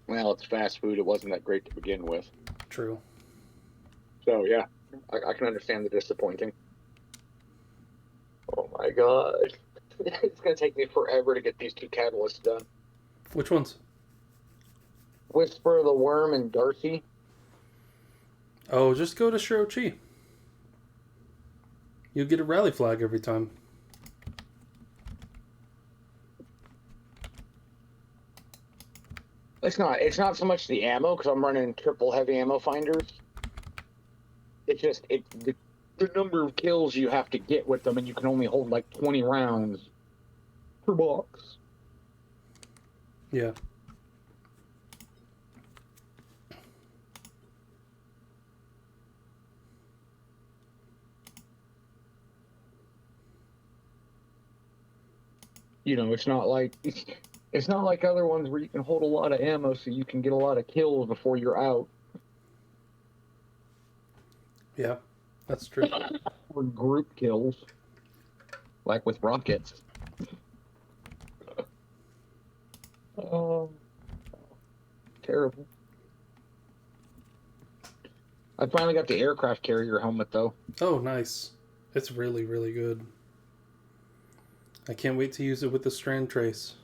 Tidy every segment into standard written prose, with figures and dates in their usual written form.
Well, it's fast food. It wasn't that great to begin with. True. So yeah, I can understand the disappointing. Oh my god. It's gonna take me forever to get these two catalysts done. Which ones? Whisper of the Worm and Darcy. Oh, just go to Shirochi. You get a rally flag every time. It's not so much the ammo because I'm running triple heavy ammo finders. It's just the number of kills you have to get with them, and you can only hold like 20 rounds per box. Yeah. It's not like other ones where you can hold a lot of ammo so you can get a lot of kills before you're out. Yeah. That's true. Or group kills, like with rockets. Oh, terrible. I finally got the aircraft carrier helmet though. Oh, nice. It's really, really good. I can't wait to use it with the strand trace.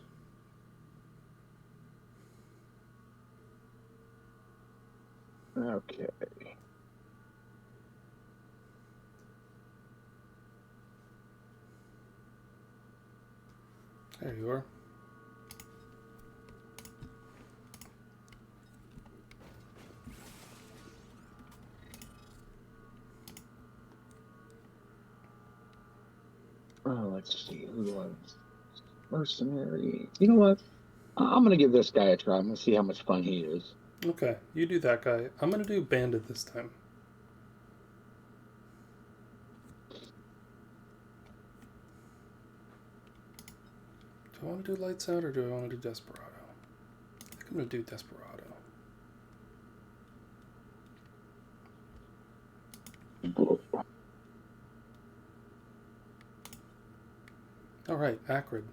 Okay. There you are. Oh, let's see who was mercenary. You know what? I'm gonna give this guy a try. I'm gonna see how much fun he is. Okay, you do that guy. I'm gonna do bandit this time. Do I want to do lights out or do I want to do desperado? I think I'm gonna do desperado. All right, acrid.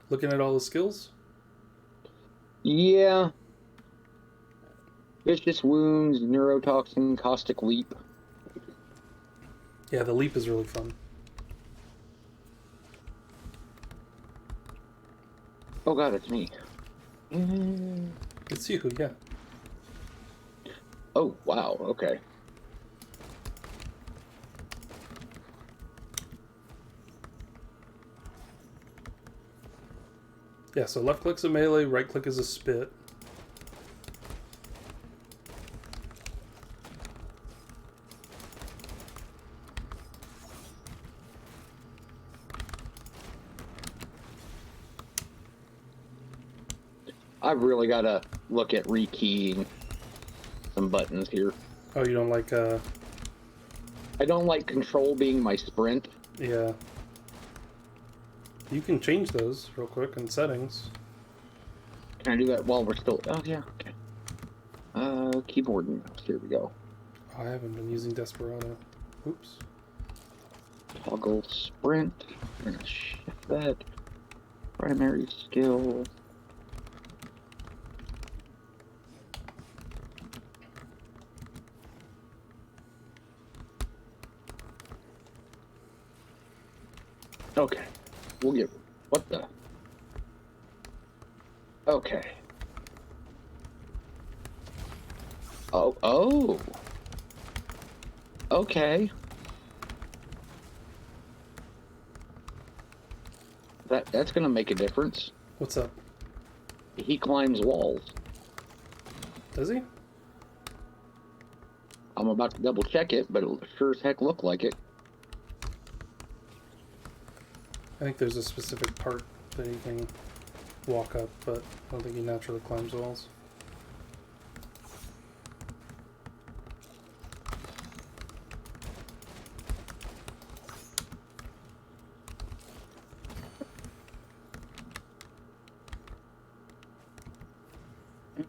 Looking at all the skills. Yeah. Vicious wounds, neurotoxin, caustic leap. Yeah, the leap is really fun. Oh god, it's me. It's you, yeah. Oh wow. Okay. Yeah, so left click's a melee, right click is a spit. I've really got to look at rekeying some buttons here. Oh, you don't like, I don't like control being my sprint. yeah. You can change those real quick in settings. Can I do that while we're still... Oh, yeah, okay. Keyboard and mouse. Here we go. Oh, I haven't been using desperado. Oops. Toggle sprint. We're going to shift that. Primary skill. Okay. We'll get... What the... Okay. Oh. Okay. That's gonna make a difference. What's up? He climbs walls. Does he? I'm about to double check it, but it sure as heck look like it. I think there's a specific part that he can walk up, but I don't think he naturally climbs walls.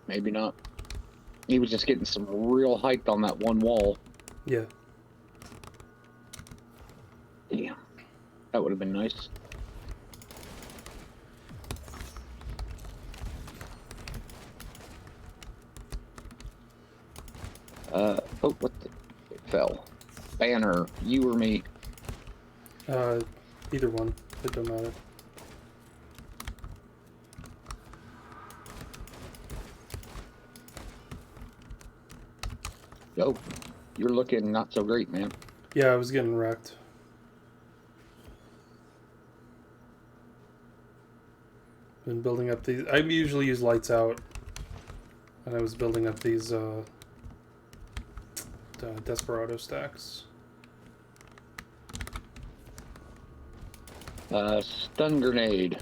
Maybe not. He was just getting some real height on that one wall. Yeah. Damn. That would have been nice. Oh, what the... It fell. Banner, you or me? Either one. It don't matter. Oh, you're looking not so great, man. Yeah, I was getting wrecked. Been building up these. I usually use lights out, and I was building up these Desperado stacks. Stun grenade.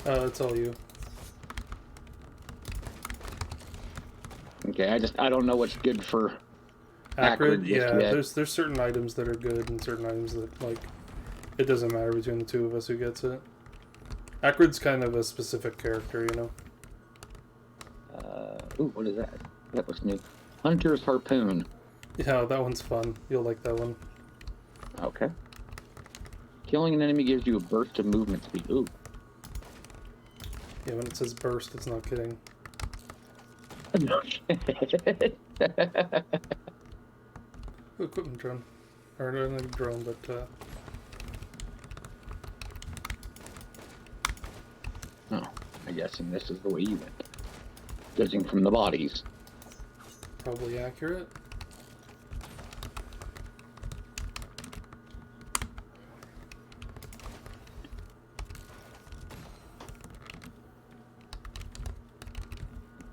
It's all you. Okay, I don't know what's good for Acrid, just yeah. yet. There's certain items that are good and certain items that, like, it doesn't matter between the two of us who gets it. Acrid's kind of a specific character, you know. Ooh, what is that? That was new. Hunter's harpoon. Yeah, that one's fun. You'll like that one. Okay. Killing an enemy gives you a burst of movement speed. Ooh. Yeah, when it says burst, it's not kidding. Ooh, equipment drone. Or not a drone, but Oh, I'm guessing this is the way you went. Judging from the bodies. probably accurate.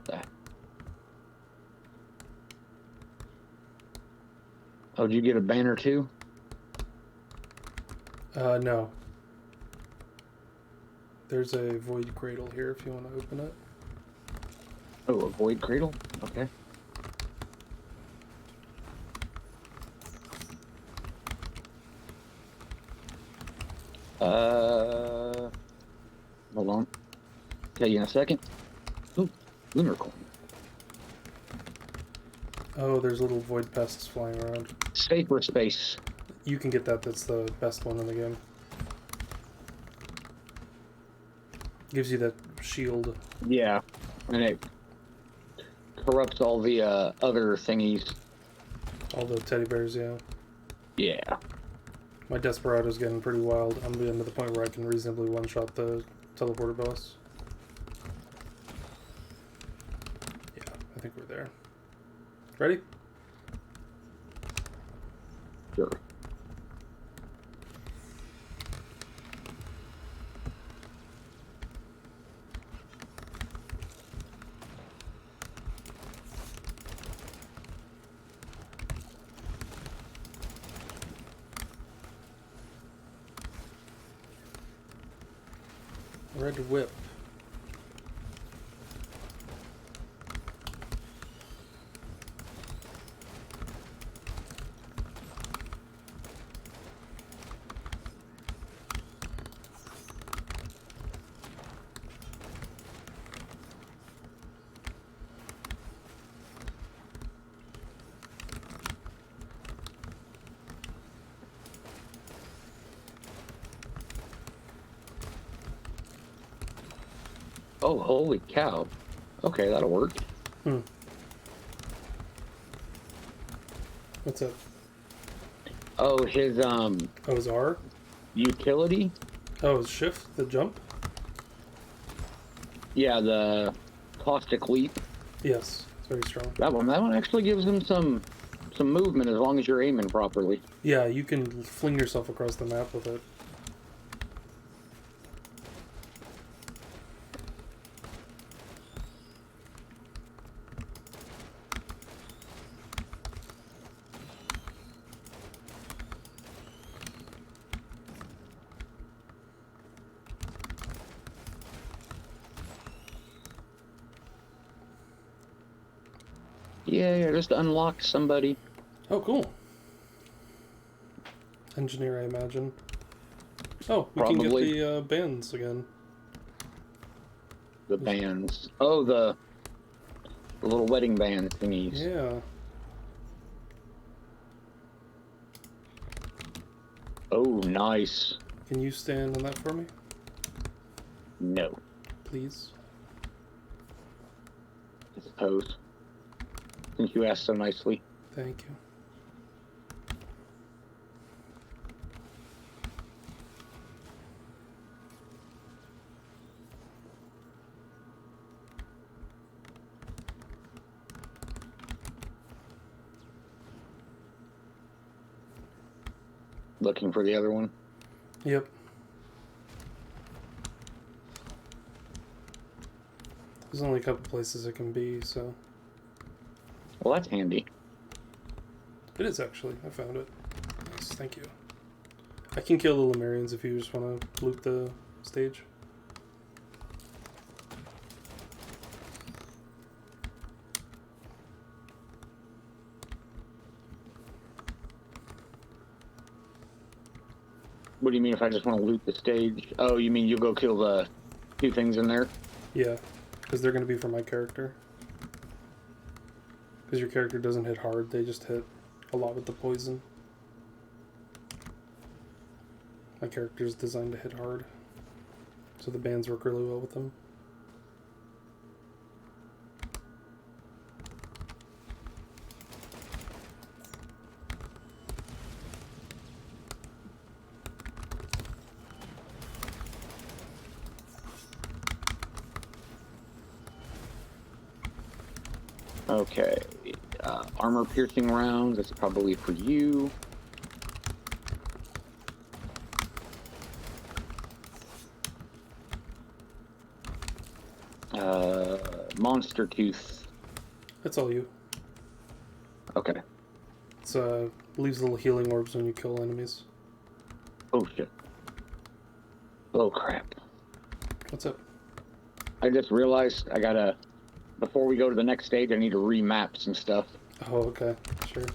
That. Oh, did you get a banner too? No. There's a void cradle here if you want to open it. Oh, a void cradle? Okay. Hold on. Tell you in a second. Ooh, lunar coin. Oh, there's little void pests flying around. Safer space. You can get that. That's the best one in the game. Gives you that shield. Yeah. And it corrupts all the other thingies. All the teddy bears, yeah. Yeah. My Desperado's getting pretty wild. I'm getting to the point where I can reasonably one-shot the teleporter boss. Yeah, I think we're there. Ready? Sure. Red whip. Oh, holy cow. Okay, that'll work. Hmm. What's up? Oh, his Oh, his R? utility? Oh, his shift? The jump? Yeah, the caustic leap. Yes, it's very strong. That one actually gives him some movement as long as you're aiming properly. Yeah, you can fling yourself across the map with it. Yeah, just unlocked somebody. Oh, cool. Engineer, I imagine. Oh, we can get Probably. the bands again. The bands. Oh, the little wedding band thingies. Yeah. Oh, nice. Can you stand on that for me? No. Please? I suppose. Since you asked so nicely. Thank you. Looking for the other one. Yep. There's only a couple places it can be, so. Well, that's handy. It is actually. I found it. Nice, thank you. I can kill the Lemurians if you just want to loot the stage. What do you mean if I just want to loot the stage? Oh, you mean you'll go kill the two things in there? Yeah, because they're going to be for my character. Because your character doesn't hit hard, they just hit a lot with the poison. My character is designed to hit hard, so the bands work really well with them. Okay. Armor-piercing rounds, that's probably for you. Monster Tooth. That's all you. Okay. It's leaves little healing orbs when you kill enemies. Oh, shit. Oh, crap. What's up? I just realized I gotta... Before we go to the next stage, I need to remap some stuff. Oh, okay. Sure.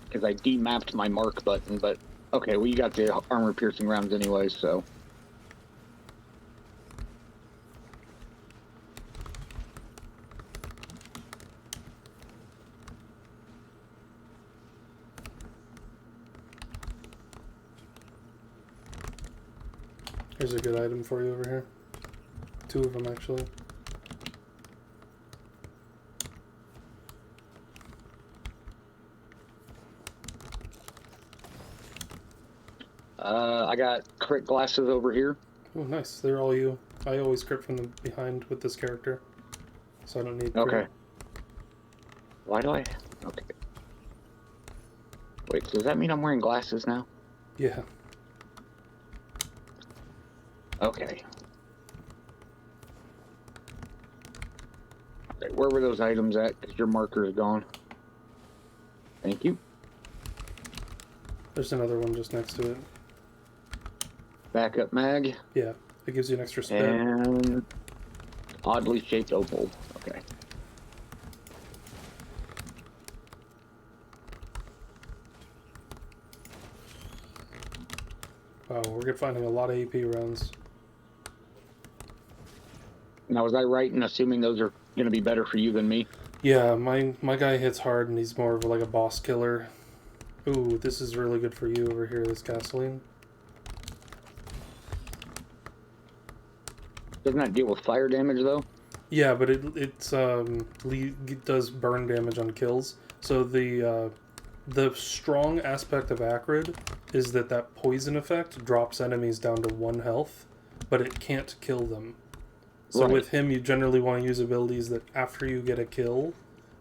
Because I demapped my mark button, but... Okay, well, you got the armor-piercing rounds anyway, so... Here's a good item for you over here. 2 of them, actually. I got crit glasses over here. Oh, nice. They're all you. I always crit from the behind with this character, so I don't need crit. Okay. Why do I... Okay. Wait, so does that mean I'm wearing glasses now? Yeah. Okay. Okay, where were those items at? Because your marker is gone. Thank you. There's another one just next to it. Backup mag. Yeah. It gives you an extra spin. And... oddly shaped opal. Okay. Wow, we're finding a lot of AP rounds. Now, was I right in assuming those are going to be better for you than me? Yeah, my guy hits hard and he's more of like a boss killer. Ooh, this is really good for you over here, this gasoline. Doesn't that deal with fire damage, though? Yeah, but it does burn damage on kills. So the strong aspect of Acrid is that poison effect drops enemies down to 1 health, but it can't kill them. So Right. with him, you generally want to use abilities that after you get a kill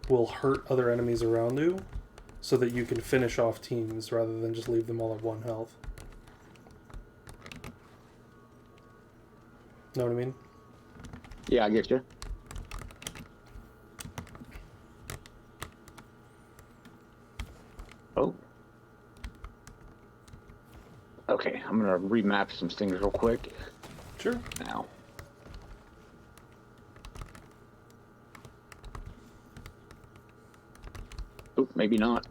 will hurt other enemies around you, so that you can finish off teams rather than just leave them all at 1 health. Know what I mean? Yeah, I get you. Oh. Okay, I'm gonna remap some things real quick. Sure. Now. Oh, maybe not.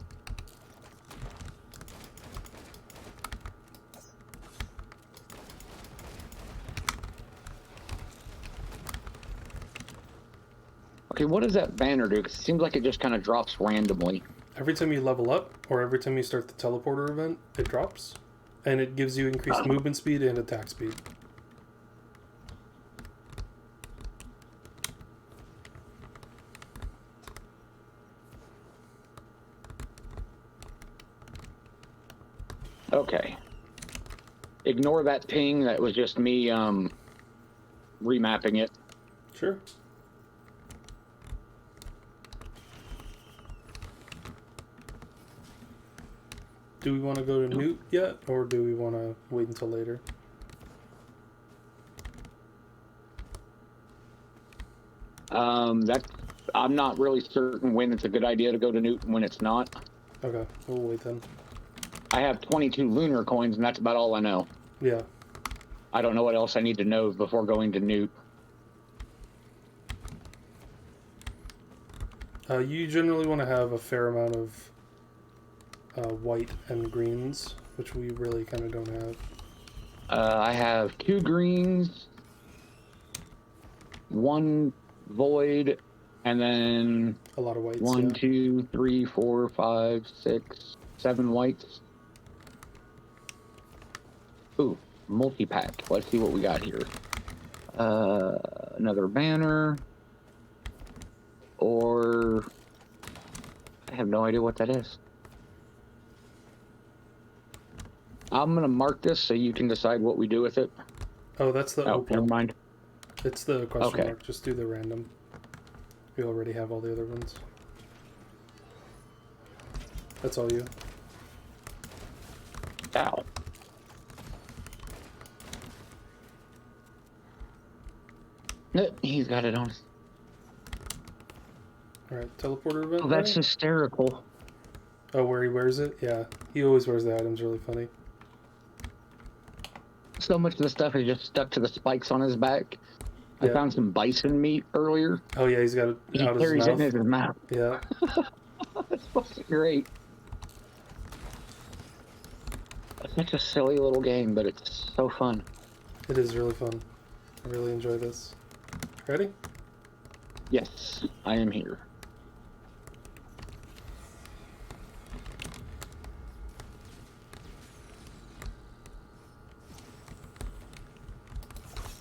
Okay, what does that banner do? 'Cause it seems like it just kind of drops randomly. Every time you level up, or every time you start the teleporter event, it drops. And it gives you increased movement speed and attack speed. Okay. Ignore that ping. That was just me remapping it. Sure. Do we want to go to Newt yet, or do we want to wait until later? I'm not really certain when it's a good idea to go to Newt and when it's not. Okay, we'll wait then. I have 22 lunar coins, and that's about all I know. Yeah. I don't know what else I need to know before going to Newt. You generally want to have a fair amount of white and greens, which we really kind of don't have. I have 2 greens, 1 void, and then A lot of whites. 1, Yeah. 2, 3, 4, 5, 6, 7 whites. Ooh, multi-pack. Let's see what we got here. Another banner. Or I have no idea what that is. I'm gonna mark this so you can decide what we do with it. Oh, that's the Oh, opal. never mind. It's the question Okay. mark. Just do the random. We already have all the other ones. That's all you. Ow. He's got it on. Alright, teleporter event. Oh, that's right? hysterical. Oh, where he wears it? Yeah. He always wears the items really funny. So much of the stuff is just stuck to the spikes on his back. I Yeah. found some bison meat earlier. Oh, yeah, he's got it He out his carries it mouth. in his mouth. Yeah. That's fucking great. It's such a silly little game, but it's so fun. It is really fun. I really enjoy this. Ready? Yes, I am here.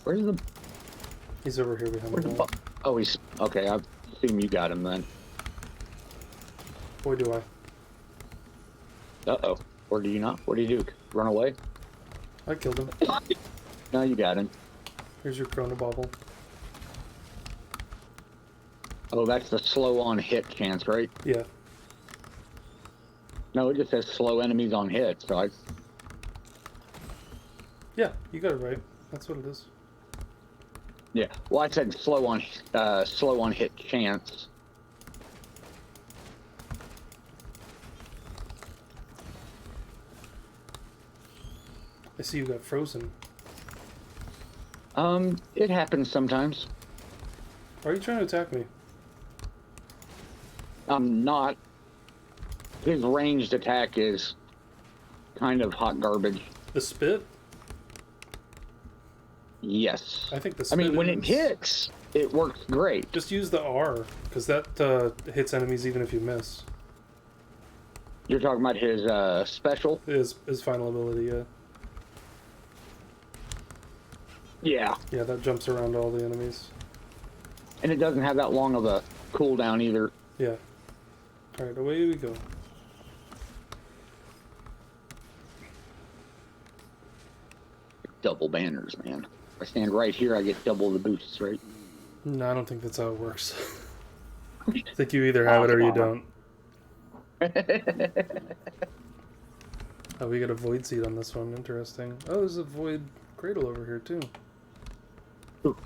Where's the... He's over here behind Where's the the... wall. Oh, he's... Okay, I assume you got him then. Boy, do I. Uh-oh. Or do you not? What do you do? Run away? I killed him. No, you got him. Here's your Chrono Bobble. Oh, that's the slow on hit chance, right? Yeah. No, it just says slow enemies on hit, so I... Yeah, you got it right. That's what it is. Yeah. Well, I said slow on hit chance. I see you got frozen. It happens sometimes. Why are you trying to attack me? I'm not. His ranged attack is kind of hot garbage. The spit? Yes. I think the I spit mean, when it is- hits, it works great. Just use the R, because that hits enemies even if you miss. You're talking about his special? His final ability, yeah. Yeah. Yeah, that jumps around all the enemies. And it doesn't have that long of a cooldown either. Yeah. Alright, away we go. Double banners, man. If I stand right here, I get double the boosts, right? No, I don't think that's how it works. I think you either have it or you don't. Oh, we got a void seed on this one. Interesting. Oh, there's a void cradle over here, too. Ooh.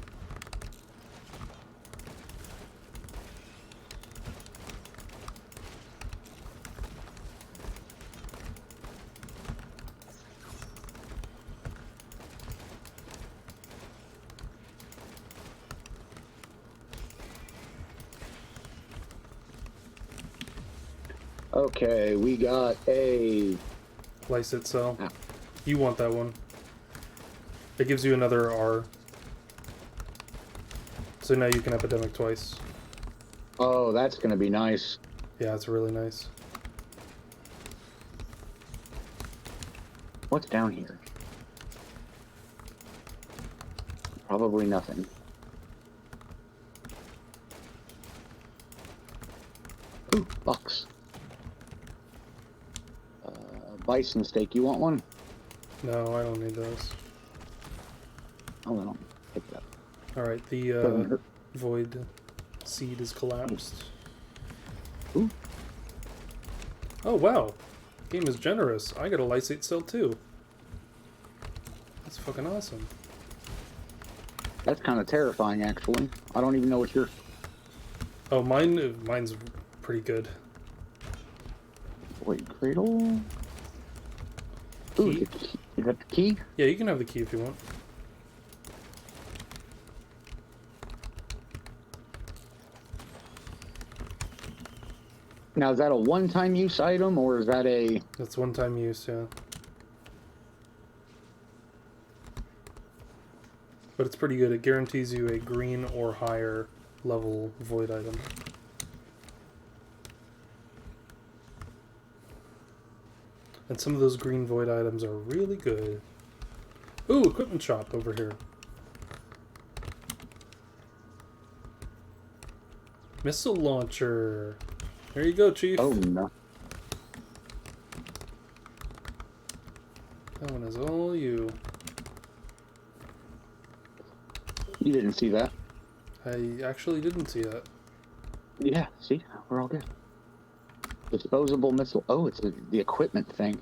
Okay, we got a... Lycit cell. Ah. You want that one. It gives you another R. So now you can epidemic twice. Oh, that's gonna be nice. Yeah, it's really nice. What's down here? Probably nothing. Ooh, bucks. Bison steak. You want one? No, I don't need those. Oh, I don't pick it up. Alright, the Doesn't hurt. void seed is collapsed. Ooh. Oh, wow. Game is generous. I got a lysate cell too. That's fucking awesome. That's kind of terrifying, actually. I don't even know what you're... Oh, mine's pretty good. Wait, cradle? Ooh, Key? is that the key? Yeah, you can have the key if you want. Now, is that a one-time use item, or is that a... That's one-time use, yeah. But it's pretty good. It guarantees you a green or higher level void item. And some of those green void items are really good. Ooh, equipment shop over here. Missile launcher. There you go, Chief. Oh, no. That one is all you. You didn't see that. I actually didn't see that. Yeah, see? We're all good. Disposable missile. Oh, it's the equipment thing.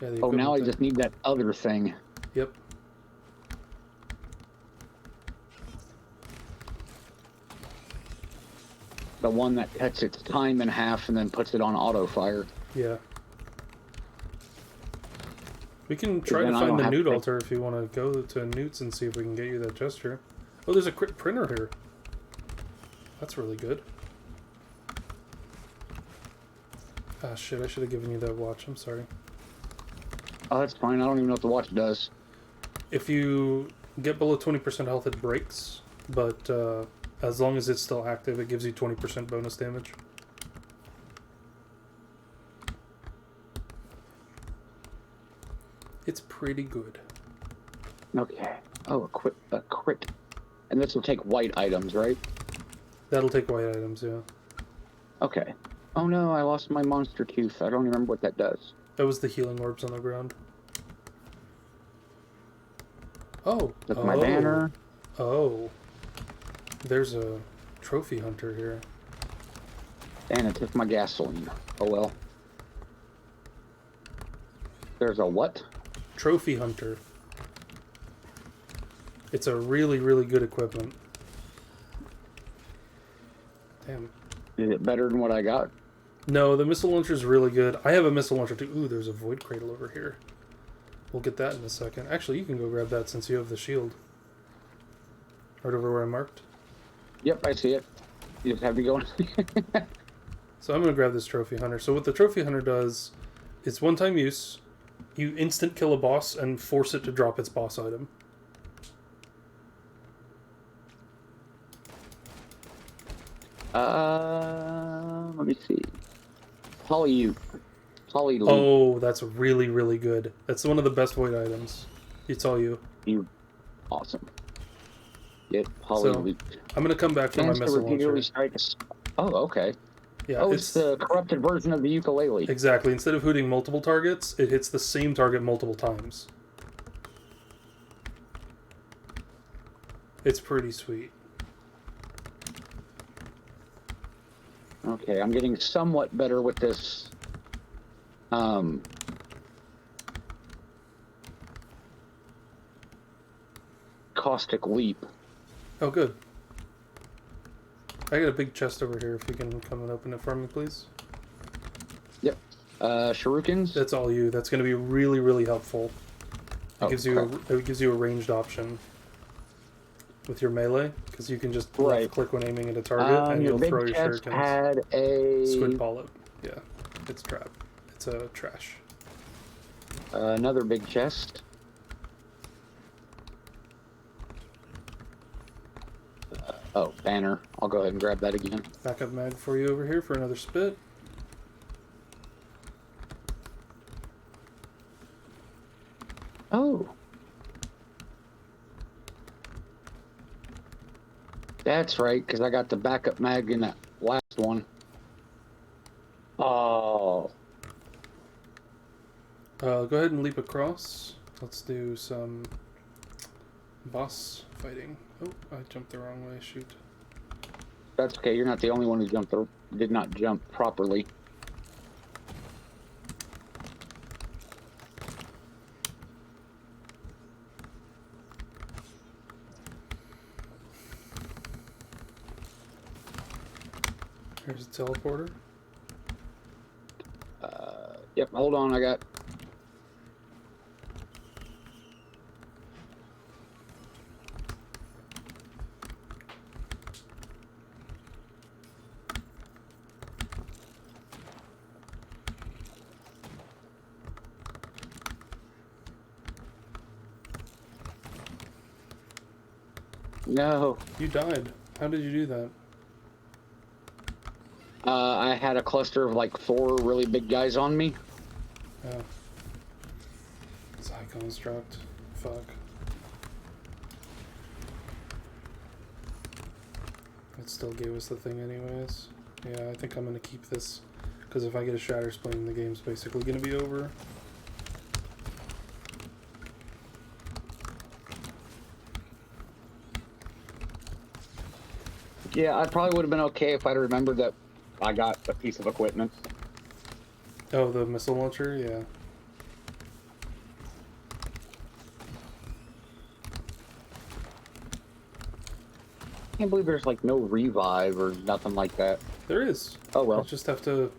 Yeah, the Oh, now I equipment just need that other thing. Yep. The one that cuts its time in half and then puts it on auto fire. Yeah. We can try to then I find don't the have newt to- altar if you want to go to Newt's and see if we can get you that gesture. Oh, there's a quick printer here. That's really good. Ah, shit, I should have given you that watch. I'm sorry. Oh, that's fine. I don't even know what the watch does. If you get below 20% health, it breaks. But as long as it's still active, it gives you 20% bonus damage. It's pretty good. Okay. Oh, a crit. And this will take white items, right? That'll take white items, yeah. Okay. Oh no, I lost my monster tooth. I don't remember what that does. That was the healing orbs on the ground. Oh. That's my banner. Oh. There's a trophy hunter here. And it took my gasoline. Oh well. There's a what? Trophy hunter. It's a really, really good equipment. Damn. Is it better than what I got? No, the missile launcher is really good. I have a missile launcher too. Ooh, there's a void cradle over here. We'll get that in a second. Actually, you can go grab that since you have the shield. Right over where I marked. Yep, I see it. You just have to go. So I'm going to grab this trophy hunter. So what the trophy hunter does, it's one-time use. You instant kill a boss and force it to drop its boss item. Let me see. Poly. Oh, that's really, really good. That's one of the best void items. It's all you. You. Awesome. Get poly. So, I'm going to come back for my Chance to missile repeatedly launcher. strike Oh, okay. Yeah, Oh, it's the corrupted version of the ukulele. Exactly. Instead of hooting multiple targets, it hits the same target multiple times. It's pretty sweet. Okay, I'm getting somewhat better with this. Caustic leap. Oh, good. I got a big chest over here. If you can come and open it for me, please. Yep. Shurikens. That's all you. That's going to be really, really helpful. It gives you a ranged option with your melee, because you can just left click when aiming at a target, and you'll throw your shurikens. Had a squid polyp. Yeah, it's trap. It's a trash. Another big chest. Oh, banner. I'll go ahead and grab that again. Backup mag for you over here for another spit. Oh. That's right, because I got the backup mag in that last one. Oh. Go ahead and leap across. Let's do some boss fighting. Oh, I jumped the wrong way. Shoot. That's okay. You're not the only one who did not jump properly. Here's a teleporter. Yep, hold on. I got... No. You died. How did you do that? I had a cluster of like 4 really big guys on me. Oh. This icon's dropped. Fuck. It still gave us the thing anyways. Yeah, I think I'm gonna keep this. Because if I get a Shatter Spleen, the game's basically gonna be over. Yeah, I probably would have been okay if I'd remembered that I got a piece of equipment. Oh, the missile launcher? Yeah. I can't believe there's like no revive or nothing like that. There is. Oh well. I just have to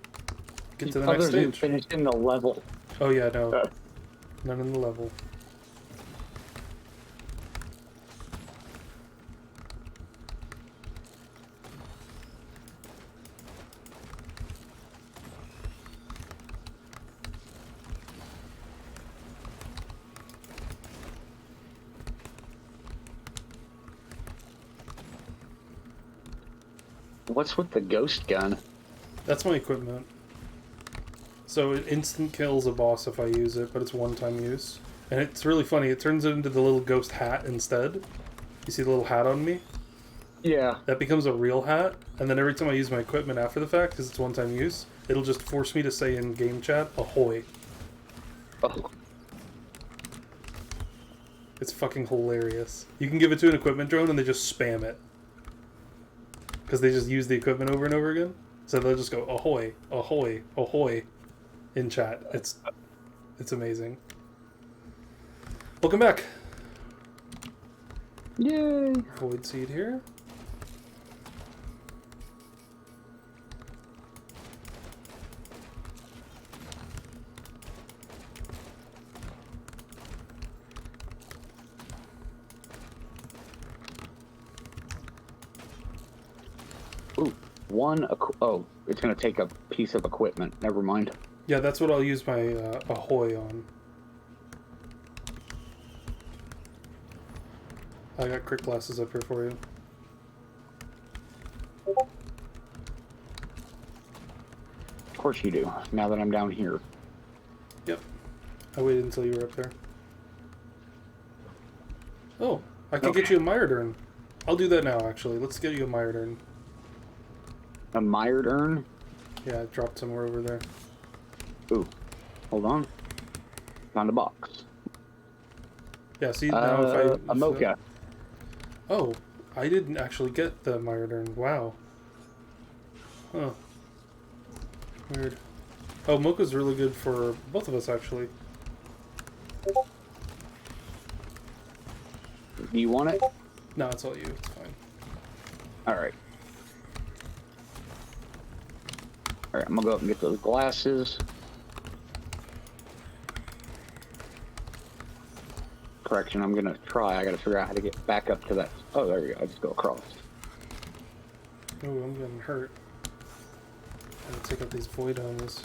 get to the Other next than stage. finishing the level. Oh yeah, no. None in the level. What's with the ghost gun? That's my equipment. So it instant kills a boss if I use it, but it's one-time use. And it's really funny, it turns it into the little ghost hat instead. You see the little hat on me? Yeah. That becomes a real hat, and then every time I use my equipment after the fact, because it's one-time use, it'll just force me to say in game chat, ahoy. Oh. It's fucking hilarious. You can give it to an equipment drone and they just spam it. Because they just use the equipment over and over again. So they'll just go, ahoy, ahoy, ahoy, in chat. It's amazing. Welcome back. Yay. Void Seed here. Ooh, oh, it's gonna take a piece of equipment. Never mind. Yeah, that's what I'll use my ahoy on. I got crit glasses up here for you. Of course you do. Now that I'm down here. Yep. I waited until you were up there. Oh, I can get you a Myrdurn. I'll do that now, actually. Let's get you a Myrdurn. A mired urn? Yeah, I dropped somewhere over there. Ooh, hold on. Found a box. Yeah, see, now if a mocha. Oh, I didn't actually get the Myrdurn. Wow. Huh. Weird. Oh, mocha's really good for both of us, actually. Do you want it? No, it's all you. It's fine. Alright. Alright, I'm gonna go up and get those glasses. Correction, I'm gonna try. I gotta figure out how to get back up to that. Oh, there you go. I just go across. Oh, I'm getting hurt. I gotta take out these void helmets.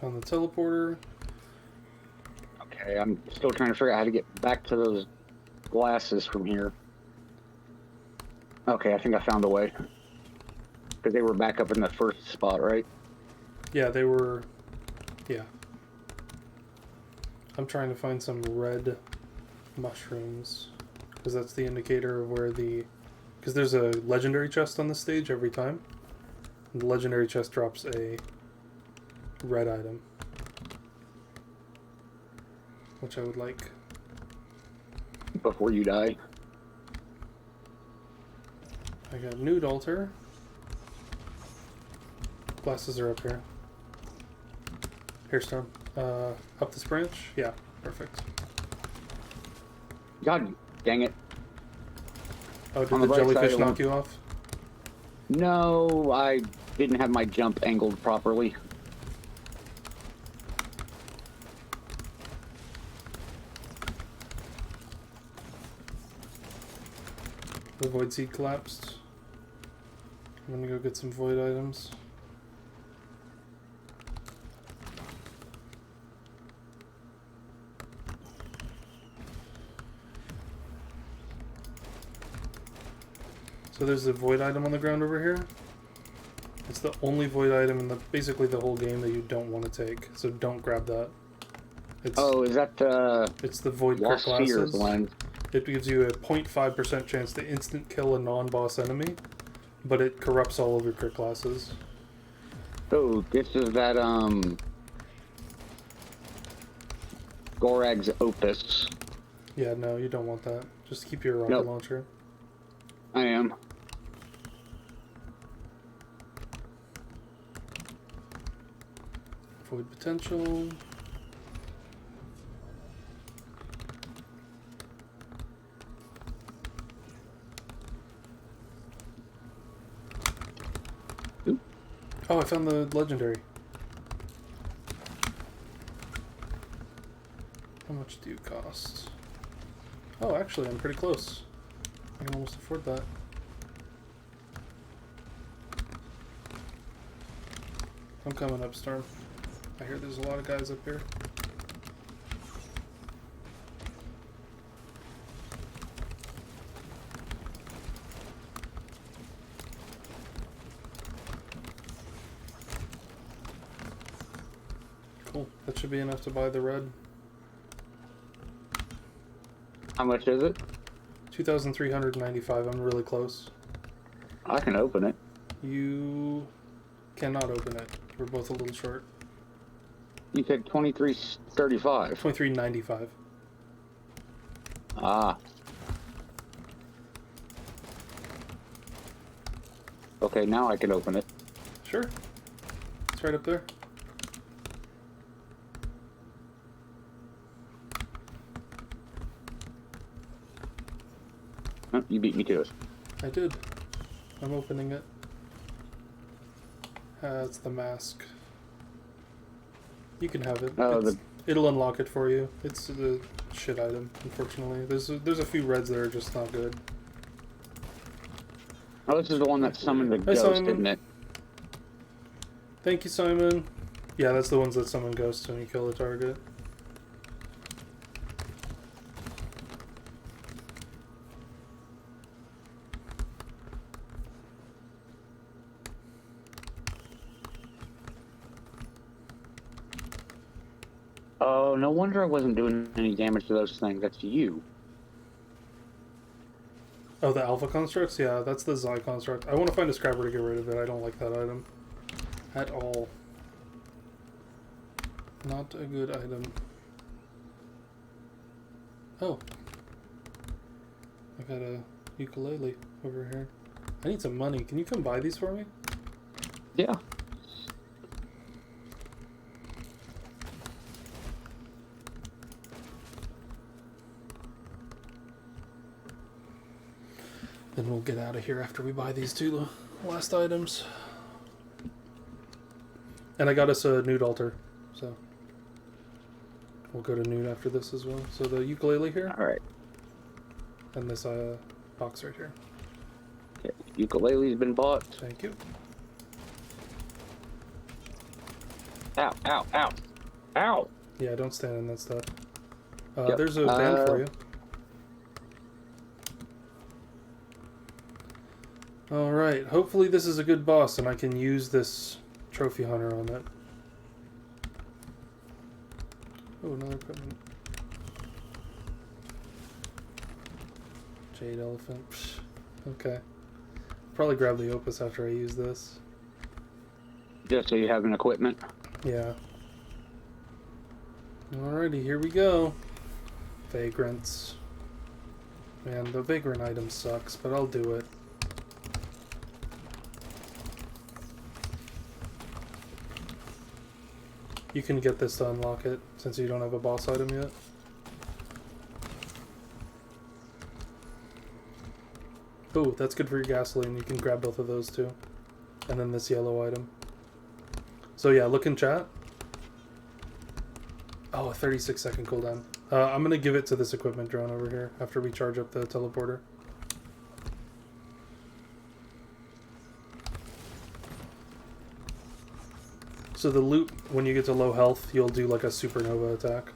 on the teleporter. Okay, I'm still trying to figure out how to get back to those glasses from here. Okay, I think I found a way. Because they were back up in the first spot, right? Yeah, they were... Yeah. I'm trying to find some red mushrooms. Because that's the indicator of where the... Because there's a legendary chest on the stage every time. And the legendary chest drops a red item. Which I would like. Before you die. I got nude altar. Glasses are up here. Hairstone. Up this branch? Yeah, perfect. God dang it. Oh, did the jellyfish knock you off? No, I didn't have my jump angled properly. The void seed collapsed. I'm gonna go get some void items. So there's a void item on the ground over here. It's the only void item in basically the whole game that you don't want to take. So don't grab that. Oh, is that it's the void crit Lost Spheres glasses. one? It gives you a 0.5% chance to instant kill a non-boss enemy, but it corrupts all of your crit classes. Oh, this is that Gorag's Opus. Yeah, no, you don't want that. Just keep your rocket launcher. I am. Void potential. Oop. Oh, I found the legendary. How much do you cost? Oh, actually, I'm pretty close. I can almost afford that. I'm coming up, Storm. I hear there's a lot of guys up here. Cool. That should be enough to buy the red. How much is it? 2,395. I'm really close. I can open it. You cannot open it. We're both a little short. You said 23.35. 23.95. Ah. Okay, now I can open it. Sure. It's right up there. Oh, you beat me to it. I did. I'm opening it. It's the mask. You can have it. Oh, it'll unlock it for you. It's a shit item, unfortunately. There's a few reds that are just not good. Oh, this is the one that summoned the Hi, ghost, Simon. isn't it? Thank you, Simon. Yeah, that's the ones that summon ghosts when you kill a target. Oh, no wonder I wasn't doing any damage to those things. That's you. Oh, the alpha constructs? Yeah, that's the Xi construct. I want to find a scrapper to get rid of it. I don't like that item. At all. Not a good item. Oh. I got a ukulele over here. I need some money. Can you come buy these for me? Yeah. Then we'll get out of here after we buy these two last items. And I got us a nude altar, so we'll go to nude after this as well. So the ukulele here. All right. And this box right here. Okay. Ukulele's been bought. Thank you. Ow, ow, ow. Ow! Yeah, don't stand in that stuff. Yep. There's a band for you. Alright, hopefully this is a good boss and I can use this trophy hunter on it. Oh, another equipment. Jade elephant. Psh, okay. Probably grab the opus after I use this. Just so you have an equipment. Yeah. Alrighty, here we go. Vagrants. Man, the vagrant item sucks, but I'll do it. You can get this to unlock it, since you don't have a boss item yet. Oh, that's good for your gasoline. You can grab both of those too. And then this yellow item. So yeah, look in chat. Oh, a 36-second cooldown. I'm going to give it to this equipment drone over here after we charge up the teleporter. So the loot, when you get to low health, you'll do like a supernova attack.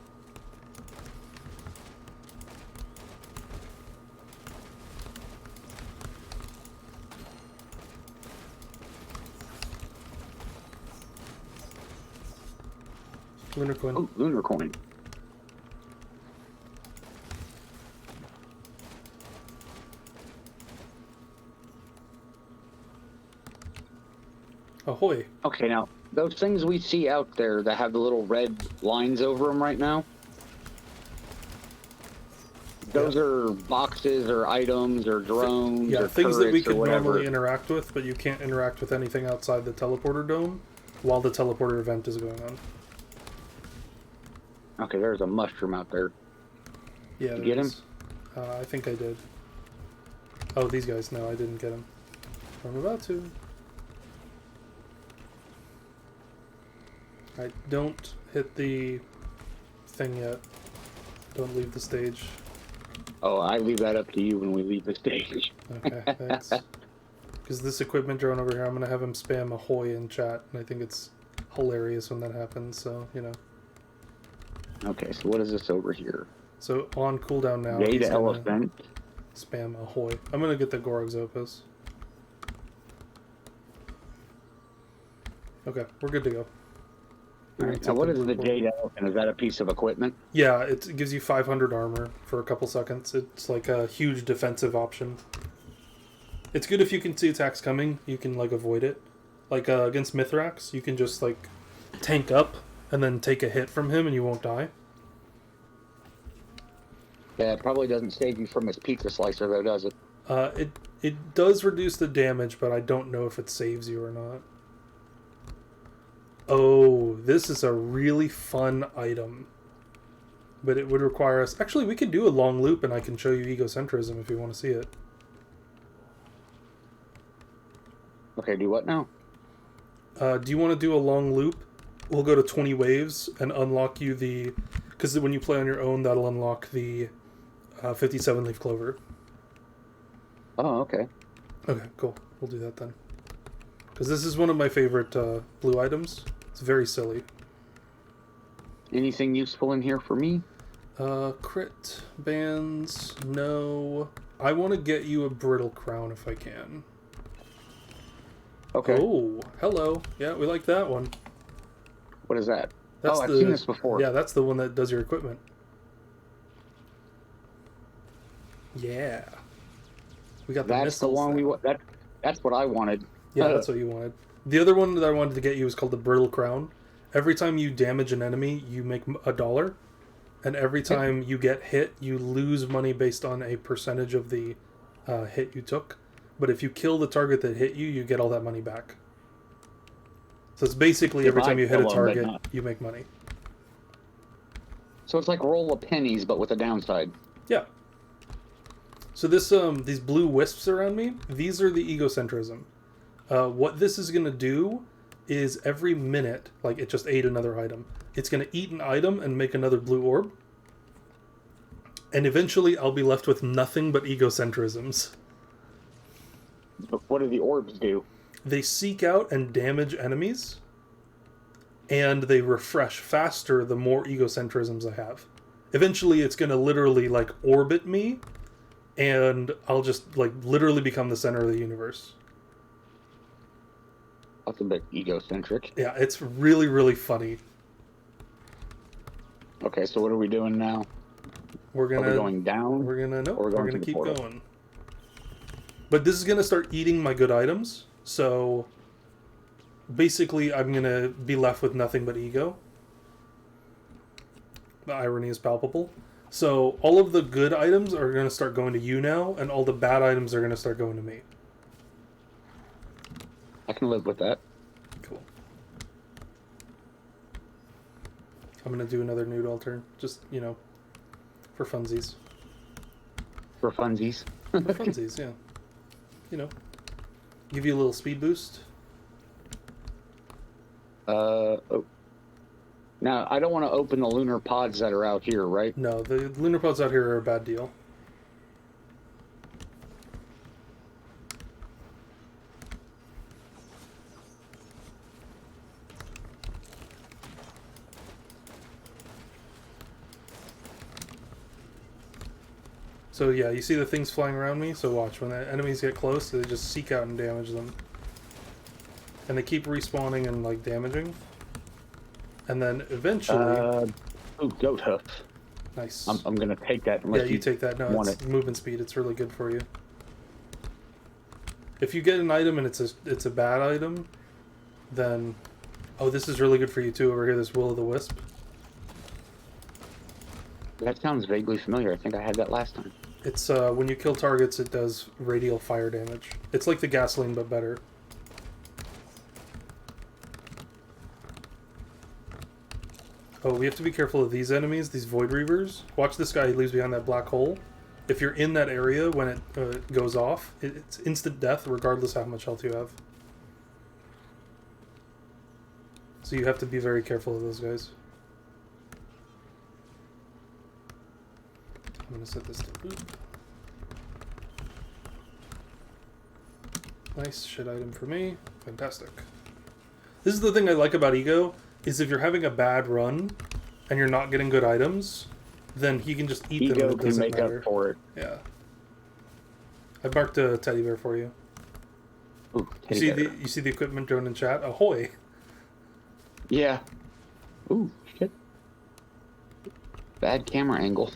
Lunar coin. Oh, lunar coin. Ahoy. Okay, now, those things we see out there that have the little red lines over them right now, those are boxes or items or drones Yeah, or things that we turrets or could whatever. normally interact with, but you can't interact with anything outside the teleporter dome while the teleporter event is going on. Okay, there's a mushroom out there. Yeah, Did you there get him? is. I think I did. Oh, these guys. No, I didn't get them. I'm about to. I don't hit the thing yet. Don't leave the stage. Oh, I leave that up to you when we leave the stage. Okay, thanks. Because this equipment drone over here, I'm going to have him spam ahoy in chat, and I think it's hilarious when that happens, so, you know. Okay, so what is this over here? So, on cooldown now, Jade he's gonna elephant. spam ahoy. I'm going to get the Gorg's Opus. Okay, we're good to go. We're gonna Alright, now take what the is blue the port. Jade elephant? Is that a piece of equipment? Yeah, it gives you 500 armor for a couple seconds. It's like a huge defensive option. It's good if you can see attacks coming. You can like avoid it. Like against Mithrax, you can just like tank up and then take a hit from him and you won't die. Yeah, it probably doesn't save you from his pizza slicer though, does it? It does reduce the damage, but I don't know if it saves you or not. Oh, this is a really fun item. But it would require us... Actually, we could do a long loop and I can show you egocentrism if you want to see it. Okay, do what now? Do you want to do a long loop? We'll go to 20 waves and unlock you the... Because when you play on your own, that'll unlock the 57-leaf clover. Oh, okay. Okay, cool. We'll do that then. Because this is one of my favorite blue items. It's very silly. Anything useful in here for me? Crit bands, no. I want to get you a brittle crown if I can. Okay. Oh, hello. Yeah, we like that one. What is that? That's I've seen this before. Yeah, that's the one that does your equipment. Yeah. We got the That's the missiles one now. that's what I wanted. Yeah, that's what you wanted. The other one that I wanted to get you is called the Brittle Crown. Every time you damage an enemy, you make $1. And every time you get hit, you lose money based on a percentage of the hit you took. But if you kill the target that hit you, you get all that money back. So it's basically every time you hit a target, you make money. So it's like roll of pennies, but with a downside. Yeah. So this these blue wisps around me, these are the egocentrism. What this is going to do is every minute, like it just ate another item, it's going to eat an item and make another blue orb. And eventually I'll be left with nothing but egocentrisms. But what do the orbs do? They seek out and damage enemies. and they refresh faster the more egocentrisms I have. Eventually, it's going to literally, like, orbit me, and I'll just, like, literally become the center of the universe. That's a bit egocentric. Yeah, it's really, really funny. Okay, so what are we doing now? We're Are we going down? We're gonna Or we're going to the keep portal? going. But this is gonna start eating my good items, so basically I'm gonna be left with nothing but ego. The irony is palpable. So all of the good items are gonna start going to you now, and all the bad items are gonna start going to me. I can live with that. Cool. I'm gonna do another noodle turn, just, you know, for funsies. For funsies. For funsies, yeah. You know, give you a little speed boost. Oh. Now, I don't want to open the lunar pods that are out here, right? No, the lunar pods out here are a bad deal. So yeah, you see the things flying around me? So watch, when the enemies get close, they just seek out and damage them. And they keep respawning and, like, damaging. And then eventually... Ooh, goat hoof. Nice. I'm going to take that. Yeah, you take that. No, it's movement speed. It's really good for you. If you get an item and it's a bad item, then... Oh, this is really good for you too over here, this Will-o'-the-Wisp. That sounds vaguely familiar. I think I had that last time. It's, when you kill targets, it does radial fire damage. It's like the gasoline, but better. Oh, we have to be careful of these enemies, these Void Reavers. Watch this guy, he leaves behind that black hole. If you're in that area when it goes off, it's instant death regardless of how much health you have. So you have to be very careful of those guys. I'm going to set this to boot. Nice shit item for me. Fantastic. This is the thing I like about Ego, is if you're having a bad run and you're not getting good items, then he can just eat them and it doesn't matter. Ego can make up for it. Yeah. I marked a teddy bear for you. Ooh, You see the equipment drone in chat? Ahoy! Yeah. Ooh, shit. Bad camera angle.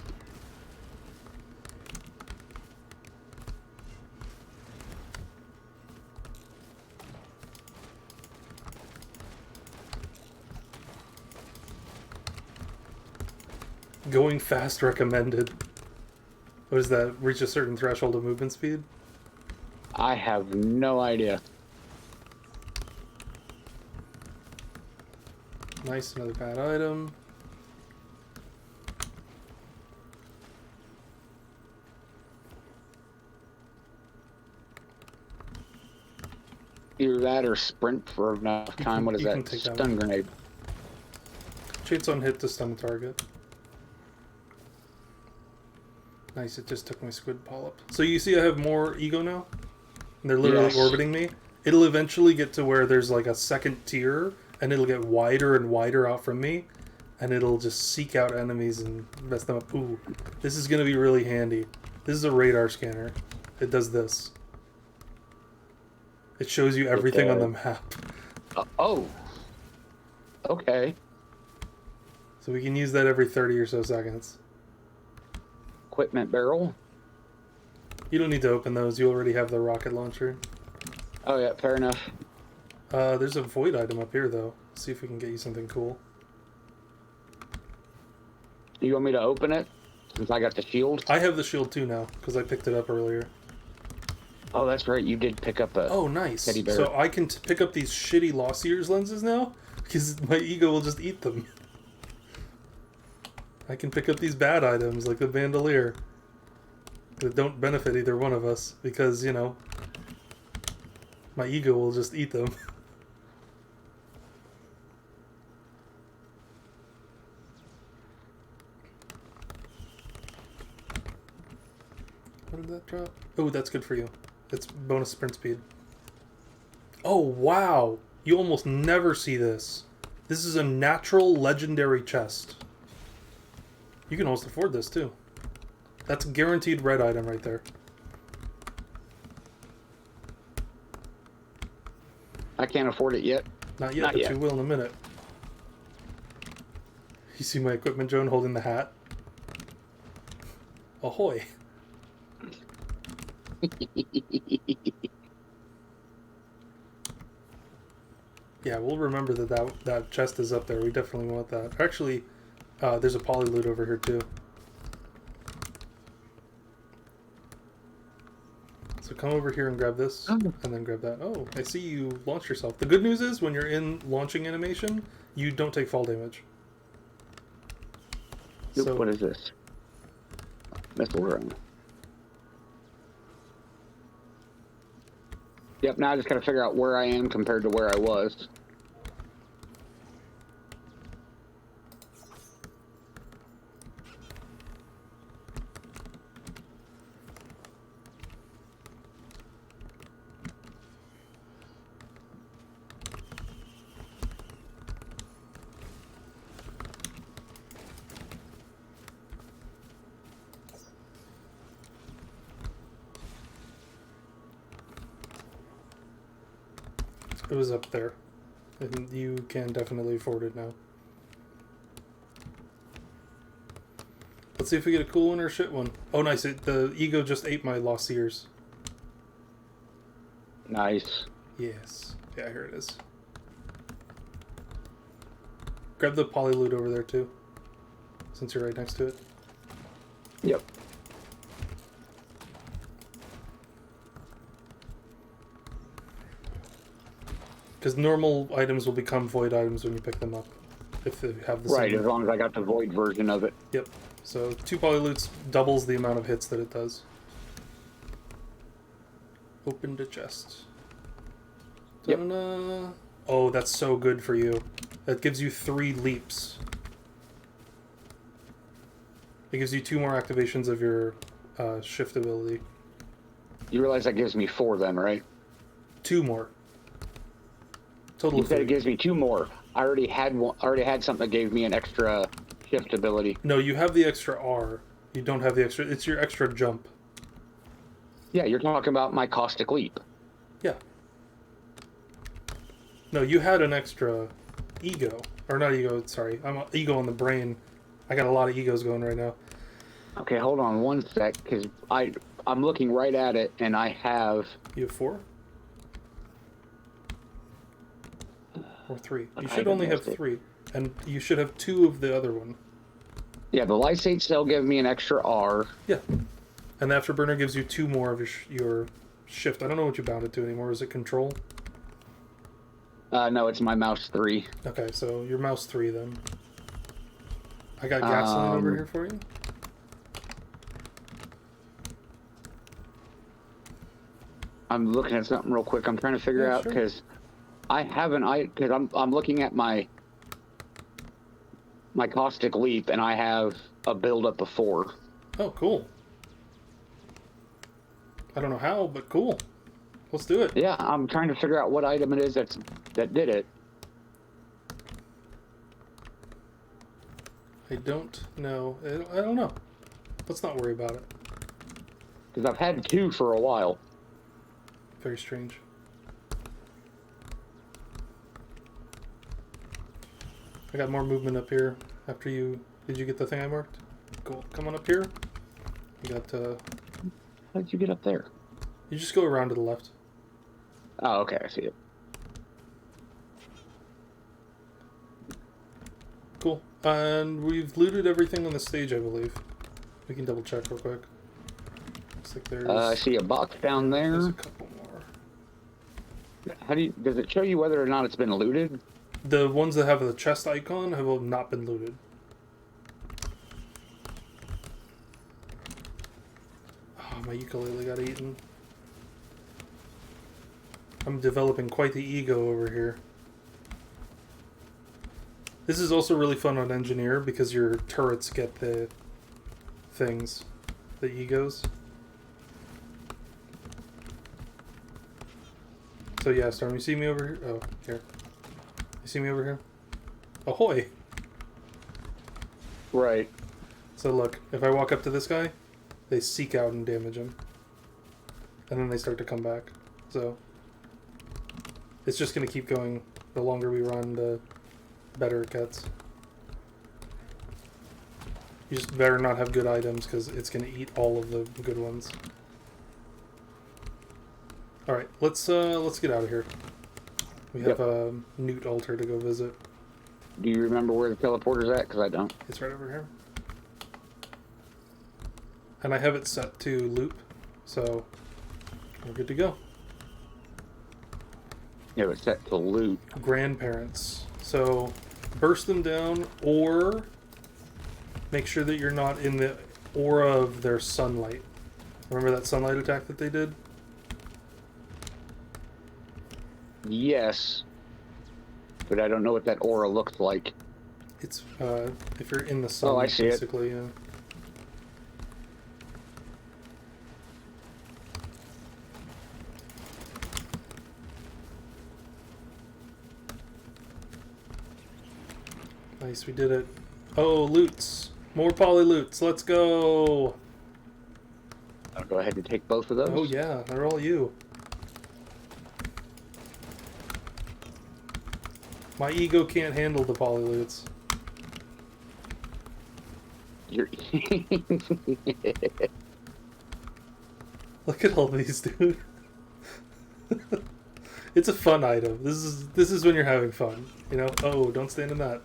Going fast recommended. What is that? Reach a certain threshold of movement speed? I have no idea. Nice, another bad item. Either that or sprint for enough time. What is You can that? take that Stun one. grenade. Chainsaw on hit to stun the target. Nice, it just took my squid polyp. So you see I have more ego now? And they're literally orbiting me. It'll eventually get to where there's like a second tier, and it'll get wider and wider out from me, and it'll just seek out enemies and mess them up. Ooh, this is going to be really handy. This is a radar scanner. It does this. It shows you everything on the map. Oh. Okay. So we can use that every 30 or so seconds. Equipment barrel. You don't need to open those. You already have the rocket launcher. Oh yeah, fair enough. There's a void item up here, though. See if we can get you something cool. You want me to open it? Since I got the shield? I have the shield too now, because I picked it up earlier. Oh, that's right. You did pick up a Nice. teddy bear. So I can pick up these shitty Lost Years lenses now, because my ego will just eat them. I can pick up these bad items, like the bandolier, that don't benefit either one of us, because, you know, my ego will just eat them. What did that drop? Oh, that's good for you. It's bonus sprint speed. Oh, wow! You almost never see this. This is a natural legendary chest. You can almost afford this too. That's a guaranteed red item right there. I can't afford it yet. Not yet, Not but yet. you will in a minute. You see my equipment drone holding the hat? Ahoy. Yeah, we'll remember that chest is up there. We definitely want that. Actually, there's a poly loot over here too. So come over here and grab this, and then grab that. Oh, I see you launch yourself. The good news is, when you're in launching animation, you don't take fall damage. So, what is this? Missile run. Yep, now I just gotta figure out where I am compared to where I was. It was up there. And you can definitely afford it now. Let's see if we get a cool one or a shit one. Oh, nice. The ego just ate my lost ears. Nice. Yes. Yeah, here it is. Grab the poly loot over there, too. Since you're right next to it. Yep. Because normal items will become void items when you pick them up. If they have the Right, same... as long as I got the void version of it. Yep. So 2 poly loots doubles the amount of hits that it does. Open the chest. Yep. Ta-da! Oh, that's so good for you. That gives you 3 leaps. It gives you 2 more activations of your shift ability. You realize that gives me 4 then, right? 2 more. Total You of said 3. it gives me 2 more. I already had one. Already had something that gave me an extra shift ability. No, you have the extra R. You don't have the extra... It's your extra jump. Yeah, you're talking about my caustic leap. Yeah. No, you had an extra ego. Or not ego, sorry. I'm ego on the brain. I got a lot of egos going right now. Okay, hold on one sec, because I'm looking right at it, and I have... You have 4? Or 3. You I should only have missed it. 3. And you should have 2 of the other one. Yeah, the lysate cell gave me an extra R. Yeah. And the Afterburner gives you 2 more of your shift. I don't know what you bound it to anymore. Is it control? No, it's my mouse 3. Okay, so your mouse 3 then. I got gasoline over here for you. I'm looking at something real quick. I'm trying to figure out, sure. because I haven't... Because I'm looking at my caustic leap, and I have a buildup of 4. Oh, cool. I don't know how, but cool. Let's do it. Yeah, I'm trying to figure out what item it is that did it. I don't know. I don't know. Let's not worry about it. Because I've had 2 for a while. Very strange. I got more movement up here after you... Did you get the thing I marked? Cool. Come on up here. You got... How did you get up there? You just go around to the left. Oh, okay, I see it. Cool. And we've looted everything on the stage, I believe. We can double check real quick. Looks like there's... I see a box down There's there. a couple more. Does it show you whether or not it's been looted? The ones that have the chest icon have not been looted. Oh, my ukulele got eaten. I'm developing quite the ego over here. This is also really fun on Engineer because your turrets get the things, the egos. So yeah, Storm, you see me over here? Oh, here. You see me over here? Ahoy! Right. So look, if I walk up to this guy, they seek out and damage him. And then they start to come back. So it's just going to keep going. The longer we run, the better it gets. You just better not have good items because it's going to eat all of the good ones. Alright, let's get out of here. We have a Newt altar to go visit. Do you remember where the teleporter's at? Because I don't. It's right over here. And I have it set to loop, so we're good to go. Yeah, it's set to loot. Grandparents. So burst them down or make sure that you're not in the aura of their sunlight. Remember that sunlight attack that they did? Yes. But I don't know what that aura looks like. It's if you're in the sun, Oh, I see basically, yeah. Nice, we did it. Oh, loots. More poly loots. Let's go. I'll go ahead and take both of those. Oh yeah, they're all you. My ego can't handle the poly loots. You're Look at all these, dude. It's a fun item. This is when you're having fun, you know? Oh, don't stand in that.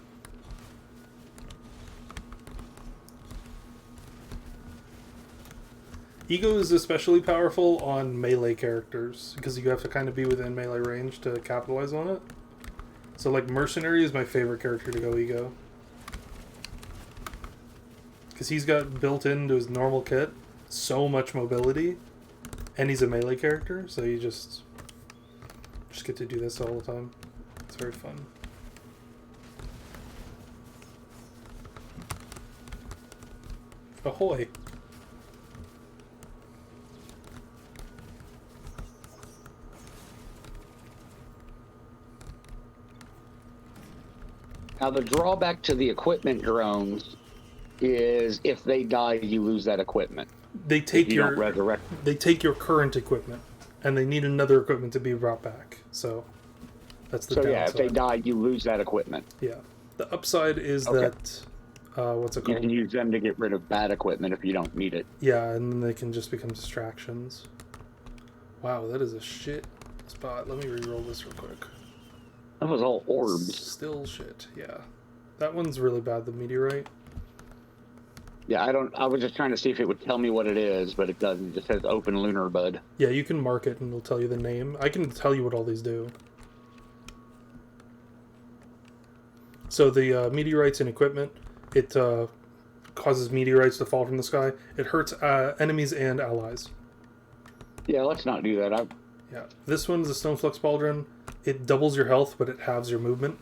Ego is especially powerful on melee characters because you have to kind of be within melee range to capitalize on it. So like Mercenary is my favorite character to go Ego. Because he's got built into his normal kit so much mobility, and he's a melee character, so you just get to do this all the time. It's very fun. Ahoy! Now, the drawback to the equipment drones is if they die, you lose that equipment. They take If you don't resurrect. they take your current equipment, and they need another equipment to be brought back. So that's the So downside. yeah, if they die, you lose that equipment. Yeah. The upside is that what's it You called? can use them to get rid of bad equipment if you don't need it. Yeah, and then they can just become distractions. Wow, that is a shit spot. Let me re-roll this real quick. That was all orbs. Still shit, yeah. That one's really bad, the meteorite. Yeah, I was just trying to see if it would tell me what it is, but it doesn't. It just says open lunar bud. Yeah, you can mark it and it'll tell you the name. I can tell you what all these do. So the meteorites and equipment, it causes meteorites to fall from the sky. It hurts enemies and allies. Yeah, let's not do that. Yeah, this one's a Stone Flux Pauldron. It doubles your health, but it halves your movement.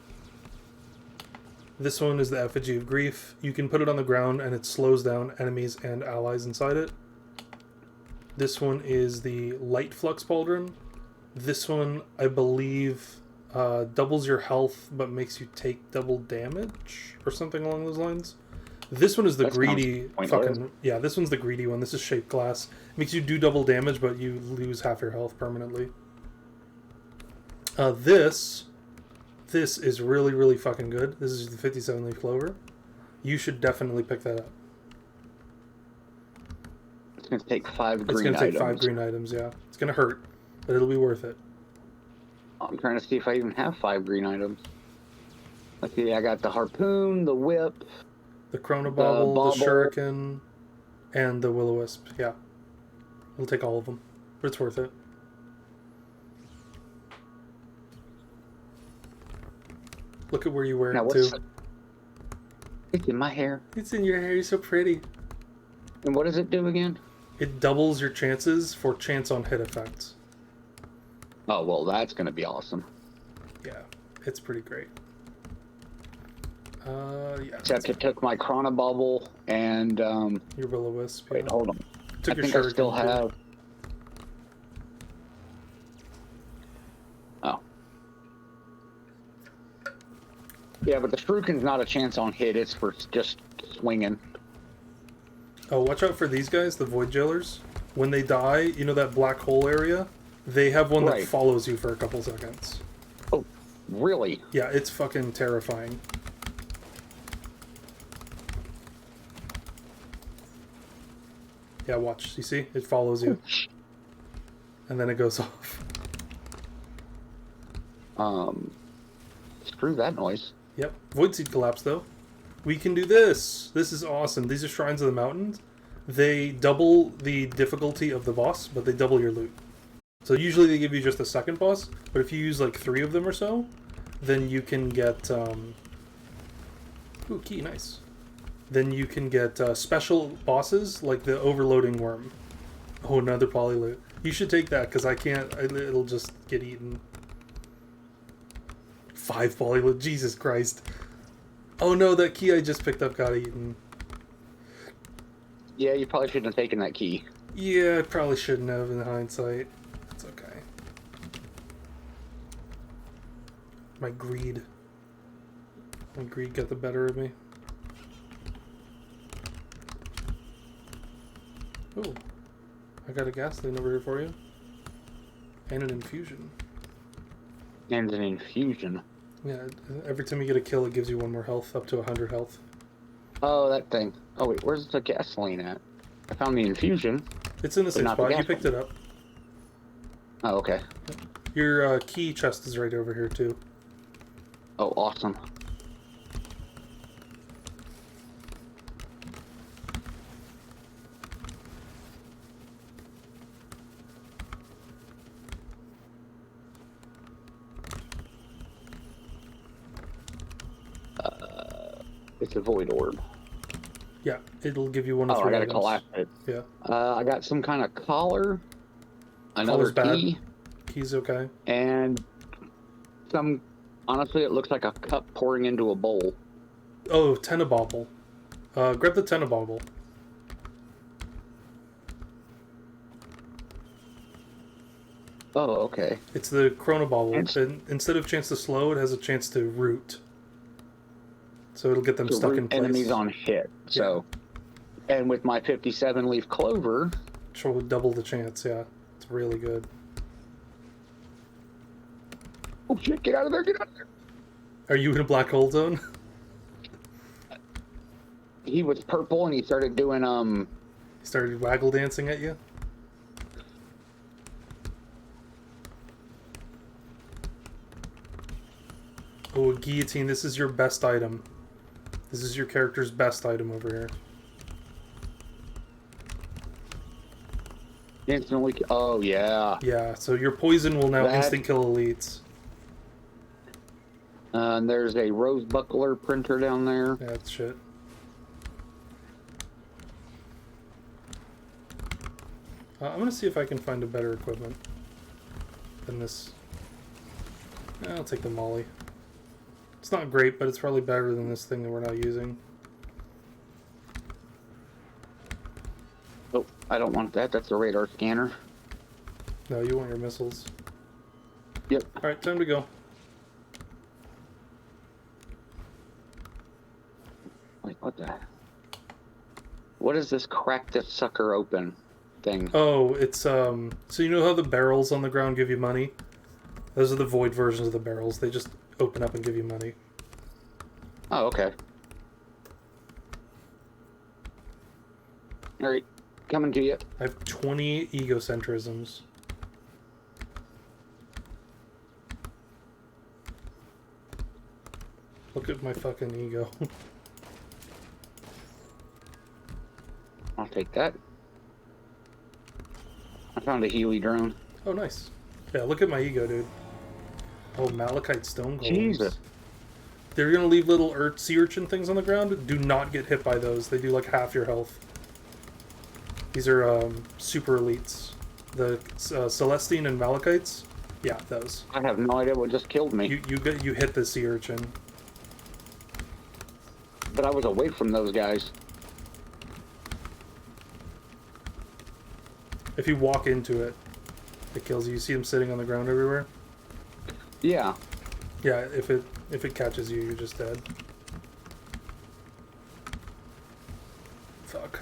This one is the Effigy of Grief. You can put it on the ground, and it slows down enemies and allies inside it. This one is the Light Flux Pauldron. This one, I believe, doubles your health, but makes you take double damage, or something along those lines. This one is the greedy fucking... Yeah, this one's the greedy one. This is Shaped Glass. It makes you do double damage, but you lose half your health permanently. This is really, really fucking good. This is the 57 Leaf Clover. You should definitely pick that up. It's going to take 5 green items. It's going to take 5 green items, yeah. It's going to hurt, but it'll be worth it. I'm trying to see if I even have 5 green items. Let's see, I got the harpoon, the whip, the Chronobauble, the Shuriken, and the Will-O-Wisp. Yeah. It'll take all of them. But it's worth it. Look at where you wear it, too. It's in my hair. It's in your hair. You're so pretty. And what does it do again? It doubles your chances for chance on hit effects. Oh, well, that's going to be awesome. Yeah, it's pretty great. Yeah. Except it took my Chronobauble and... your Will-O-Wisp. Wait, hold on. Took I your think I still have... Oh. Yeah, but the Shuriken's not a chance on hit. It's for just swinging. Oh, watch out for these guys, the Void Jailers. When they die, you know that black hole area? They have one that Right. follows you for a couple seconds. Oh, really? Yeah, it's fucking terrifying. Yeah, watch. You see? It follows you. And then it goes off. Screw that noise. Yep. Void Seed collapse, though. We can do this! This is awesome. These are Shrines of the Mountains. They double the difficulty of the boss, but they double your loot. So usually they give you just a second boss, but if you use like 3 of them or so, then you can get... Ooh, key, nice. Then you can get special bosses, like the Overloading Worm. Oh, another poly loot. You should take that, because I can't... It'll just get eaten. 5 poly loot. Jesus Christ. Oh no, that key I just picked up got eaten. Yeah, you probably shouldn't have taken that key. Yeah, I probably shouldn't have in hindsight. It's okay. My greed. My greed got the better of me. Oh, I got a gasoline over here for you. And an infusion. And an infusion. Yeah, every time you get a kill, it gives you 1 more health, up to 100 health. Oh, that thing. Oh, wait, where's the gasoline at? I found the infusion. It's in the same not the spot. You gasoline. picked it up. Oh, okay. Your key chest is right over here, too. Oh, awesome. It's a void orb. Yeah, it'll give you 1 of Oh, 3 I gotta items. collapse it. Yeah. I got some kind of collar, another Collar's bad. key, Key's okay. and some... Honestly, it looks like a cup pouring into a bowl. Oh, Tenabobble. Grab the Tenabobble. Oh, okay. It's the Chronobobble. It's- And instead of chance to slow, it has a chance to root. So it'll get them To stuck root in place. enemies on hit. So, and with my 57 leaf clover, Which will double the chance, yeah. It's really good. oh shit! Get out of there! Get out of there! Are you in a black hole zone? He was purple and he started doing He started waggle dancing at you? Oh, a guillotine. This is your best item. This is your character's best item over here. instantly. Oh yeah. Yeah, so your poison will now That- instant kill elites. And there's a rose buckler printer down there. Yeah, that's shit. I'm gonna see if I can find a better equipment than this. I'll take the molly. It's not great, but it's probably better than this thing that we're not using. Oh, I don't want that. That's a radar scanner. No, you want your missiles. Yep. Alright, time to go. Wait, what the? What is this crack this sucker open thing? Oh, it's, so you know how the barrels on the ground give you money? Those are the void versions of the barrels. They just open up and give you money. Oh, okay. Alright, coming to you. I have 20 egocentrisms. Look at my fucking ego. I'll take that. I found a Healy drone. Oh, nice. Yeah, look at my ego, dude. Oh, Malachite stone golems. Jesus. They're gonna leave little sea urchin things on the ground. Do not get hit by those. They do like half your health. These are super elites. The Celestine and Malachites. Yeah, those. I have no idea what just killed me. You hit the sea urchin. But I was away from those guys. If you walk into it, it kills you. You see them sitting on the ground everywhere. Yeah. Yeah, if it If it catches you, you're just dead. Fuck.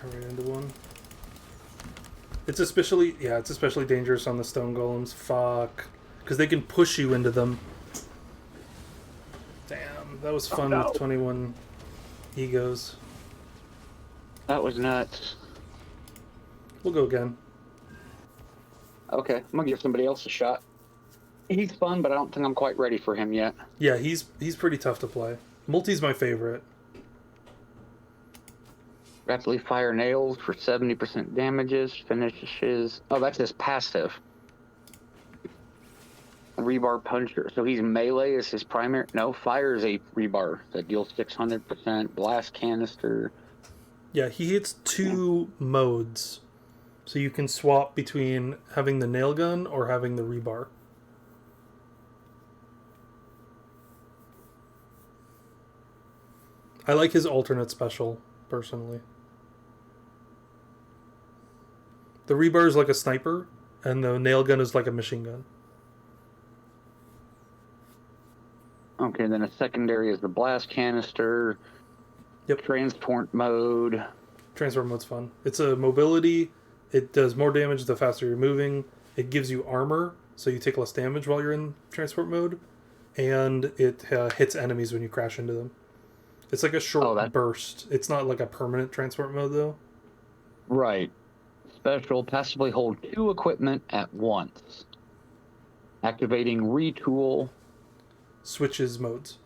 I ran into one. It's especially dangerous on the stone golems. Fuck. Because they can push you into them. Damn, that was fun with 21 egos. That was nuts. We'll go again. Okay, I'm gonna give somebody else a shot. He's fun, but I don't think I'm quite ready for him yet. Yeah, he's pretty tough to play. Multi's my favorite. Rapidly fire nails for 70% damages. Finishes. Oh, that's his passive. Rebar puncher. So he's melee is his primary. No, fire is a rebar that deals 600%. Blast canister. Yeah, he hits 2 modes. So you can swap between having the nail gun or having the rebar. I like his alternate special, personally. The rebar is like a sniper, and the nail gun is like a machine gun. Okay, then a secondary is the blast canister. Yep. Transport mode. Transfer mode's fun. It's a mobility. It does more damage the faster you're moving. It gives you armor, so you take less damage while you're in transport mode. And it hits enemies when you crash into them. It's like a short burst. It's not like a permanent transport mode, though. Right. Special, passively hold 2 equipment at once. Activating retool. Switches modes.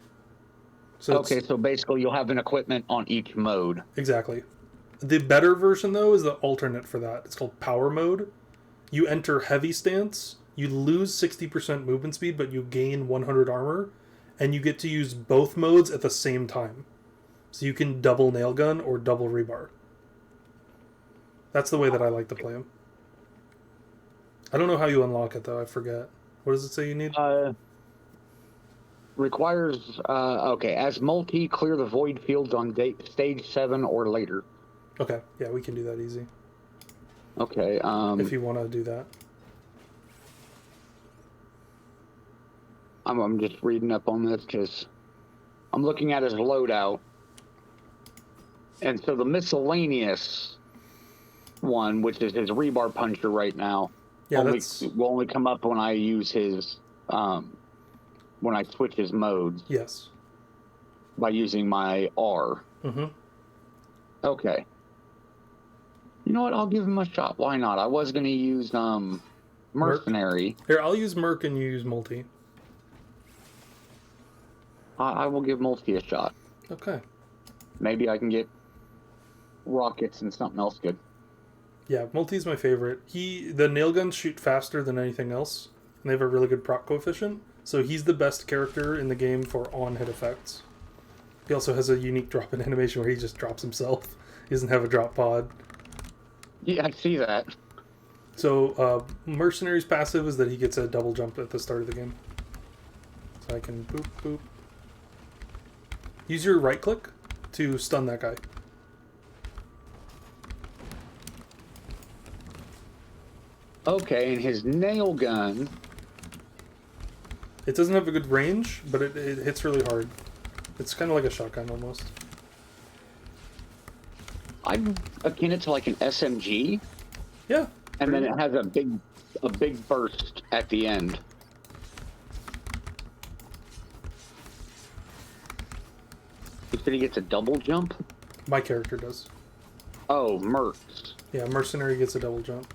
So okay, so basically you'll have an equipment on each mode. Exactly. The better version, though, is the alternate for that. It's called power mode. You enter heavy stance, you lose 60% movement speed, but you gain 100 armor, and you get to use both modes at the same time. So you can double nail gun or double rebar. That's the way that I like to play him. I don't know how you unlock it, though. I forget. What does it say you need? Requires, okay, as multi, clear the void fields on stage 7 or later. Okay, yeah, we can do that easy. Okay, if you want to do that. I'm just reading up on this because I'm looking at his loadout. And so the miscellaneous one, which is his rebar puncher right now, will only come up when I use his, when I switch his modes. Yes. By using my R. Mm-hmm. Okay. You know what? I'll give him a shot. Why not? I was going to use mercenary. Here, I'll use merc and you use multi. I will give multi a shot. Okay. Maybe I can get rockets and something else good. Yeah, multi's my favorite. The nail guns shoot faster than anything else, and they have a really good proc coefficient. So he's the best character in the game for on-hit effects. He also has a unique drop-in animation where he just drops himself. He doesn't have a drop pod. Yeah, I see that. So, Mercenary's passive is that he gets a double jump at the start of the game. So I can boop, boop. Use your right-click to stun that guy. Okay, and his nail gun... It doesn't have a good range, but it hits really hard. It's kind of like a shotgun almost. I'm akin it to like an SMG. Yeah. And then it has a big burst at the end. You said he gets a double jump? My character does. Oh, mercs. Yeah, mercenary gets a double jump.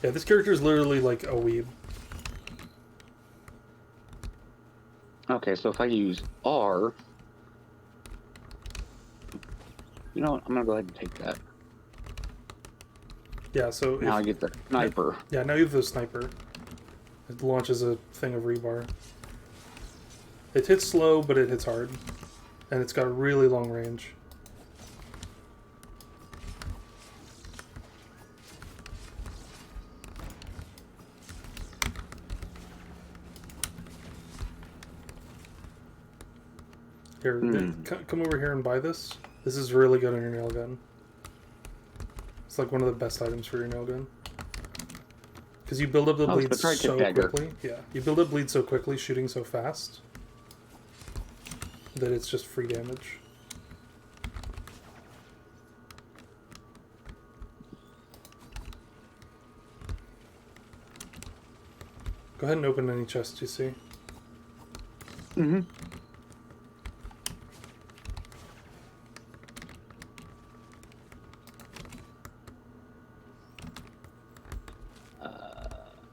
Yeah, this character is literally like a weeb. Okay, so if I use R... You know what? I'm going to go ahead and take that. Yeah, so... Now I get the sniper. Yeah, now you have the sniper. It launches a thing of rebar. It hits slow, but it hits hard. And it's got a really long range. Here, come over here and buy this. This is really good on your nail gun. It's like one of the best items for your nail gun. Because you build up the bleed so quickly. Yeah, you build up bleed so quickly, shooting so fast, that it's just free damage. Go ahead and open any chests you see. Mm-hmm.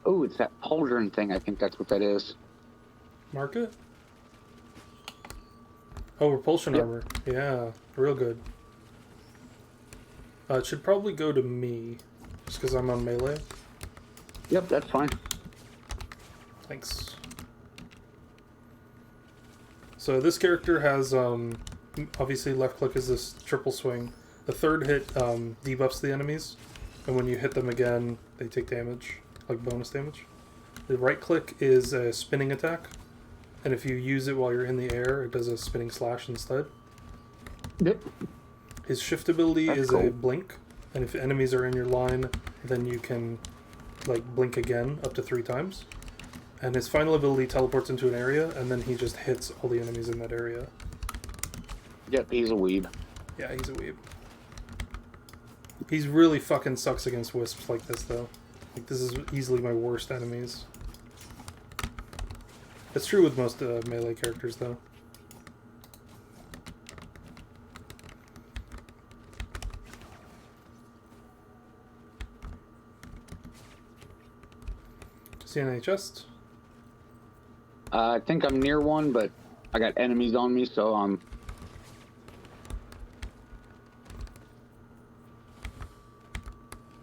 Oh, it's that pauldron thing. I think that's what that is. Mark it? Oh, repulsion armor. Yeah, real good. It should probably go to me, just because I'm on melee. Yep, that's fine. Thanks. So this character has, obviously left click is this triple swing. The third hit debuffs the enemies, and when you hit them again, they take damage, like bonus damage. The right click is a spinning attack, and if you use it while you're in the air, it does a spinning slash instead. Yep. His shift ability is cool. a blink, and if enemies are in your line, then you can like blink again up to 3 times. And his final ability teleports into an area, and then he just hits all the enemies in that area. Yep, he's a weeb. Yeah, he's a weeb. He's really fucking sucks against wisps like this, though. Like, this is easily my worst enemies. It's true with most melee characters, though. See any chest? I think I'm near one, but I got enemies on me, so I'm...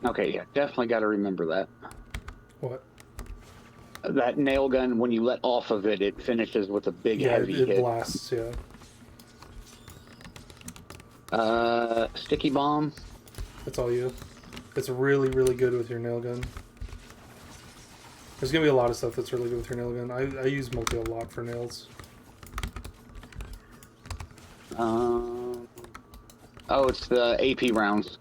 Okay, yeah, definitely got to remember that. What? That nail gun, when you let off of it, it finishes with a big heavy hit. It blasts, yeah. Sticky bomb. That's all you. It's really, really good with your nail gun. There's gonna be a lot of stuff that's really good with your nail gun. I use multi a lot for nails. Oh, it's the AP rounds.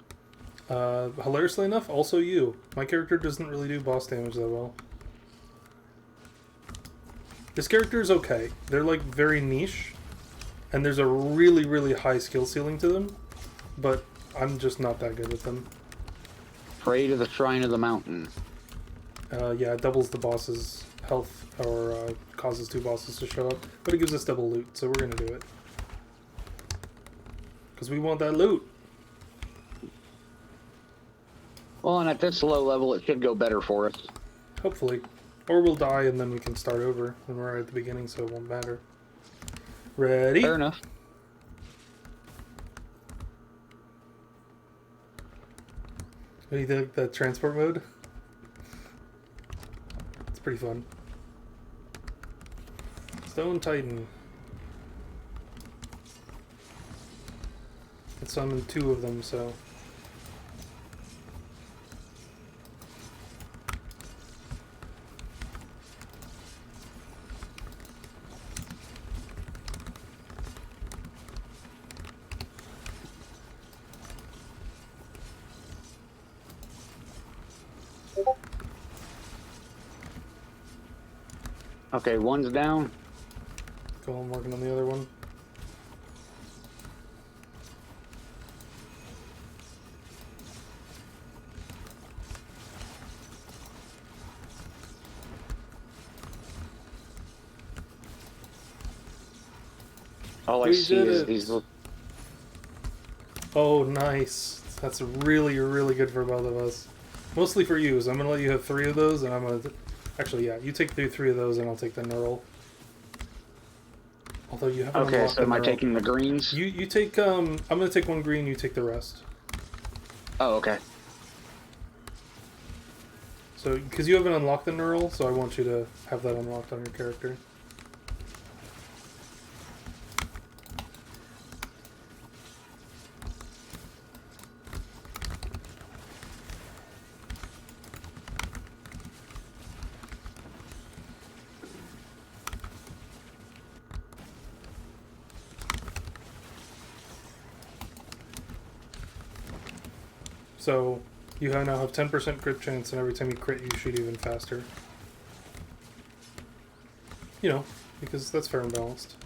Hilariously enough, also you. My character doesn't really do boss damage that well. This character is okay. They're like very niche, and there's a really, really high skill ceiling to them, but I'm just not that good with them. Pray to the Shrine of the Mountain. Yeah, it doubles the boss's health, or causes 2 bosses to show up, but it gives us double loot, so we're gonna do it. Because we want that loot. Well, and at this low level, it should go better for us. Hopefully. Or we'll die and then we can start over when we're at the beginning, so it won't matter. Ready? Fair enough. What do you think, that transport mode? It's pretty fun. Stone Titan. I summoned 2 of them, so... Okay, one's down. Cool, I'm working on the other one. All I see is these... Oh, nice. That's really, really good for both of us. Mostly for you, so I'm going to let you have 3 of those, and I'm going to... Actually, yeah, you take 3 of those, and I'll take the knurl. Although you haven't Okay, so am I taking the greens? You take, I'm going to take 1 green, you take the rest. Oh, okay. So, because you haven't unlocked the knurl, so I want you to have that unlocked on your character. So you now have 10% crit chance, and every time you crit, you shoot even faster. You know, because that's fair and balanced.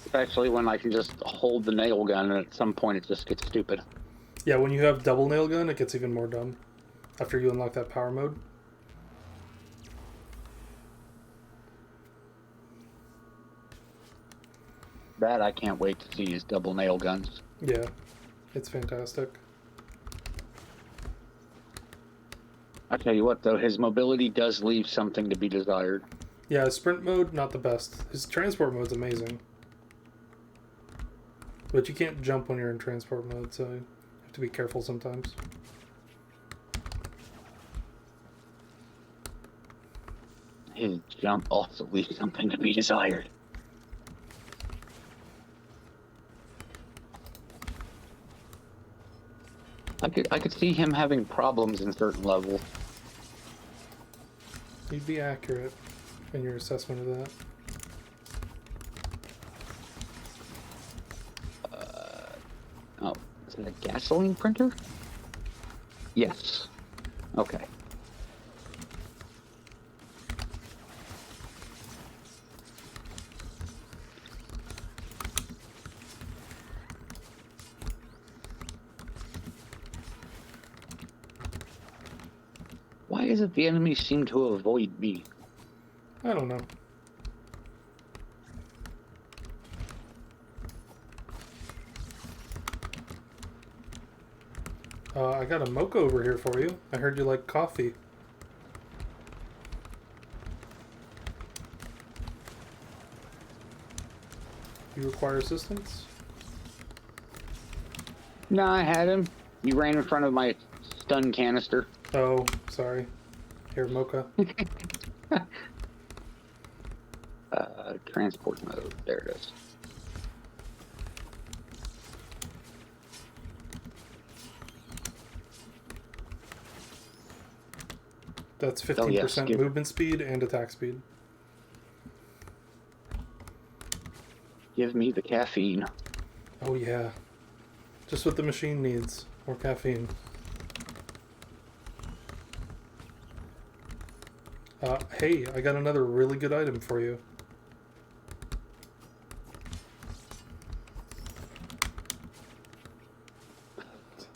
Especially when I can just hold the nail gun, and at some point it just gets stupid. Yeah, when you have double nail gun, it gets even more dumb after you unlock that power mode. That I can't wait to see his double nail guns. Yeah, it's fantastic. I tell you what, though, his mobility does leave something to be desired. Yeah, his sprint mode, not the best. His transport mode's amazing. But you can't jump when you're in transport mode, so you have to be careful sometimes. His jump also leaves something to be desired. I could see him having problems in certain levels. You'd be accurate in your assessment of that. Oh, is it a gasoline printer? Yes. Okay. Why is it the enemies seem to avoid me? I don't know. I got a mocha over here for you. I heard you like coffee. You require assistance? No, I had him. You ran in front of my stun canister. Oh, sorry. Here, mocha. Transport mode. There it is. That's 15% movement speed and attack speed. Give me the caffeine. Oh yeah. Just what the machine needs. More caffeine. Hey, I got another really good item for you.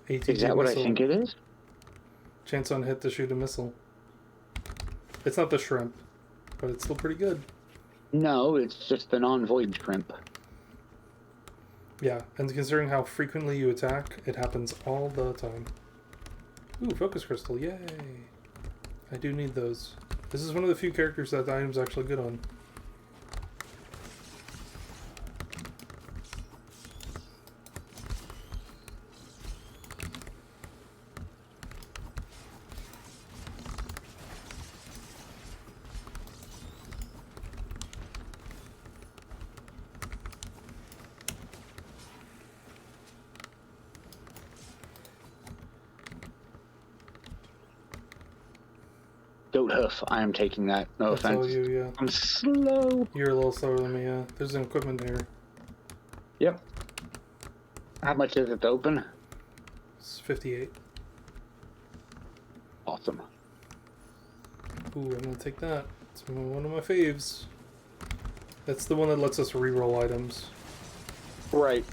ATG is that what missile. I think it is? Chance on hit to shoot a missile. It's not the shrimp, but it's still pretty good. No, it's just the non-void shrimp. Yeah, and considering how frequently you attack, it happens all the time. Ooh, focus crystal, yay! I do need those. This is one of the few characters that the item's actually good on. Goat hoof. I am taking that. No That's all offense. you, yeah. I'm slow. You're a little slower than me, yeah. There's an equipment here. Yep. How much is it to open? It's 58. Awesome. Ooh, I'm gonna take that. It's one of my faves. That's the one that lets us reroll items. Right.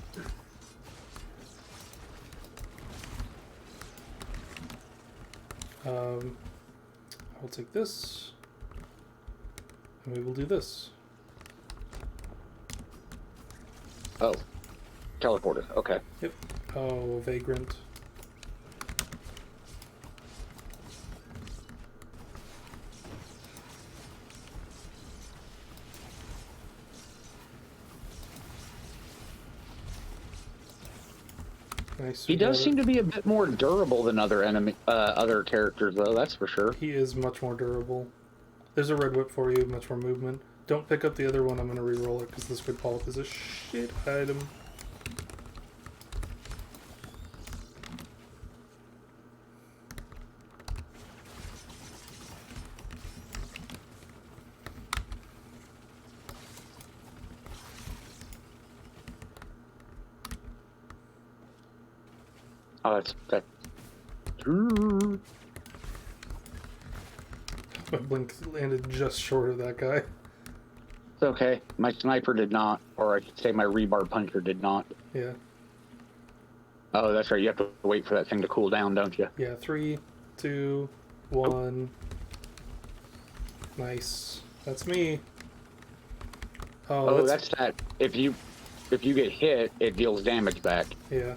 I'll take this. And we will do this. Oh. Teleporter. Okay. Yep. Oh, Vagrant. Nice. He does seem to be a bit more durable than other characters, though. That's for sure. He is much more durable. There's a red whip for you, much more movement. Don't pick up the other one. I'm gonna re-roll it because this good polyp is a shit item. Oh, that's. My blink landed just short of that guy. It's okay. My sniper did not, or I should say my rebar puncher did not. Yeah. Oh, that's right. You have to wait for that thing to cool down, don't you? Yeah, 3, 2, 1. Nice. That's me. Oh, that's that. If you get hit, it deals damage back. Yeah.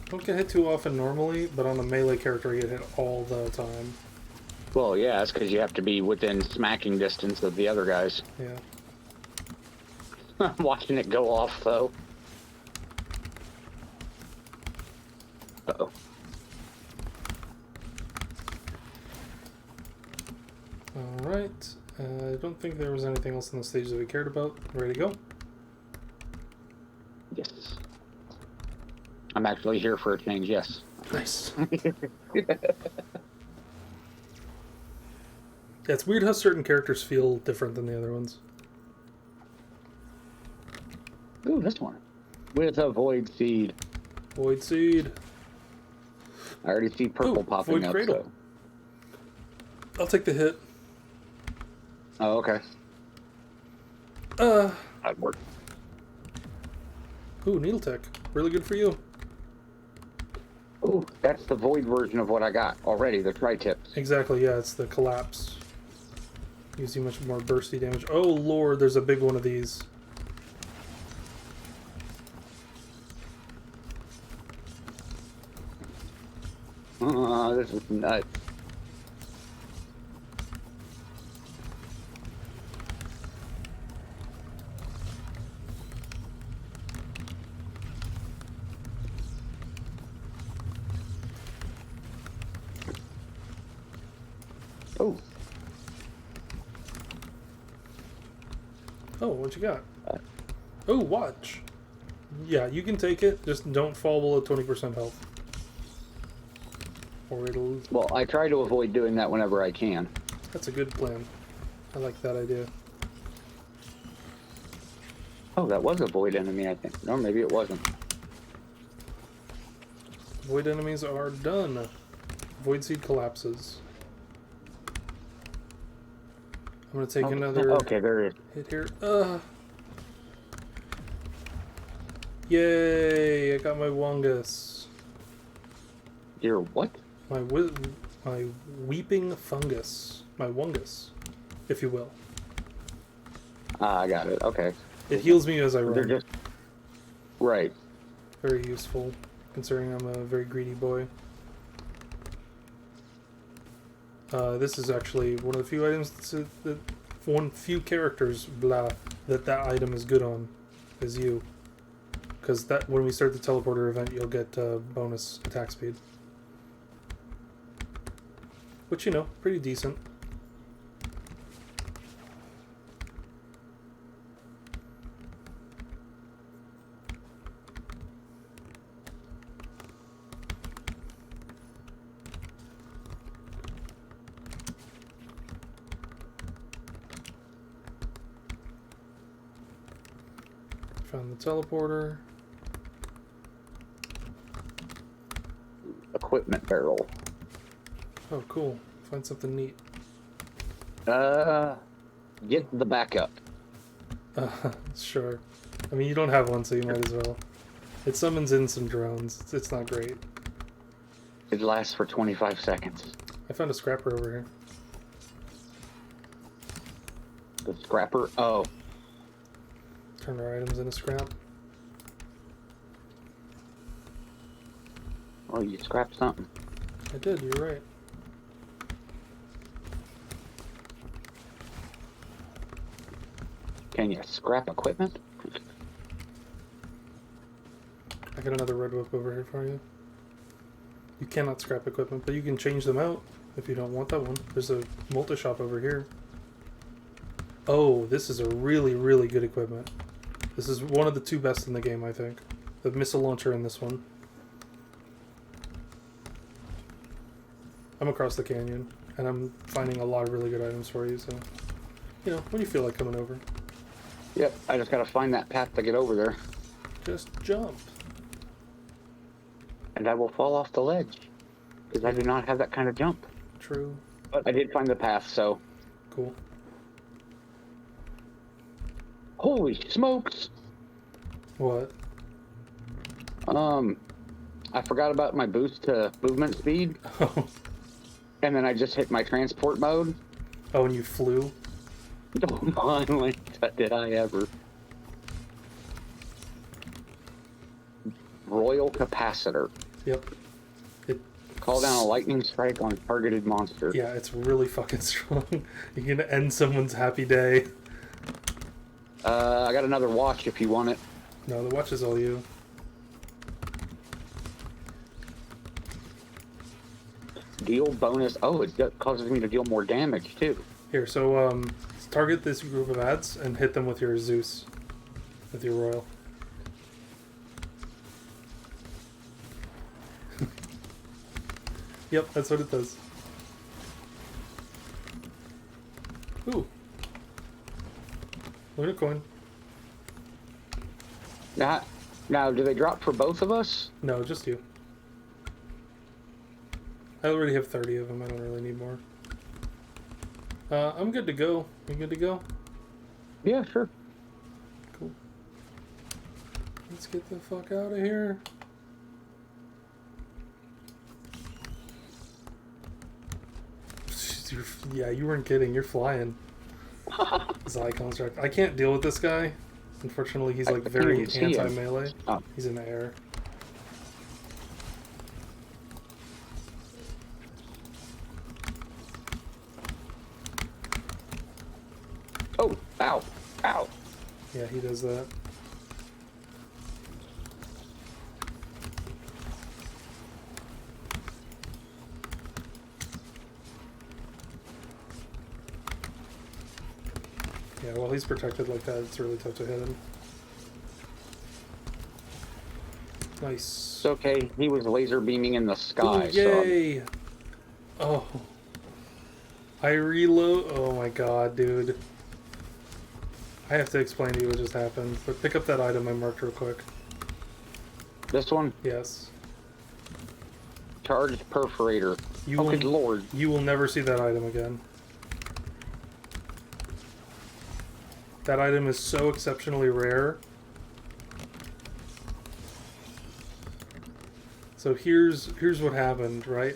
Don't get hit too often normally, but on a melee character, I get hit all the time. Well, yeah, that's because you have to be within smacking distance of the other guys. Yeah. I'm watching it go off, though. Uh-oh. Alright. I don't think there was anything else on the stage that we cared about. Ready to go? Yes. I'm actually here for a change, yes. Nice. Yeah, it's weird how certain characters feel different than the other ones. Ooh, this one. With a void seed. Void seed. I already see purple popping void up. cradle. So. I'll take the hit. Oh, okay. That'd work. Ooh, needle tech. Really good for you. Ooh, that's the void version of what I got already, the tri-tips. Exactly, yeah, it's the collapse. Gives you much more bursty damage. Oh lord, there's a big one of these. This is nuts. Oh. Oh, what you got? Oh, watch. Yeah, you can take it. Just don't fall below 20% health. Or it'll... Well, I try to avoid doing that whenever I can. That's a good plan. I like that idea. Oh, that was a void enemy, I think. No, maybe it wasn't. Void enemies are done. Void seed collapses. I'm gonna take another okay, there it is. hit here. Yay! I got my Wongus. Your what? My weeping fungus. My Wongus, if you will. Ah, I got it. Okay. It heals me as I run. They're just... Right. Very useful, considering I'm a very greedy boy. This is actually one of the few items few characters, that item is good on, is you. Because that when we start the teleporter event, you'll get bonus attack speed. Which, you know, pretty decent. Found the teleporter. Equipment barrel. Oh, cool. Find something neat. Get the backup. Sure. I mean, you don't have one, so you might as well. It summons in some drones. It's not great. It lasts for 25 seconds. I found a scrapper over here. The scrapper? Oh. Turn our items into scrap. Oh, you scrapped something. I did, you're right. Can you scrap equipment? I got another red whip over here for you. You cannot scrap equipment, but you can change them out if you don't want that one. There's a multi-shop over here. Oh, this is a really, really good equipment. This is one of the two best in the game, I think. The missile launcher and this one. I'm across the canyon, and I'm finding a lot of really good items for you, so... You know, when you feel like coming over. Yep, I just gotta find that path to get over there. Just jump. And I will fall off the ledge. Because I do not have that kind of jump. True. But I did find the path, so... Cool. Holy smokes! What? I forgot about my boost to movement speed. Oh. And then I just hit my transport mode. Oh, and you flew? Don't mind, did I ever. Royal Capacitor. Yep. Call down a lightning strike on targeted monster. Yeah, it's really fucking strong. You're gonna end someone's happy day. I got another watch if you want it. No, the watch is all you. Deal bonus. Oh, it causes me to deal more damage too. Here, so target this group of ads and hit them with your Zeus, with your Royal. Yep, that's what it does. Ooh. Lunar coin. Now, do they drop for both of us? No, just you. I already have 30 of them. I don't really need more. I'm good to go. You good to go? Yeah, sure. Cool. Let's get the fuck out of here. Yeah, you weren't kidding. You're flying. Zai construct. I can't deal with this guy. Unfortunately, he's like very anti-melee. Oh. He's in the air. Oh, ow, ow. Yeah, he does that. Yeah, while he's protected like that, it's really tough to hit him. Nice. It's okay. He was laser beaming in the sky. Ooh, yay! So oh. I reload. Oh my god, dude. I have to explain to you what just happened, but pick up that item I marked real quick. This one? Yes. Charged perforator. Oh, good lord. You will never see that item again. That item is so exceptionally rare. So here's what happened, right?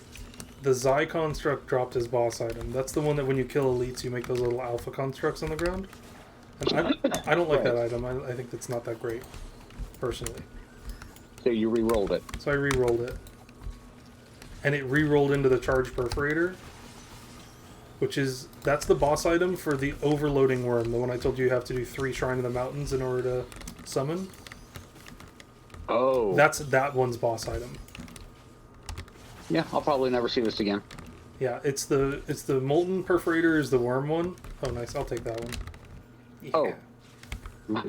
The Zai construct dropped his boss item. That's the one that when you kill elites, you make those little alpha constructs on the ground. And I don't like that item. I think that's not that great, personally. So you re-rolled it. So I re-rolled it. And it re-rolled into the charge perforator. That's the boss item for the overloading worm. The one I told you have to do 3 Shrine of the Mountains in order to summon. Oh. That's that one's boss item. Yeah, I'll probably never see this again. Yeah, it's the molten perforator is the worm one. Oh, nice. I'll take that one. Yeah. Oh.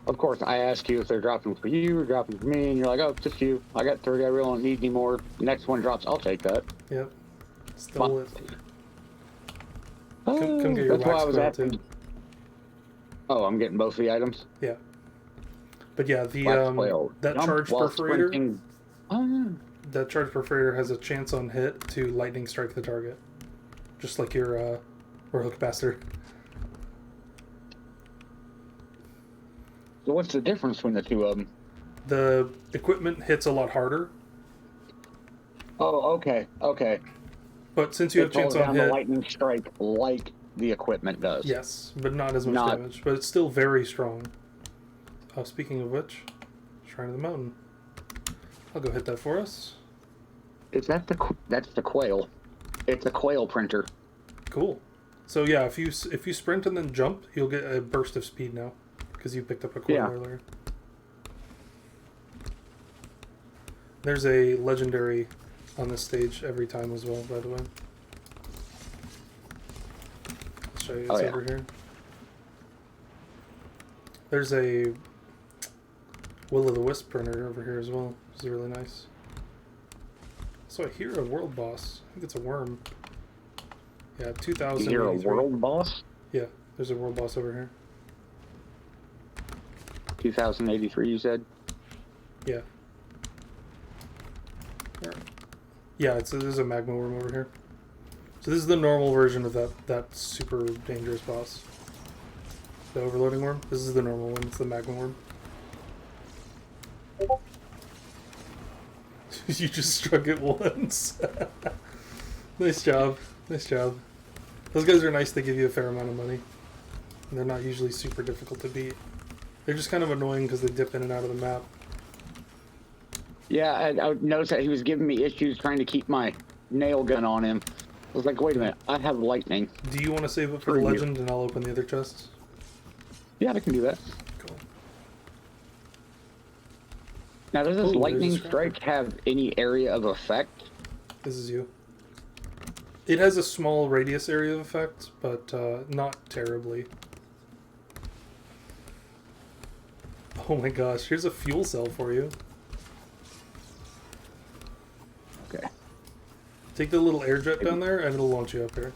Of course, I asked you if they're dropping for you or dropping for me, and you're like, oh, just you. I got 30, I really don't need any more. Next one drops, I'll take that. Yep. Stole it. Oh, Come get your that's why I wax was pearl, asking. too. Oh, I'm getting both the items? Yeah. But yeah, the that Jump charge while perforator sprinting. Oh, that charge perforator has a chance on hit to lightning strike the target. Just like your Royal Capacitor. so what's the difference between the two of them? The equipment hits a lot harder. Oh, okay, okay. But since you have chance on the hit, lightning strike like the equipment does. yes, but not as much damage. But it's still very strong. Oh, speaking of which, Shrine of the Mountain. I'll go hit that for us. Is that that's the quail? It's a quail printer. Cool. So yeah, if you sprint and then jump, you'll get a burst of speed now because you picked up a quail earlier. There's a legendary on this stage every time as well, by the way. I'll show you. It's over here. There's a Will-o'-the-Wisp printer over here as well. This is really nice. So I hear a world boss. I think it's a worm. Yeah, 2000. You hear a world boss? Yeah, there's a world boss over here. 2083, you said? Yeah. Yeah, there's a magma worm over here. So this is the normal version of that super dangerous boss. The overloading worm. This is the normal one. It's the magma worm. You just struck it once. Nice job. Nice job. Those guys are nice. They give you a fair amount of money. And they're not usually super difficult to beat. They're just kind of annoying because they dip in and out of the map. Yeah, I noticed that he was giving me issues trying to keep my nail gun on him. I was like, wait a minute, I have lightning. Do you want to save it for the legend and I'll open the other chests? Yeah, I can do that. Cool. Now, does this lightning strike have any area of effect? This is you. It has a small radius area of effect, but not terribly. Oh my gosh, here's a fuel cell for you. Okay. Take the little air jet down there and it'll launch you up here.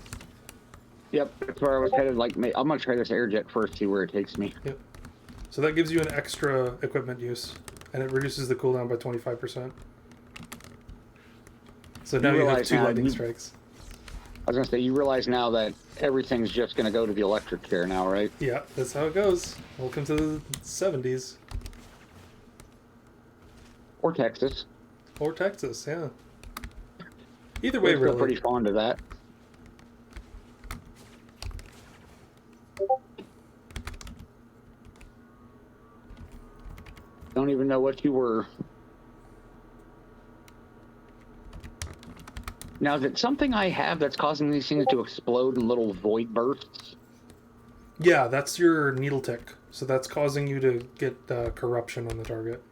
Yep, that's where I was headed. Like, I'm gonna try this air jet first, see where it takes me. Yep. So that gives you an extra equipment use, and it reduces the cooldown by 25%. So now you have 2 lightning strikes. I was gonna say, you realize now that everything's just gonna go to the electric chair now, right? Yeah, that's how it goes. Welcome to the 70s. Or Texas. Or Texas, yeah. Either way, We're really. pretty fond of that. Don't even know what you were. Now, is it something I have that's causing these things to explode in little void bursts? Yeah, that's your needle tick. So that's causing you to get corruption on the target.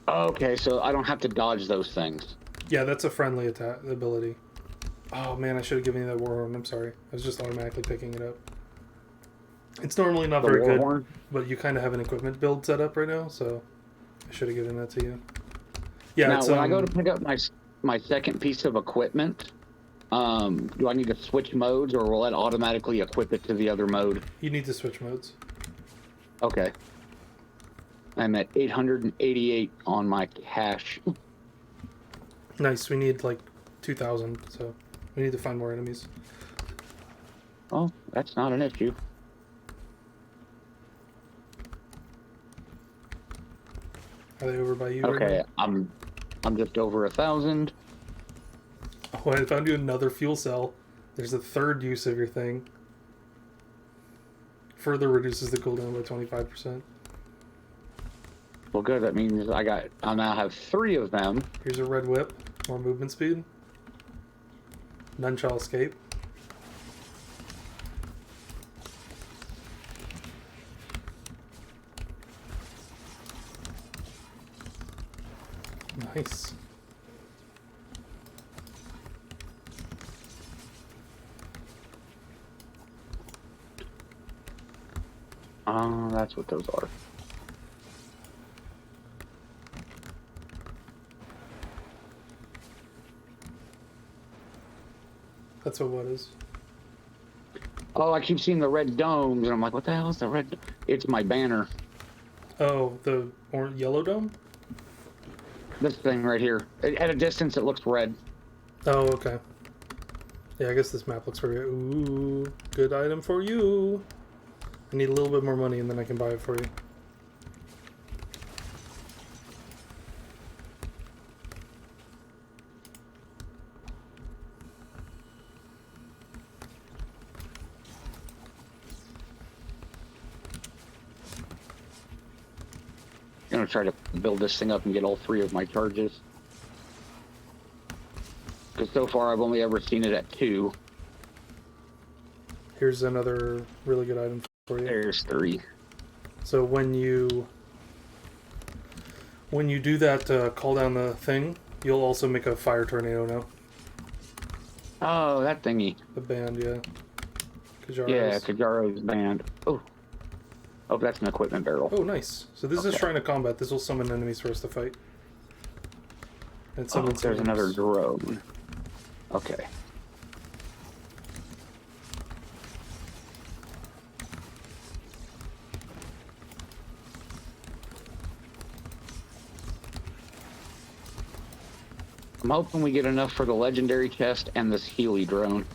Okay, so I don't have to dodge those things. Yeah, that's a friendly attack ability. Oh man, I should have given you that warhorn. I'm sorry. I was just automatically picking it up. It's normally not very good, but you kind of have an equipment build set up right now, so I should have given that to you. Yeah. Now, when I go to pick up my second piece of equipment, do I need to switch modes, or will it automatically equip it to the other mode? You need to switch modes. Okay. I'm at 888 on my cash. Nice. We need like 2,000, so we need to find more enemies. Oh, that's not an issue. Are they over by you? Okay, right now? I'm just over 1,000. Oh, I found you another fuel cell. There's a third use of your thing. Further reduces the cooldown by 25%. Well, good. That means I now have 3 of them. Here's a red whip. More movement speed. None shall escape. Nice. That's what those are. That's what is. Oh, I keep seeing the red domes, and I'm like, what the hell is the red? It's my banner. Oh, the yellow dome? This thing right here. At a distance, it looks red. Oh, okay. Yeah, I guess this map looks very... Ooh, good item for you. I need a little bit more money, and then I can buy it for you. I'm gonna try to build this thing up and get all 3 of my charges. Because so far I've only ever seen it at 2. Here's another really good item for you. There's 3. So when you do that, call down the thing, you'll also make a fire tornado now. Oh, that thingy. The band, yeah. Kajaro's. Yeah, Kajaro's band. Oh, that's an equipment barrel. Oh, nice. So this is Shrine of Combat. This will summon enemies for us to fight. And There's another drone. Okay. I'm hoping we get enough for the legendary chest and this Healy drone.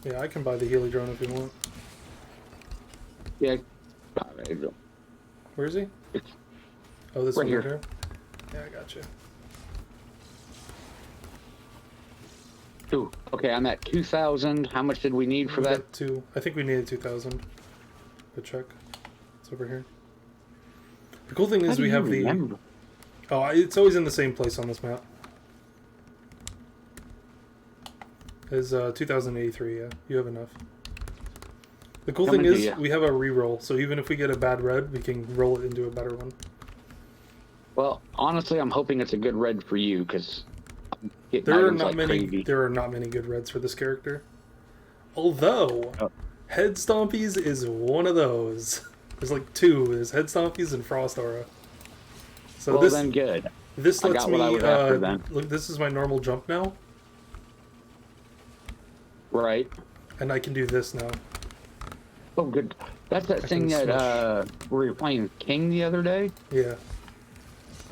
Yeah, I can buy the Healy drone if you want. Yeah. There you go. Where is he? Oh, this right one here. right here? Yeah, I got you. Ooh, okay, I'm at 2,000. How much did we need for that? I think we needed 2,000. Good check. It's over here. The cool thing is we have the... Oh, it's always in the same place on this map. It's 2083, yeah. You have enough. The cool thing is we have a reroll, so even if we get a bad red, we can roll it into a better one. Well, honestly, I'm hoping it's a good red for you, because there are not many good reds for this character. Although, Head Stompies is one of those. There's like two. There's Head Stompies and Frost Aura. So well, then good. This lets me. Look, this is my normal jump now. Right. And I can do this now. Oh, good. That's that thing that we were playing King the other day. Yeah.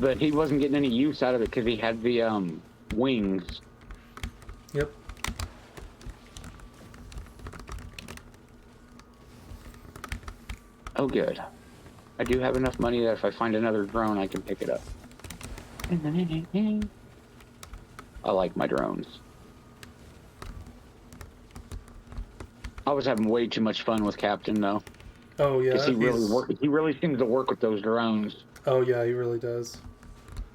But he wasn't getting any use out of it because he had the wings. Yep. Oh, good. I do have enough money that if I find another drone, I can pick it up. I like my drones. I was having way too much fun with Captain, though. Oh, yeah. He really seems to work with those drones. Oh, yeah, he really does.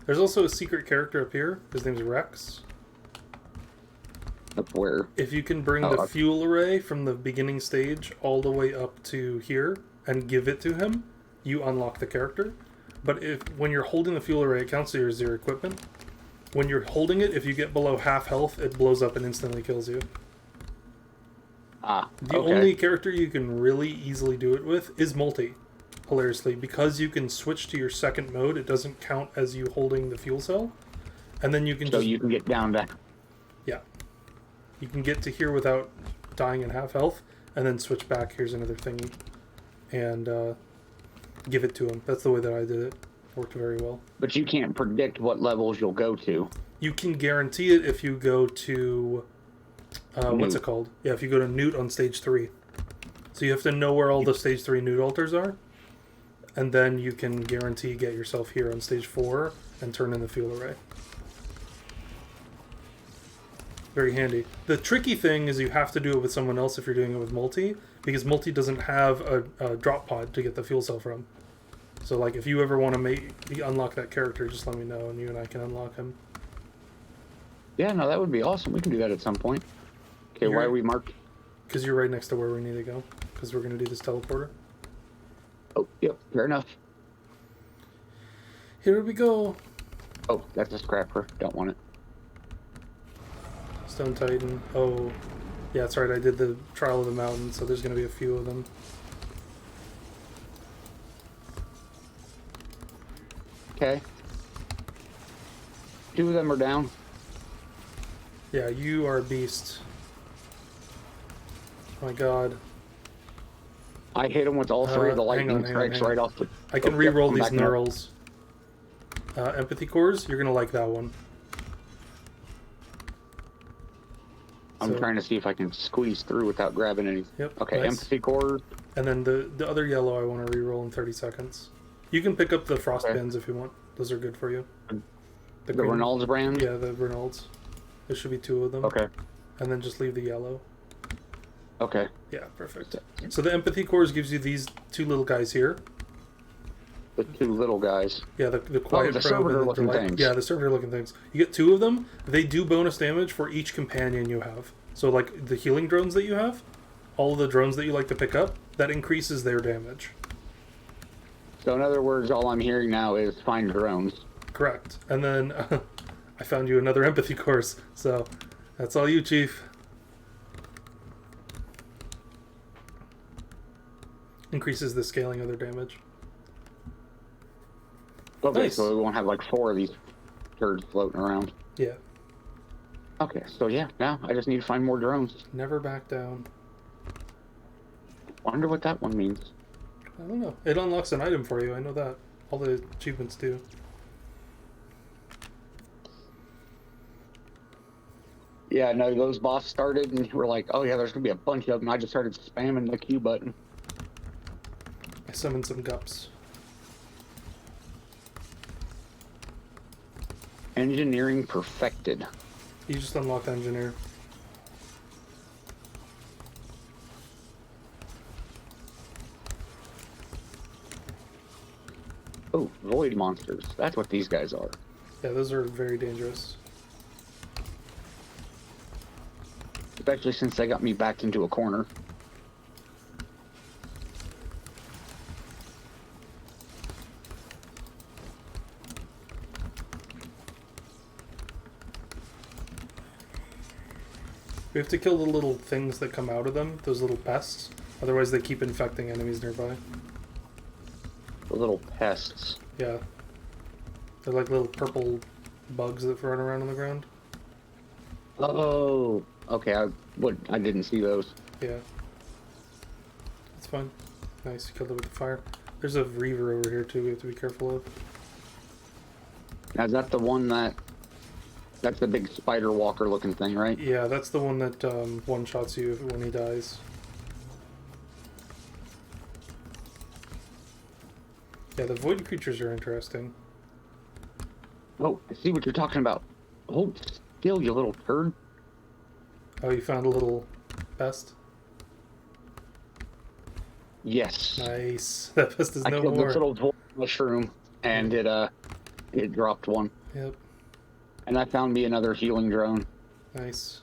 There's also a secret character up here. His name's Rex. Up where? If you can bring the fuel array from the beginning stage all the way up to here and give it to him, you unlock the character. But when you're holding the fuel array, it counts as your equipment. When you're holding it, if you get below half health, it blows up and instantly kills you. The only character you can really easily do it with is multi. Hilariously, because you can switch to your second mode, it doesn't count as you holding the fuel cell, and then you can you can get down to... Yeah. You can get to here without dying in half health, and then switch back. Here's another thingy. And give it to him. That's the way that I did it. Worked very well. But you can't predict what levels you'll go to. You can guarantee it if you go to... what's it called? Yeah, if you go to Newt on stage 3. So you have to know where all the stage 3 Newt altars are. And then you can guarantee get yourself here on stage 4 and turn in the fuel array. Very handy. The tricky thing is you have to do it with someone else if you're doing it with multi, because multi doesn't have a drop pod to get the fuel cell from. So like if you ever want to unlock that character, just let me know and you and I can unlock him. Yeah, no, that would be awesome. We can do that at some point. Okay, why are we marked? Because you're right next to where we need to go. Because we're going to do this teleporter. Oh, yep, fair enough. Here we go. Oh, that's a scrapper. Don't want it. Stone Titan. Oh, yeah, that's right. I did the Trial of the Mountain, so there's going to be a few of them. Okay. 2 of them are down. Yeah, you are a beast. My God. I hit him with all 3 of the lightning strikes right off the... I can re-roll these knurls. Empathy cores, you're going to like that one. I'm trying to see if I can squeeze through without grabbing any... Yep, okay, nice. Empathy cores. And then the other yellow I want to re-roll in 30 seconds. You can pick up the frost pins if you want. Those are good for you. The Reynolds brand? Yeah, the Reynolds. There should be 2 of them. Okay. And then just leave the yellow. Okay. Yeah, perfect. So the empathy cores gives you these 2 little guys here. The 2 little guys. Yeah, the quiet the servitor looking things. Yeah, the servitor looking things. You get 2 of them. They do bonus damage for each companion you have. So like the healing drones that you have, all of the drones that you like to pick up, that increases their damage. So in other words, all I'm hearing now is find drones. Correct. And then I found you another empathy course. So that's all you, Chief. Increases the scaling of their damage. Okay, nice. So we won't have like 4 of these turds floating around. Yeah. Okay, so yeah, now I just need to find more drones. Never back down. Wonder what that one means. I don't know. It unlocks an item for you, I know that. All the achievements do. Yeah, no, those boss started, and we're like, oh yeah, there's gonna be a bunch of them. I just started spamming the Q button. I summoned some gups. Engineering perfected. You just unlocked engineer. Oh, void monsters. That's what these guys are. Yeah, those are very dangerous. Especially since they got me backed into a corner. We have to kill the little things that come out of them, those little pests. Otherwise they keep infecting enemies nearby. The little pests. Yeah. They're like little purple bugs that run around on the ground. Oh, okay. I didn't see those. Yeah. It's fine. Nice, you killed it with the fire. There's a reaver over here too we have to be careful of. Now, is that the one that's the big spider walker looking thing, right? Yeah, that's the one that one-shots you when he dies. Yeah, the void creatures are interesting. Oh, I see what you're talking about. Hold still, you little turd. Oh, you found a little pest? Yes. Nice. That pest is I no killed more. this little void mushroom, and it dropped one. Yep. And I found me another healing drone. Nice.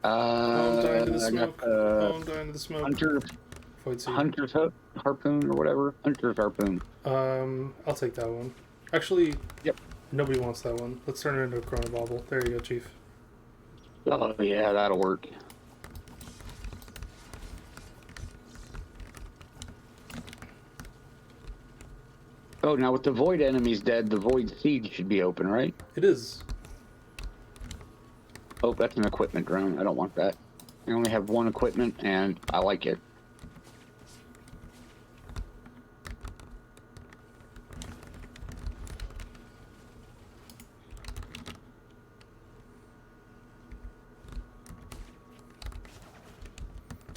Oh, I'm dying to the smoke. I'm dying to the smoke. Hunter's harpoon or whatever. Hunter's harpoon. I'll take that one. Actually, yep. Nobody wants that one. Let's turn it into a chronobauble. There you go, Chief. Oh yeah, that'll work. Oh, now with the void enemies dead, the void siege should be open, right? It is. Oh, that's an equipment drone. I don't want that. I only have one equipment, and I like it.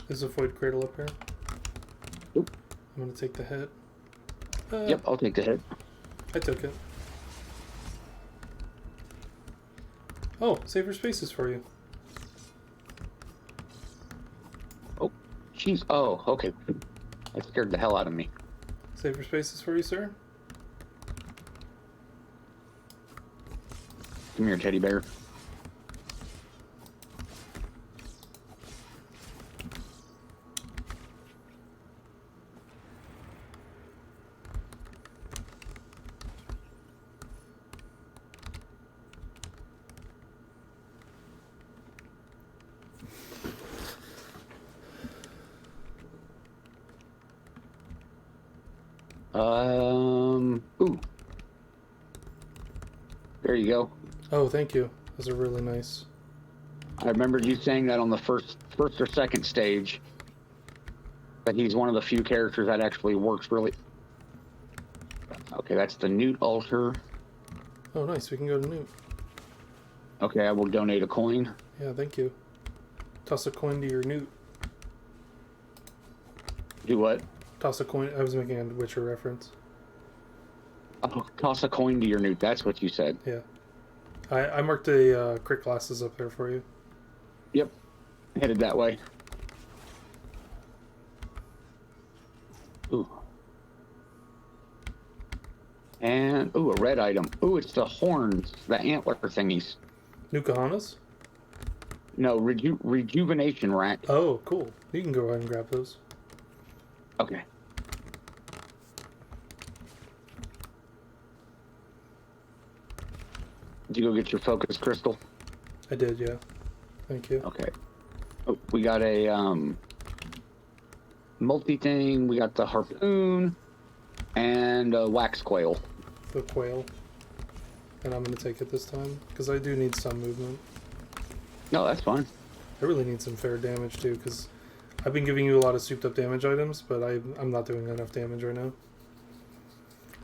There's a void cradle up here. Oop. I'm gonna take the hit. Yep, I'll take the hit. I took it. Oh, safer spaces for you. Oh, jeez. Oh, okay. That scared the hell out of me. Safer spaces for you, sir. Come here, teddy bear. Ooh. There you go. Oh, thank you. Those are really nice. I remembered you saying that on the first or second stage. That he's one of the few characters that actually works really. Okay, that's the Newt altar. Oh, nice. We can go to Newt. Okay, I will donate a coin. Yeah, thank you. Toss a coin to your Newt. Do what? Toss a coin. I was making a Witcher reference. Oh, toss a coin to your Newt. That's what you said. Yeah. I marked the crit glasses up there for you. Yep. Headed that way. Ooh. And, ooh, a red item. Ooh, it's the horns, the antler thingies. New Kahanas? No, rejuvenation rack. Oh, cool. You can go ahead and grab those. Okay. Did you go get your focus crystal? I did, yeah. Thank you. Okay. Oh, we got a multi thing. We got the harpoon and a wax quail. The quail. and I'm going to take it this time, because I do need some movement. No, that's fine. I really need some fair damage, too, because I've been giving you a lot of souped-up damage items, but I'm not doing enough damage right now.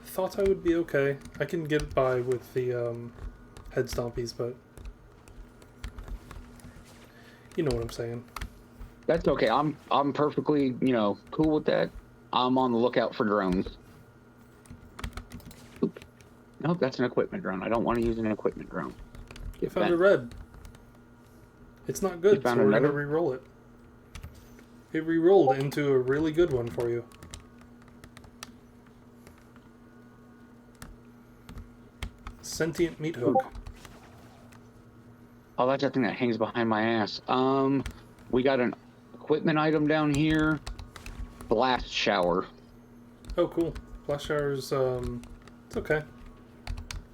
Thought I would be okay. I can get by with the head stompies, but you know what I'm saying. That's okay. I'm perfectly, cool with that. I'm on the lookout for drones. Oop. Nope, that's an equipment drone. I don't want to use an equipment drone. I found a red. It's not good, so we're going to re-roll it. It re-rolled into a really good one for you. Sentient meat hook. Oh, that's that thing that hangs behind my ass. We got an equipment item down here. Blast shower. Oh, cool. Blast shower's, it's okay.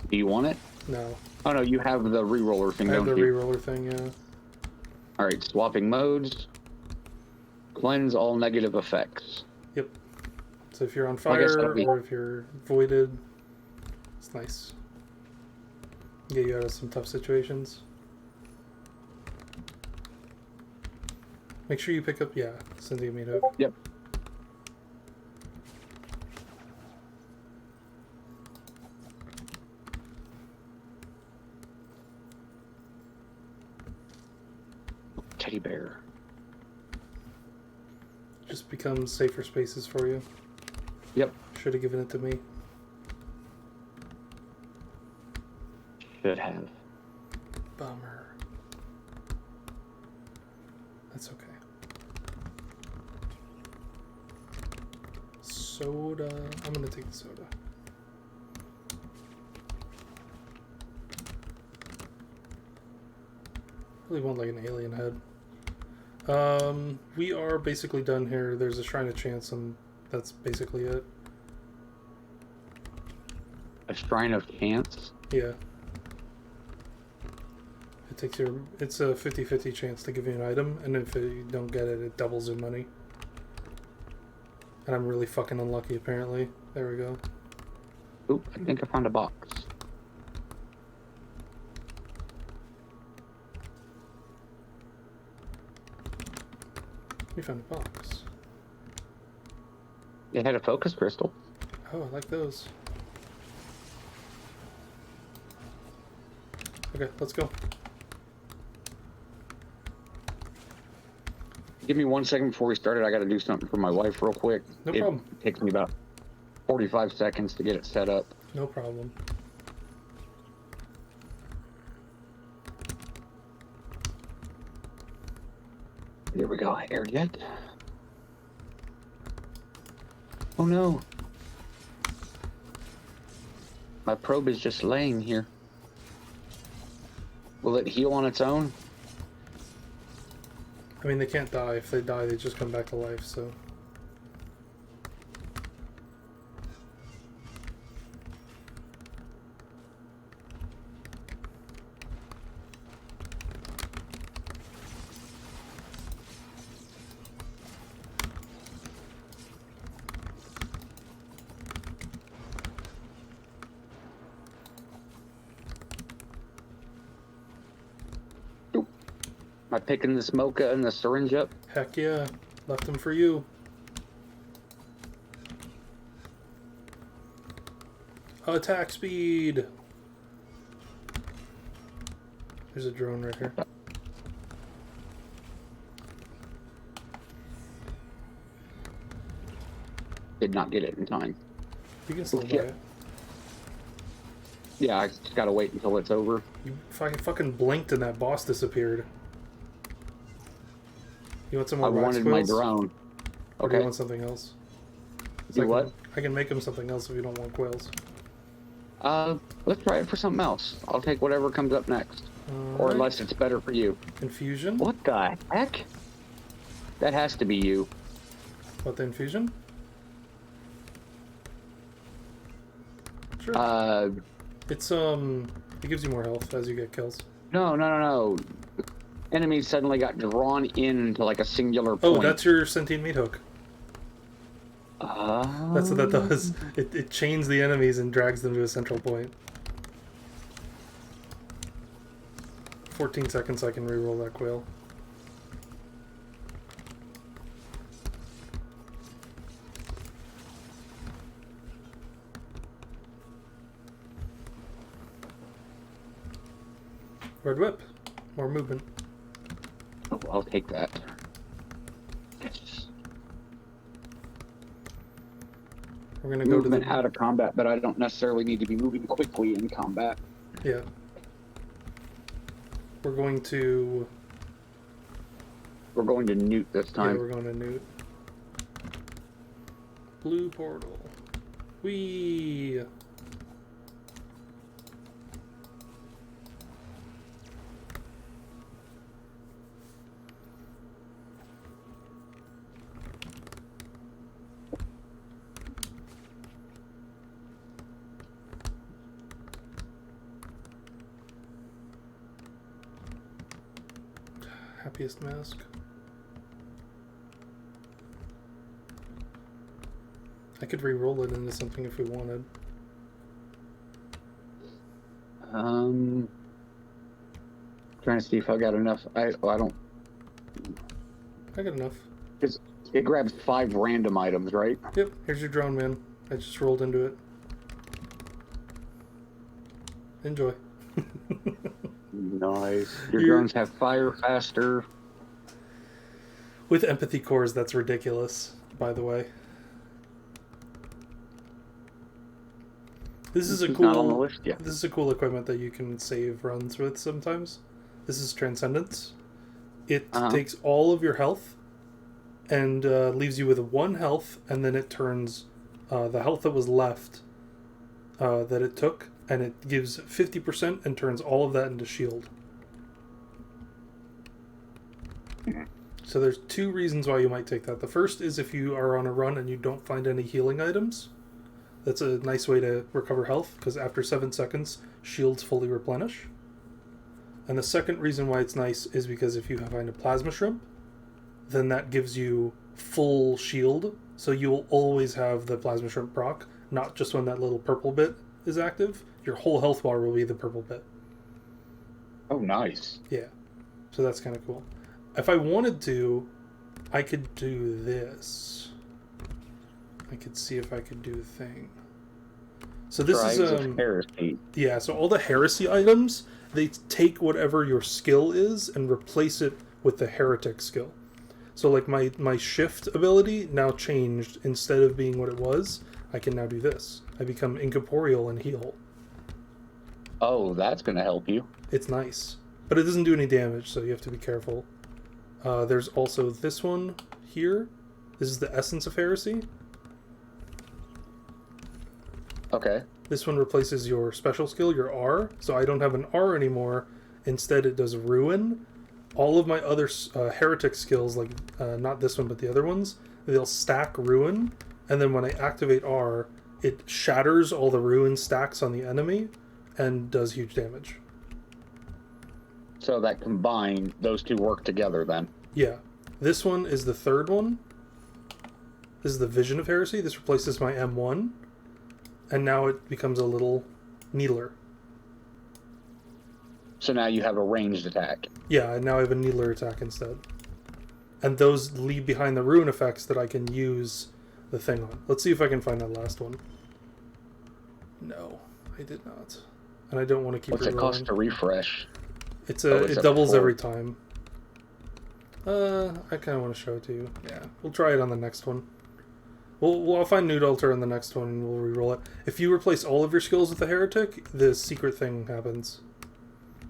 Do you want it? No. Oh, no, you have the re-roller thing, I don't have you? the re-roller thing, yeah. Alright, swapping modes. Cleanse all negative effects. Yep. So if you're on fire, or if you're voided, it's nice. Get you out of some tough situations. Make sure you pick up, sending meat hook. Yep. Teddy bear. Just becomes safer spaces for you. Yep. Should have given it to me. Should have. Bummer. That's okay. Soda. I'm gonna take the soda. Really want like an alien head. We are basically done here. There's a Shrine of Chance, and that's basically it. A Shrine of Chance? Yeah. It takes your... It's a 50-50 chance to give you an item, and if you don't get it, it doubles in money. And I'm really fucking unlucky, apparently. There we go. Oop, I think I found a box. We found a box. It had a focus crystal. Oh, I like those. Okay, let's go. Give me 1 second before we started. I got to do something for my wife real quick. No problem. It takes me about 45 seconds to get it set up. No problem. Here we go. Air jet. Oh no. My probe is just laying here. Will it heal on its own? I mean, they can't die. If they die, they just come back to life, so... Am I picking the smoker and the syringe up? Heck yeah. Left them for you. Attack speed! There's a drone right here. Did not get it in time. You can still buy it. Yeah, I just gotta wait until it's over. You fucking blinked and that boss disappeared. You want some more I wax wanted quills? my drone. Or do Okay. you want something else? Do what? I can make him something else if you don't want quails. Let's try it for something else. I'll take whatever comes up next. Or unless it's better for you. Infusion? What the heck? That has to be you. What, the infusion? Sure. It's, it gives you more health as you get kills. No. Enemies suddenly got drawn into like a singular point. Oh, that's your sentient meat hook. That's what that does. It chains the enemies and drags them to a central point. 14 seconds, I can reroll that quail. Red whip. More movement. Oh, I'll take that. We're gonna go movement to the out of combat, but I don't necessarily need to be moving quickly in combat. Yeah. We're going to Newt this time. Yeah, we're going to Newt. Blue portal. Whee! Happiest mask. I could re-roll it into something if we wanted. Trying to see if I got enough. I don't. I got enough. It grabs 5 random items, right? Yep, here's your drone, man. I just rolled into it. Enjoy. Nice. Your drones have fire faster. With empathy cores, that's ridiculous, by the way. This is a cool. Not on the list yet. This is a cool equipment that you can save runs with sometimes. This is Transcendence. It takes all of your health and leaves you with 1 health, and then it turns the health that was left that it took, and it gives 50% and turns all of that into shield. So there's 2 reasons why you might take that. The first is if you are on a run and you don't find any healing items. That's a nice way to recover health, because after 7 seconds, shields fully replenish. And the second reason why it's nice is because if you find a plasma shrimp, then that gives you full shield, so you'll always have the plasma shrimp proc, not just when that little purple bit is active. Your whole health bar will be the purple bit. Oh, nice. Yeah. So that's kind of cool. If I wanted to, I could do this. I could see if I could do a thing. So this is heresy. Yeah, so all the heresy items, they take whatever your skill is and replace it with the heretic skill. So like my shift ability now changed. Instead of being what it was, I can now do this. I become incorporeal and heal. Oh, that's going to help you. It's nice. But it doesn't do any damage, so you have to be careful. There's also this one here. This is the Essence of Heresy. Okay. This one replaces your special skill, your R. So I don't have an R anymore. Instead, it does Ruin. All of my other heretic skills, like not this one, but the other ones, they'll stack Ruin. And then when I activate R, it shatters all the Ruin stacks on the enemy and does huge damage. So that combined, those 2 work together then? Yeah. This one is the third one. This is the Vision of Heresy. This replaces my M1. And now it becomes a little needler. So now you have a ranged attack. Yeah, and now I have a needler attack instead. And those leave behind the ruin effects that I can use the thing on. Let's see if I can find that last one. No, I did not. And I don't want to keep What's it cost to refresh? It's it doubles every time. I kind of want to show it to you. Yeah, we'll try it on the next one. I'll find Nude Altar in the next one and we'll re-roll it. If you replace all of your skills with the Heretic, the secret thing happens.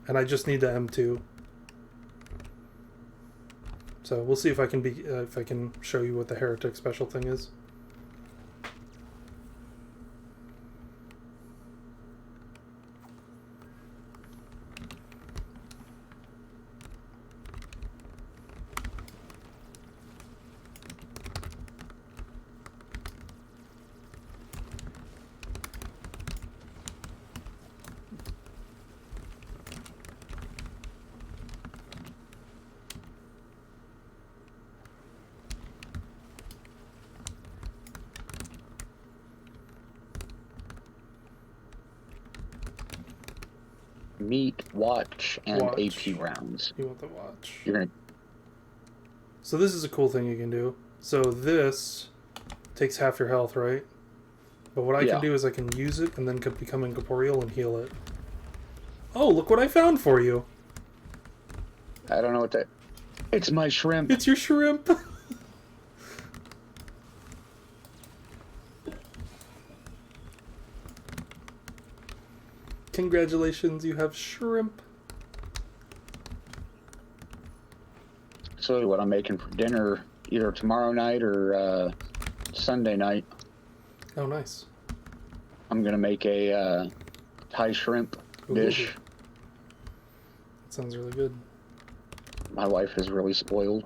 And I just need the M2. So we'll see if I can show you what the Heretic special thing is. meat, watch, and Watch. AP rounds. You want the watch. You're gonna. So this is a cool thing you can do. So this takes half your health, right? But what I can do is I can use it and then become incorporeal and heal it. Oh, look what I found for you. I don't know what that... It's my shrimp. It's your shrimp. Congratulations, you have shrimp. So what I'm making for dinner either tomorrow night or Sunday night. Oh, nice. I'm going to make a Thai shrimp dish. That sounds really good. My wife is really spoiled.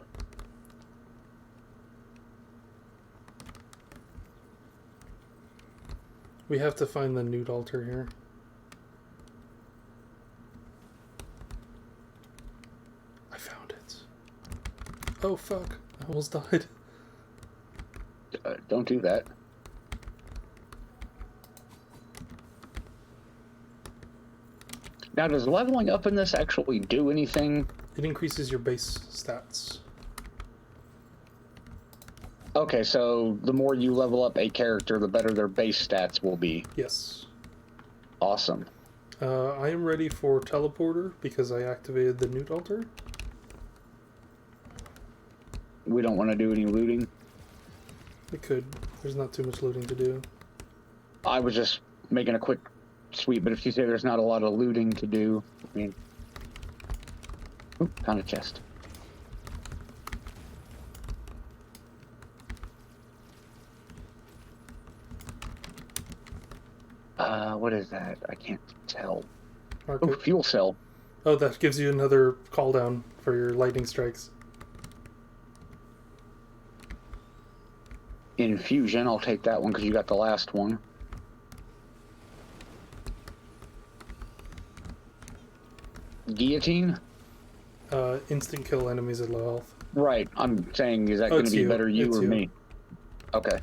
We have to find the nude altar here. I found it. Oh, fuck. I almost died. Don't do that. Now, does leveling up in this actually do anything? It increases your base stats. Okay, so the more you level up a character, the better their base stats will be. Yes. Awesome. I am ready for teleporter because I activated the nude altar. We don't want to do any looting. We could. There's not too much looting to do. I was just making a quick sweep, but if you say there's not a lot of looting to do, I mean... Oop, found a chest. What is that? I can't tell. Market. Oh, fuel cell. Oh, that gives you another cooldown for your lightning strikes. Infusion, I'll take that one because you got the last one. Guillotine? Instant kill enemies at low health. Right, I'm saying, is that going to be better you or me? Okay.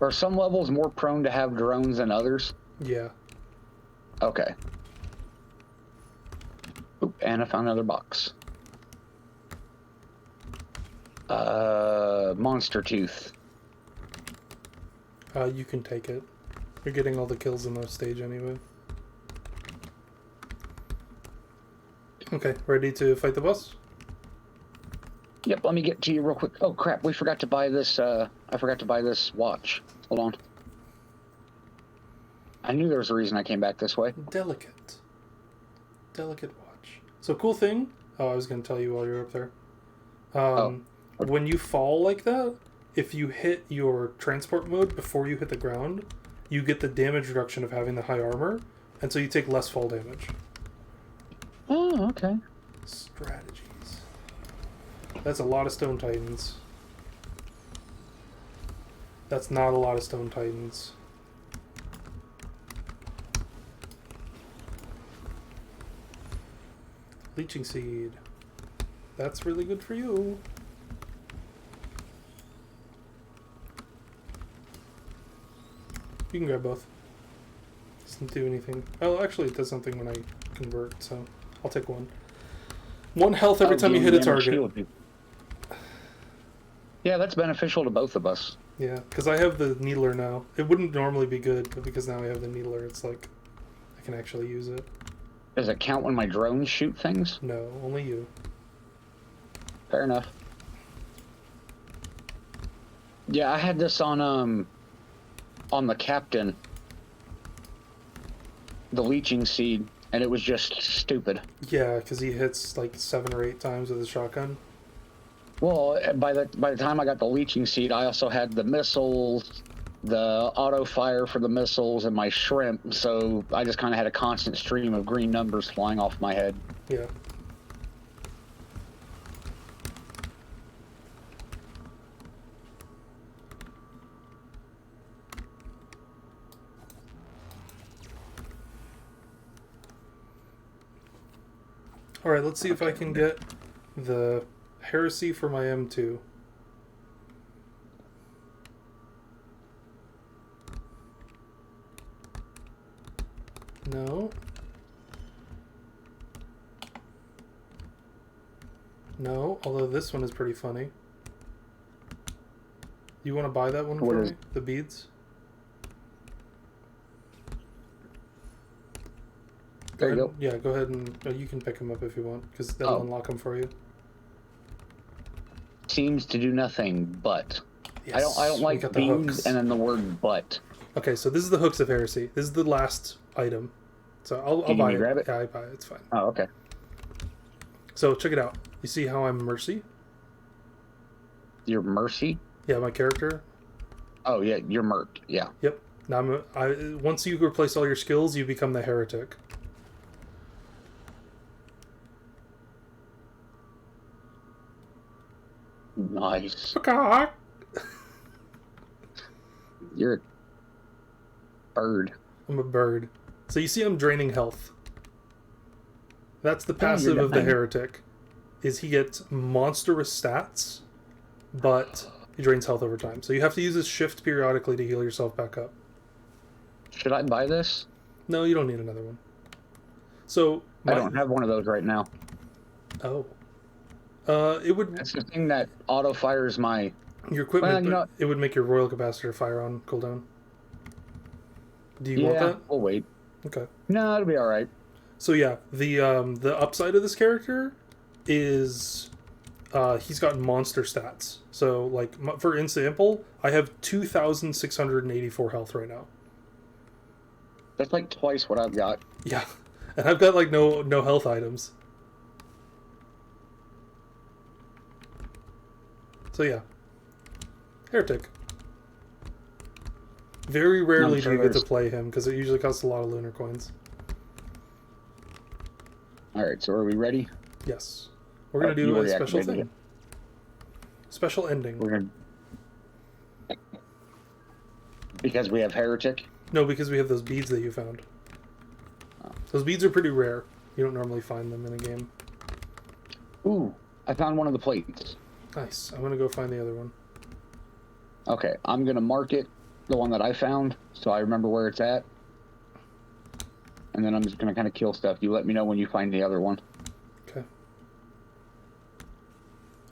Are some levels more prone to have drones than others? Yeah. Okay. Oop, and I found another box. Monster Tooth. You can take it. You're getting all the kills in the stage anyway. Okay, ready to fight the boss? Yep, let me get to you real quick. Oh crap, we forgot to buy this, I forgot to buy this watch. Hold on. I knew there was a reason I came back this way. Delicate. Delicate watch. So cool thing, I was going to tell you while you're up there. When you fall like that, if you hit your transport mode before you hit the ground, you get the damage reduction of having the high armor, and so you take less fall damage. Oh, okay. Strategies. That's a lot of Stone Titans. That's not a lot of Stone Titans. Leeching Seed. That's really good for you. You can grab both. Doesn't do anything. Oh, actually it does something when I convert, so I'll take one. 1 health every time you hit a target. Yeah, that's beneficial to both of us. Yeah, because I have the Needler now. It wouldn't normally be good, but because now I have the Needler, it's like I can actually use it. Does it count when my drones shoot things? No, only you. Fair enough. Yeah, I had this on the Captain, the Leeching Seed, and it was just stupid. Yeah, because he hits like 7 or 8 times with a shotgun. Well, by the time I got the Leeching Seed, I also had the missiles, the auto fire for the missiles, and my shrimp, so I just kind of had a constant stream of green numbers flying off my head. Yeah. Alright, let's see if I can get the Heresy for my M2. No. No, although this one is pretty funny. You want to buy that one What for is- me? The beads? There you ahead. go. Yeah, go ahead and you can pick them up if you want, because that'll Oh. unlock them for you. Seems to do nothing, but Yes, I don't we like got the beans hooks. and then the word but. Okay, so this is the hooks of heresy. This is the last item. So I'll Can buy you it. grab it? Yeah, I buy it. It's fine. Oh, okay. So check it out. You see how I'm Mercy? Your mercy? Yeah, my character. Oh, yeah, you're merc. Yeah. Yep. Now once you replace all your skills, you become the heretic. Nice. Peacock! You're a bird. I'm a bird. So you see I'm draining health. That's the you're passive of the dying. heretic. Is he gets monstrous stats, but he drains health over time. So you have to use his shift periodically to heal yourself back up. Should I buy this? No, you don't need another one. So I don't have one of those right now. Oh. It would That's the thing that auto fires my. your equipment. Well, you but know- it would make your royal capacitor fire on cooldown. Do you want Yeah, that? we'll wait. Okay. No, it'll be all right. So yeah, the upside of this character is he's got monster stats. So like for example, I have 2,684 health right now. That's like twice what I've got. Yeah, and I've got like no health items. So yeah, heretic. Very rarely do you get to there's- play him because it usually costs a lot of lunar coins. All right, so are we ready? Yes, we're gonna Oh, do you a already special activated thing. Special ending. We're gonna. Because we have heretic. No, because we have those beads that you found. Those beads are pretty rare. You don't normally find them in a game. Ooh, I found one of the plates. Nice. I'm gonna go find the other one. Okay, I'm gonna mark it, the one that I found, so I remember where it's at. And then I'm just gonna kind of kill stuff. You let me know when you find the other one. Okay.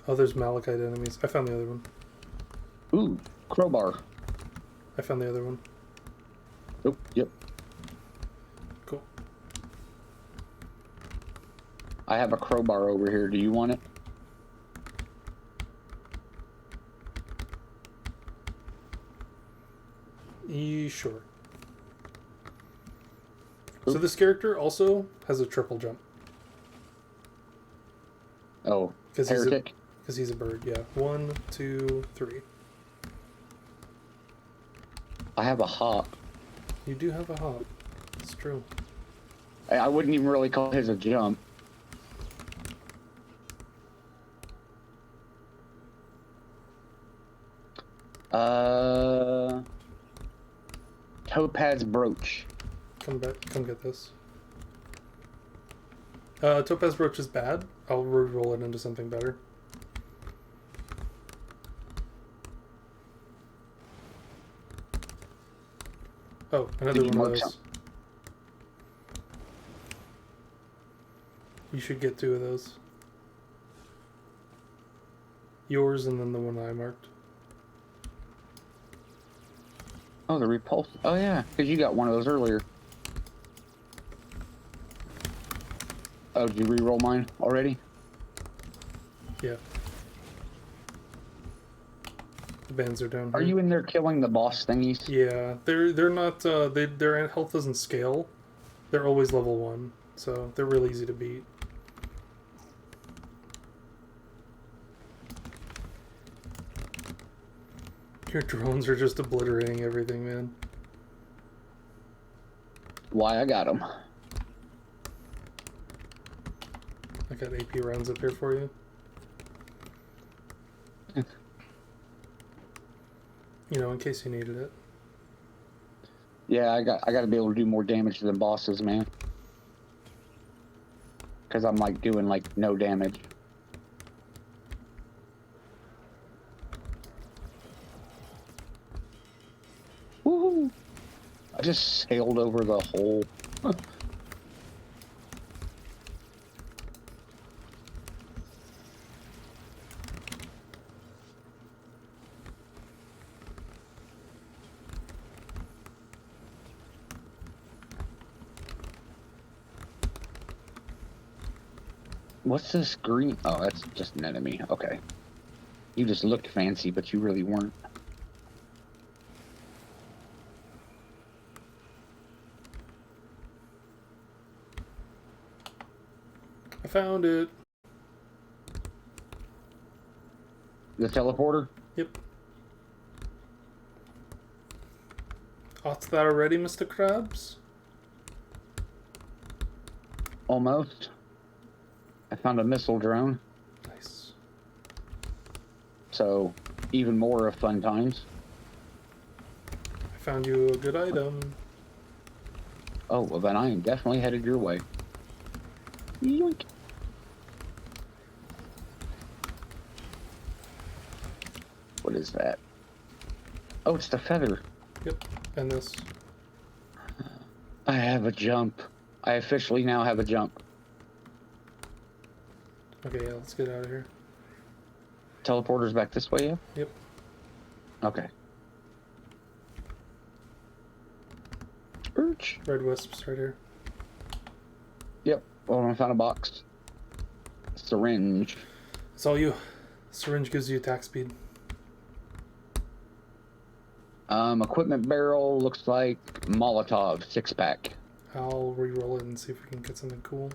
Oh, there's malachite enemies. I found the other one. Ooh, crowbar. I found the other one. Oh, yep. Cool. I have a crowbar over here. Do you want it? Sure. So this character also has a triple jump Oh, because heretic. he's a bird. Yeah. 1, 2, 3. I have a hop. You do have a hop. It's true. I wouldn't even really call his a jump. Topaz brooch. Come back. Come get this. Topaz brooch is bad. I'll re-roll it into something better. Oh, another Did you one of mark those. some? You should get 2 of those. Yours and then the one I marked. Oh, the repulse. Oh, yeah, because you got one of those earlier. Oh, did you re-roll mine already? Yeah. The bands are down here. Are you in there killing the boss thingies? Yeah, they're not. Their health doesn't scale. They're always level 1, so they're real easy to beat. Your drones are just obliterating everything, man. Why, I got them. I got AP rounds up here for you. You know, in case you needed it. Yeah, I got to be able to do more damage than bosses, man. Because I'm like doing like no damage. Woohoo! I just sailed over the whole What's this green? Oh, that's just an enemy. Okay. You just looked fancy, but you really weren't. I found it. The teleporter? Yep. Art thou ready, Mr. Krabs? Almost. I found a missile drone. Nice. So, even more of fun times. I found you a good item. Oh, well then I am definitely headed your way. Yoink. What is that? Oh, it's the feather. Yep. And this. I have a jump. I officially now have a jump. Okay, yeah, let's get out of here. Teleporter's back this way, yeah? Yep. Okay. Urch. Red wisps right here. Yep. Oh, I found a box. Syringe. It's all you. Syringe gives you attack speed. Equipment barrel looks like Molotov 6-pack. I'll re-roll it and see if we can get something cool.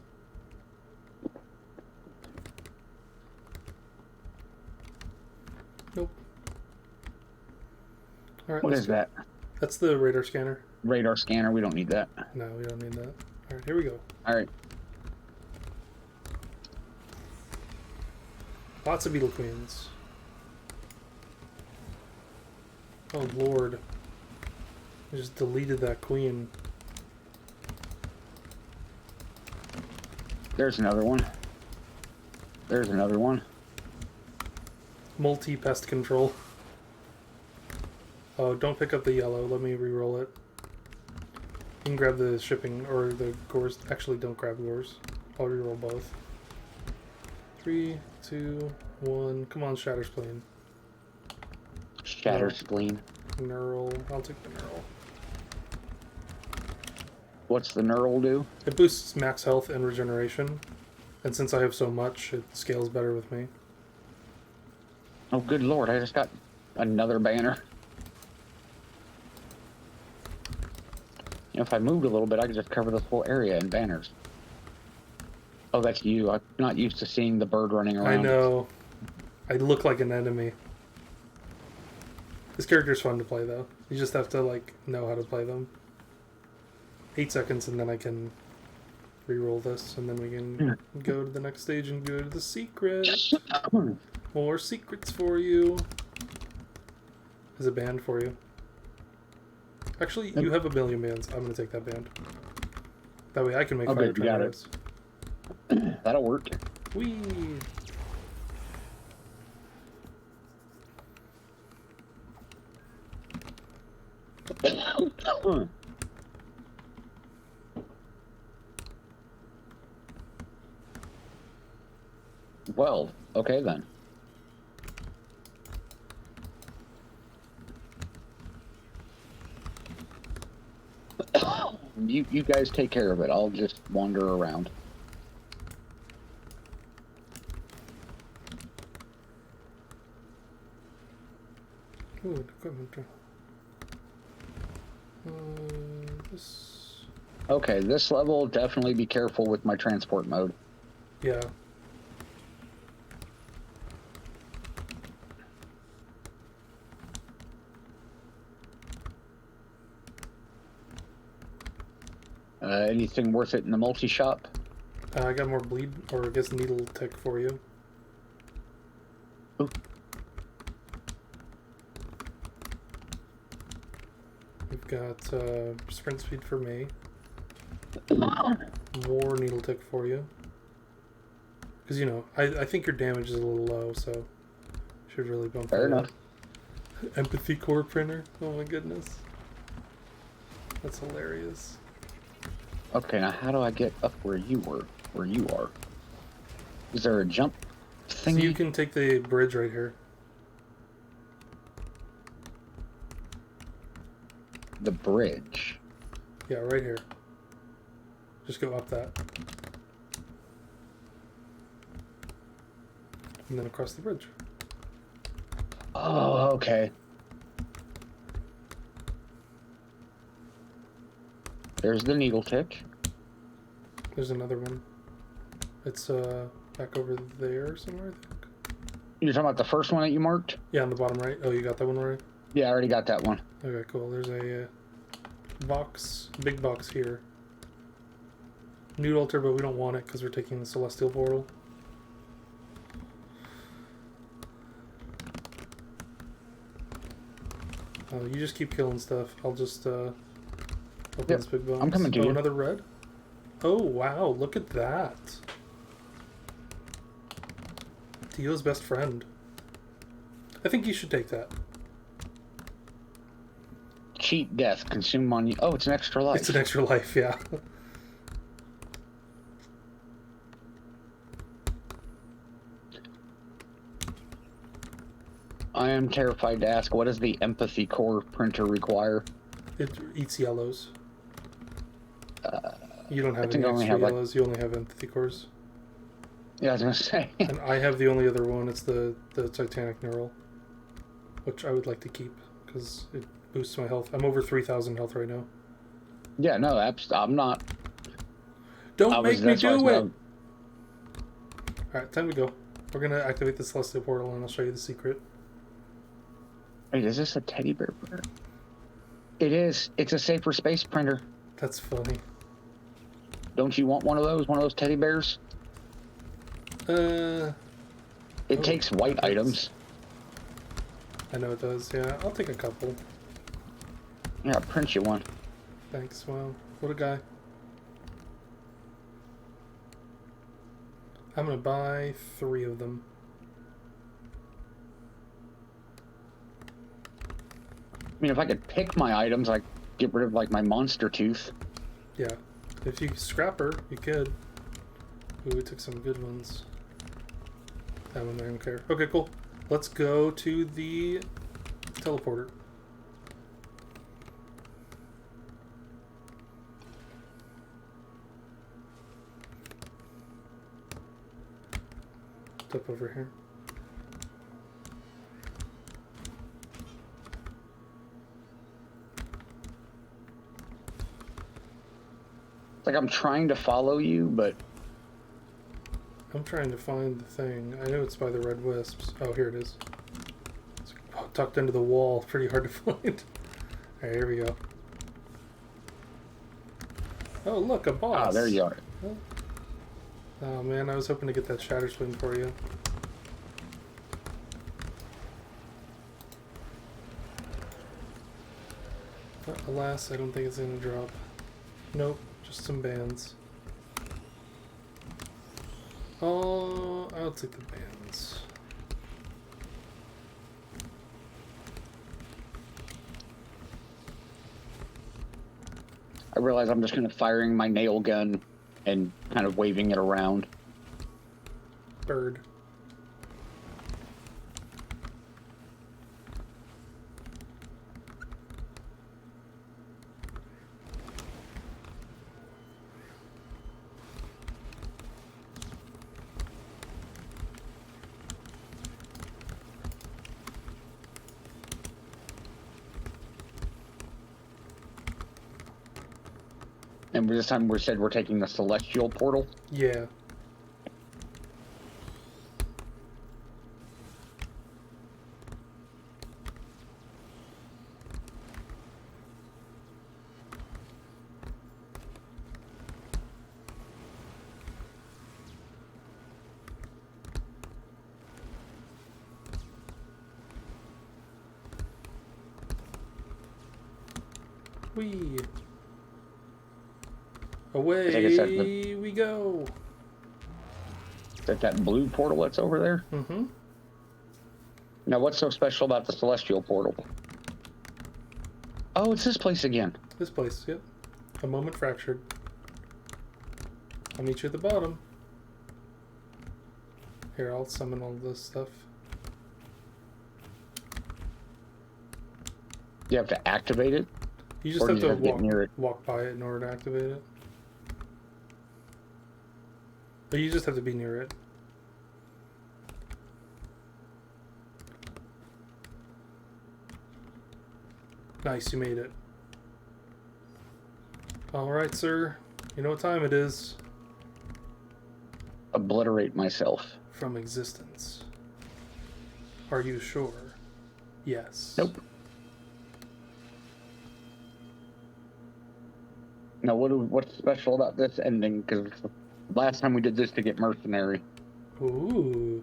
Nope. Alright, What is that? That's the radar scanner. Radar scanner. We don't need that. No, we don't need that. Alright, here we go. All right. Lots of beetle queens. Oh lord. I just deleted that queen. There's another one. There's another one. Multi-pest control. Oh, don't pick up the yellow. Let me re-roll it. You can grab the shipping or the gores. Actually, don't grab gores. I'll re-roll both. 3, 2, 1. Come on, Shatter Spleen. Shatter No. spleen. Neural. I'll take the neural. What's the neural do? It boosts max health and regeneration. And since I have so much, it scales better with me. Oh, good lord! I just got another banner. You know, if I moved a little bit, I could just cover this whole area in banners. Oh, that's you. I'm not used to seeing the bird running around. I know. I look like an enemy. This character's fun to play, though. You just have to, like, know how to play them. 8 seconds, and then I can re-roll this, and then we can go to the next stage and go to the secret. More secrets for you. There's a band for you. Actually, you have a million bands. I'm going to take that band. That way I can make Okay, fire you got tornadoes. That'll work. Whee! Well, okay then. You guys take care of it. I'll just wander around. Ooh, equipment. This. Okay, this level, definitely be careful with my transport mode. Yeah. Anything worth it in the multi-shop? I got more bleed, or I guess needle tech for you. Ooh. We've got sprint speed for me. More needle tech for you. Because, you know, I think your damage is a little low, so should really bump Fair that enough. up. Empathy core printer. Oh my goodness. That's hilarious. Okay, now how do I get up where you were? Where you are? Is there a jump So thingy? you can take the bridge right here. The bridge. Yeah, right here. Just go up that. And then across the bridge. Oh, okay. There's the needle tick. There's another one. It's back over there somewhere, I think. You're talking about the first one that you marked? Yeah, on the bottom right. Oh, you got that one already? Yeah, I already got that one. Okay, cool. There's a box, big box here. Nude altar, but we don't want it because we're taking the celestial portal. You just keep killing stuff. I'll just open this big box. I'm coming to you. Another red? Oh, wow. Look at that. Dio's best friend. I think you should take that. Cheat death, consume on you. Oh, it's an extra life. It's an extra life, yeah. I am terrified to ask, what does the empathy core printer require? It eats yellows. You don't have I think any I only extra have, yellows. You only have empathy cores. Yeah, I was gonna say. And I have the only other one. It's the Titanic Neural, which I would like to keep because it boosts my health. I'm over 3,000 health right now. Yeah, no, I'm not. Don't make me do it! All Alright, time to go. We're gonna activate the Celestial Portal and I'll show you the secret. Wait, is this a teddy bear printer? It is. It's a safer space printer. That's funny. Don't you want one of those teddy bears? It It takes white items. I know it does, yeah. I'll take a couple. Yeah, I'll print you one. Thanks, wow. What a guy. I'm gonna buy 3 of them. I mean, if I could pick my items, I'd get rid of, like, my monster tooth. Yeah. If you scrap her, you could. Ooh, we took some good ones. That one I don't care. Okay, cool. Let's go to the teleporter. It's up over here. It's like I'm trying to follow you, but... I'm trying to find the thing. I know it's by the red wisps. Oh, here it is. It's tucked into the wall. Pretty hard to find. Alright, here we go. Oh, look, a boss. Ah, there you are. Oh, man, I was hoping to get that shatter swing for you. But alas, I don't think it's gonna drop. Nope, just some bands. Oh, I'll take the bands. I realize I'm just kind of firing my nail gun and kind of waving it around. Bird. And this time we said we're taking the celestial portal. Yeah. Whee! Away we go! Is that blue portal that's over there? Mm-hmm. Now, what's so special about the celestial portal? Oh, it's this place again. This place, yep. A moment fractured. I'll meet you at the bottom. Here, I'll summon all this stuff. You have to activate it? You just Or have you to have to get near it? walk by it in order to activate it. But you just have to be near it. Nice, you made it. Alright, sir. You know what time it is. Obliterate myself. From existence. Are you sure? Yes. Nope. Now, what's special about this ending? Because last time we did this to get mercenary. Ooh.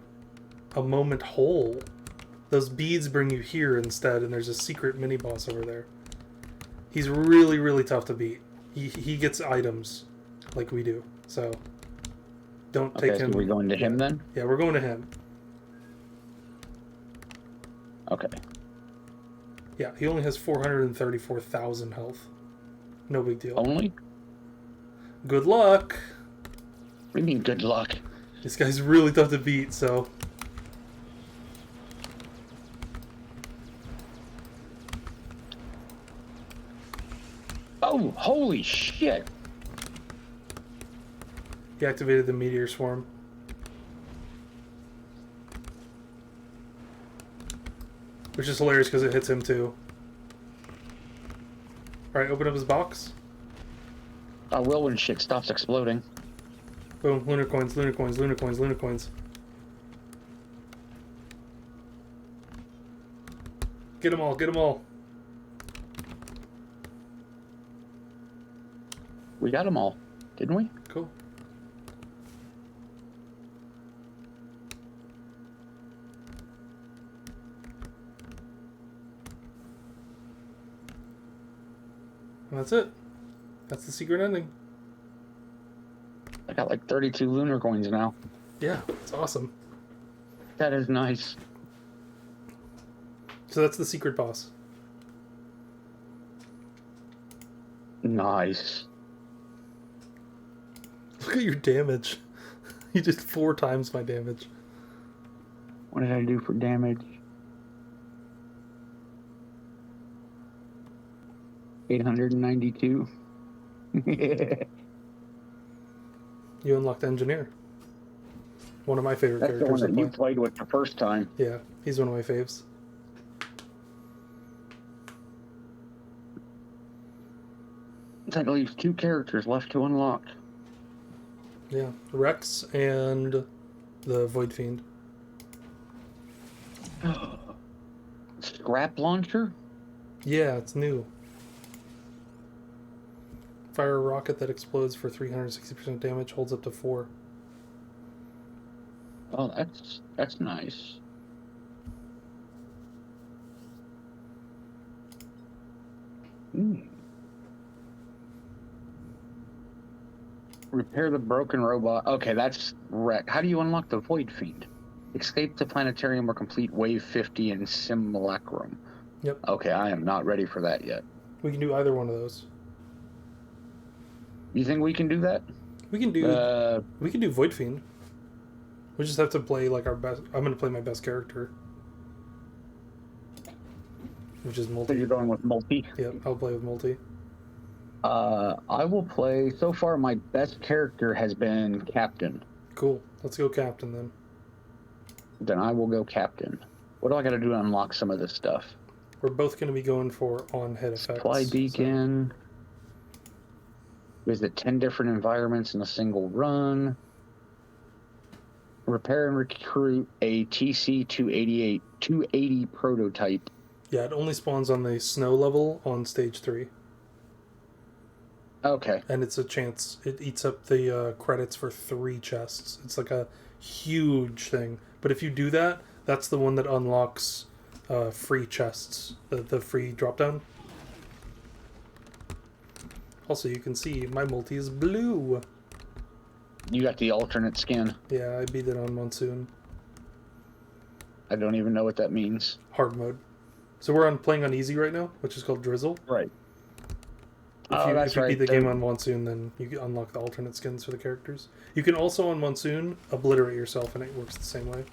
A moment whole. Those beads bring you here instead, and there's a secret mini-boss over there. He's really, really tough to beat. He gets items like we do, so don't take him. So we're going to him then? Yeah, we're going to him. Okay. Yeah, he only has 434,000 health. No big deal. Only? Good luck! What do you mean, good luck? This guy's really tough to beat, so... Oh, holy shit! He activated the meteor swarm. Which is hilarious because it hits him too. Alright, open up his box. I will when shit stops exploding. Boom, lunar coins, lunar coins, lunar coins, lunar coins. Get them all, get them all. We got them all, didn't we? Cool. And that's it. That's the secret ending. I got like 32 lunar coins now. Yeah, it's awesome. That is nice. So that's the secret boss. Nice. Look at your damage. You did 4 times my damage. What did I do for damage? 892. You unlocked Engineer. One of my favorite That's the characters one to that you play. played with the first time. Yeah, he's one of my faves. That leaves 2 characters left to unlock. Yeah, Rex and the Void Fiend. Scrap launcher? Yeah, it's new. Fire a rocket that explodes for 360% damage, holds up to 4. Oh, that's nice. Repair the broken robot. Okay, that's wreck. How do you unlock the Void Fiend? Escape the planetarium or complete Wave 50 in Simulacrum. Yep. Okay, I am not ready for that yet. We can do either one of those. You think we can do that? We can do Void Fiend. We just have to play like our best. I'm gonna play my best character, which is So multi. you're going with multi? Yep, I'll play with multi. I will play. So far, my best character has been Captain. Cool. Let's go Captain then. Then I will go Captain. What do I got to do to unlock some of this stuff? We're both going to be going for on-head effects. Supply beacon. Visit 10 different environments in a single run. Repair and recruit a TC-288 280 prototype. Yeah, it only spawns on the snow level on stage 3. Okay. And it's a chance. It eats up the credits for 3 chests. It's like a huge thing. But if you do that, that's the one that unlocks free chests. The free drop-down. Also, you can see my multi is blue. You got the alternate skin. Yeah, I beat it on Monsoon. I don't even know what that means. Hard mode. So we're playing on easy right now, which is called Drizzle. Right. That's if you right. beat the game on Monsoon, then you unlock the alternate skins for the characters. You can also on Monsoon obliterate yourself, and it works the same way.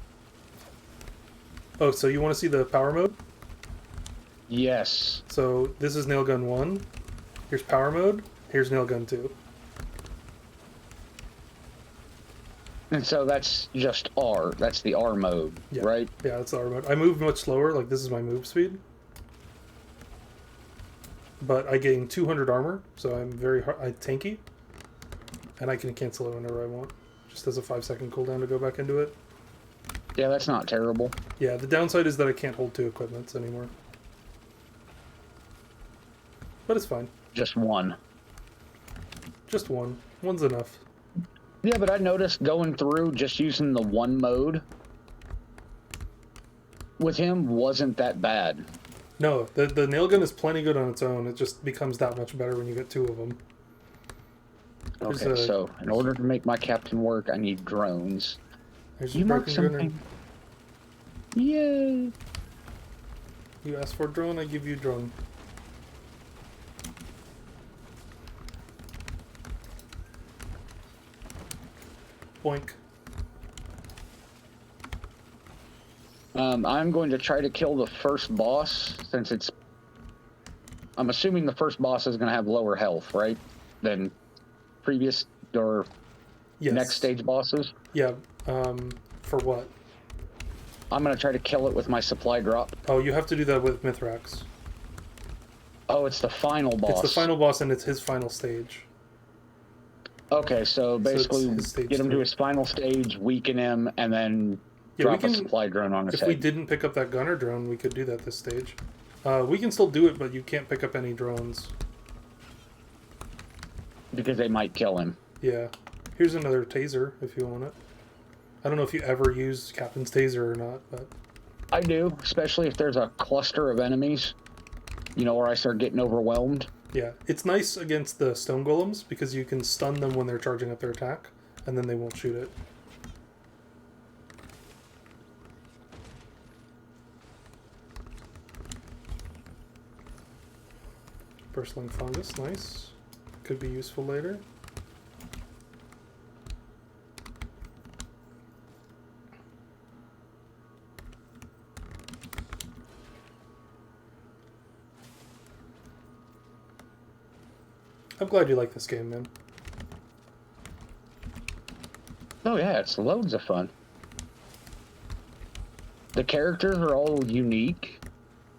Oh, so you want to see the power mode? Yes. So this is Nailgun 1. Here's power mode. Here's Nailgun 2. And so that's just R. That's the R mode, Yeah. right? Yeah, that's the R mode. I move much slower. Like, this is my move speed. But I gain 200 armor, so I'm very tanky. And I can cancel it whenever I want. Just as a 5-second cooldown to go back into it. Yeah, that's not terrible. Yeah, the downside is that I can't hold 2 equipments anymore. But it's fine. Just one. Just one. One's enough. Yeah, but I noticed going through just using the one mode with him wasn't that bad. No, the nail gun is plenty good on its own. It just becomes that much better when you get 2 of them. Okay, so in order to make my captain work, I need drones. There's You a marked broken gunner. something. Yay! You ask for a drone, I give you a drone. Boink. I'm going to try to kill the first boss since it's... I'm assuming the first boss is going to have lower health, right? Than previous or Yes. next stage bosses? Yeah, for what? I'm going to try to kill it with my supply drop. Oh, you have to do that with Mithrax. Oh, it's the final boss. It's the final boss and it's his final stage. Okay, so basically his stage get him to 3. his final stage, weaken him, and then Yeah, drop a supply drone on his If head. we didn't pick up that gunner drone, we could do that this stage. We can still do it, but you can't pick up any drones. Because they might kill him. Yeah. Here's another taser, if you want it. I don't know if you ever use Captain's taser or not, but... I do, especially if there's a cluster of enemies, you know, where I start getting overwhelmed. Yeah, it's nice against the stone golems, because you can stun them when they're charging up their attack, and then they won't shoot it. Burstling fungus, nice. Could be useful later. I'm glad you like this game, man. Oh yeah, it's loads of fun. The characters are all unique.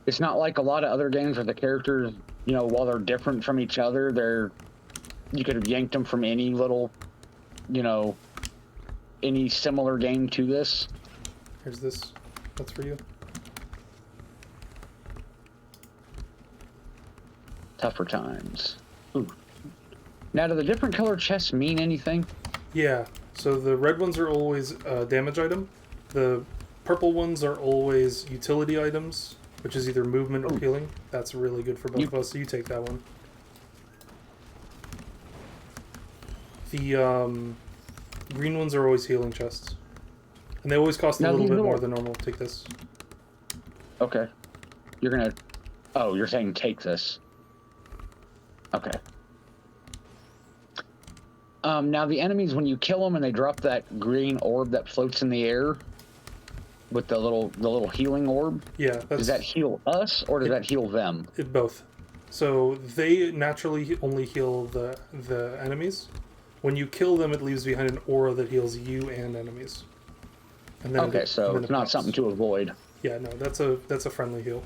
It's not like a lot of other games where the characters, you know, while they're different from each other, you could have yanked them from any little, you know, any similar game to this. Here's this. That's for you. Tougher times. Ooh. Now, do the different color chests mean anything? Yeah, so the red ones are always a damage item. The purple ones are always utility items, which is either movement or healing. That's really good for both of us, so you take that one. The green ones are always healing chests. And they always cost a little bit more than normal. Take this. Okay. You're gonna... Oh, you're saying take this. Okay. Now the enemies, when you kill them and they drop that green orb that floats in the air with the little healing orb, yeah, does that heal us or does that heal them? Both. So they naturally only heal the enemies. When you kill them, it leaves behind an aura that heals you and enemies. And then okay, so it's not something to avoid. Yeah, no, that's a friendly heal.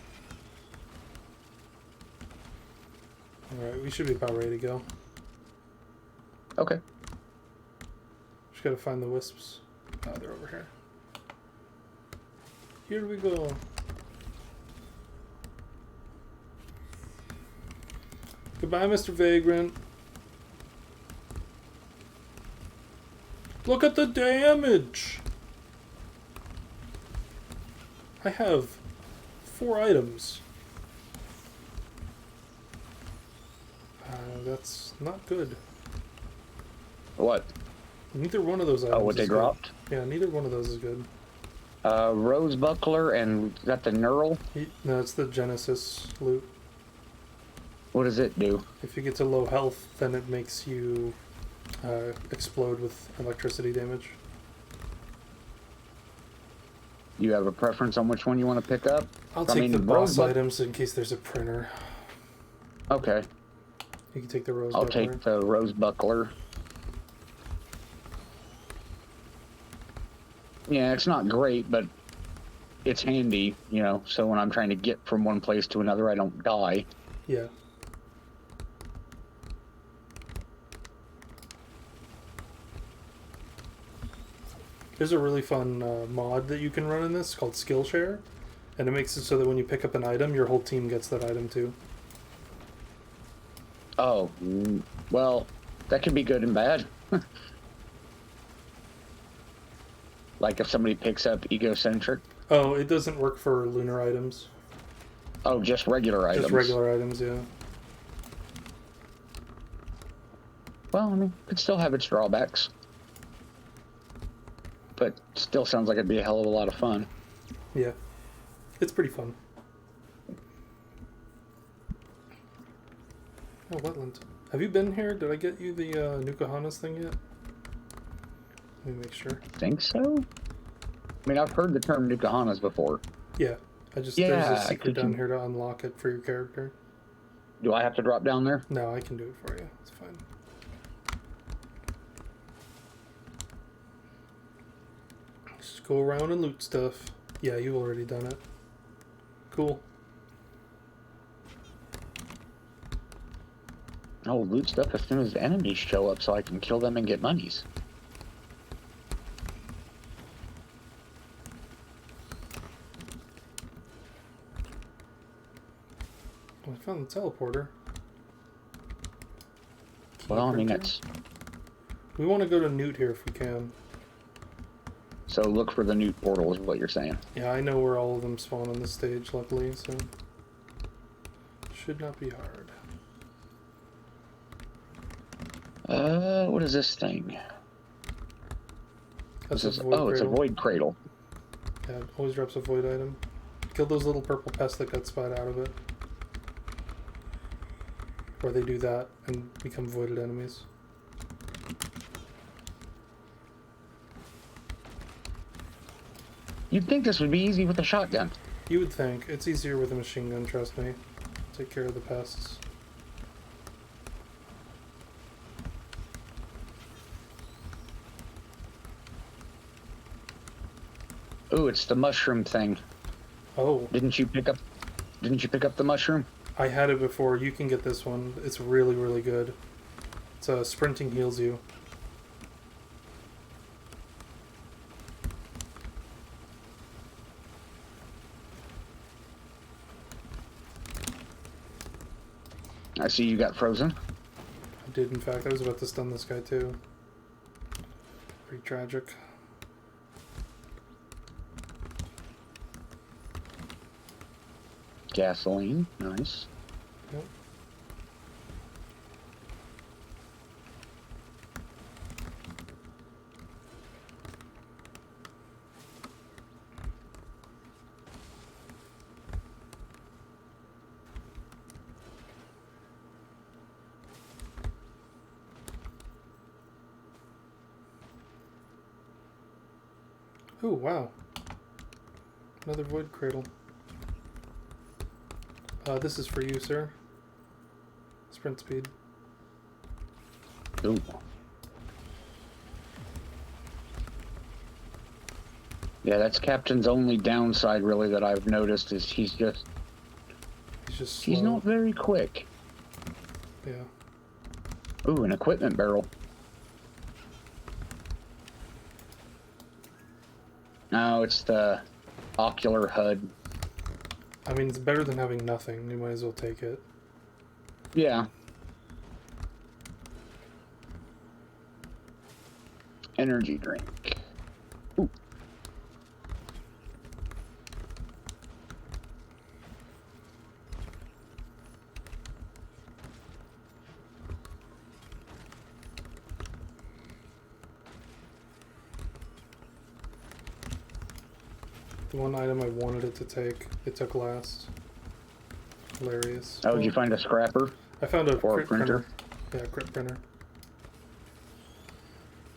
Alright, we should be about ready to go. Okay. Just gotta find the wisps. Oh, they're over here. Here we go. Goodbye, Mr. Vagrant. Look at the damage! I have 4 items. That's not good. What? Neither one of those items. Oh, what they dropped? Yeah, neither one of those is good. Rose buckler and got the knurl. No, it's the Genesis loot. What does it do? If you get to low health, then it makes you explode with electricity damage. Do you have a preference on which one you want to pick up? I'll take the boss items in case there's a printer. Okay. You can take the rose I'll buckler. take the rose buckler. Yeah, it's not great, but it's handy, you know, so when I'm trying to get from one place to another, I don't die. Yeah. There's a really fun mod that you can run in this called Skillshare, and it makes it so that when you pick up an item, your whole team gets that item too. Oh, well, that can be good and bad. Like if somebody picks up egocentric. Oh, it doesn't work for lunar items. Oh, just regular items. Just regular items, yeah. Well, I mean, it could still have its drawbacks. But still sounds like it'd be a hell of a lot of fun. Yeah. It's pretty fun. Oh, wetland. Have you been here? Did I get you the Nukahanas thing yet? Let me make sure. I think so? I mean, I've heard the term Nukahanas before. Yeah. There's a secret down here to unlock it for your character. Do I have to drop down there? No, I can do it for you. It's fine. Just go around and loot stuff. Yeah, you've already done it. Cool. Oh, loot stuff as soon as the enemies show up so I can kill them and get monies. Oh, I found the teleporter. Well, I mean, that's... We want to go to Newt here if we can. So look for the Newt portal is what you're saying. Yeah, I know where all of them spawn on this stage, luckily, so... Should not be hard. What is this thing? That's It's a void cradle. Yeah, it always drops a void item. Kill those little purple pests that got spat out of it. Or they do that and become voided enemies. You'd think this would be easy with a shotgun. You would think. It's easier with a machine gun, trust me. Take care of the pests. Ooh, it's the mushroom thing. Oh. Didn't you pick up the mushroom? I had it before. You can get this one. It's really, really good. It's sprinting heals you. I see you got frozen. I did, in fact. I was about to stun this guy, too. Pretty tragic. Gasoline, nice. Yep. Oh, wow. Another void cradle. This is for you, sir. Sprint speed. Ooh. Yeah, that's Captain's only downside, really, that I've noticed is he's just slow. He's not very quick. Yeah. Ooh, an equipment barrel. No, it's the ocular HUD. I mean, it's better than having nothing. You might as well take it. Yeah. Energy drink. Ooh. The one item I wanted it to take, it took last. Hilarious. Oh, did you find a scrapper? I found a Or a crit printer. Yeah, crit printer.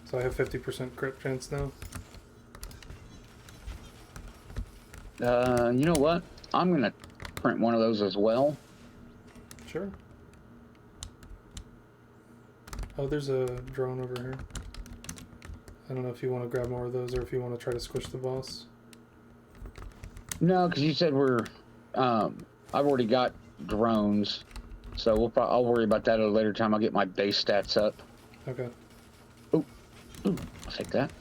So I have 50% crit chance now. You know what? I'm gonna print one of those as well. Sure. Oh, there's a drone over here. I don't know if you want to grab more of those or if you want to try to squish the boss. No, because you said we're. I've already got drones, so I'll worry about that at a later time. I'll get my base stats up. Okay. Ooh, I'll take that.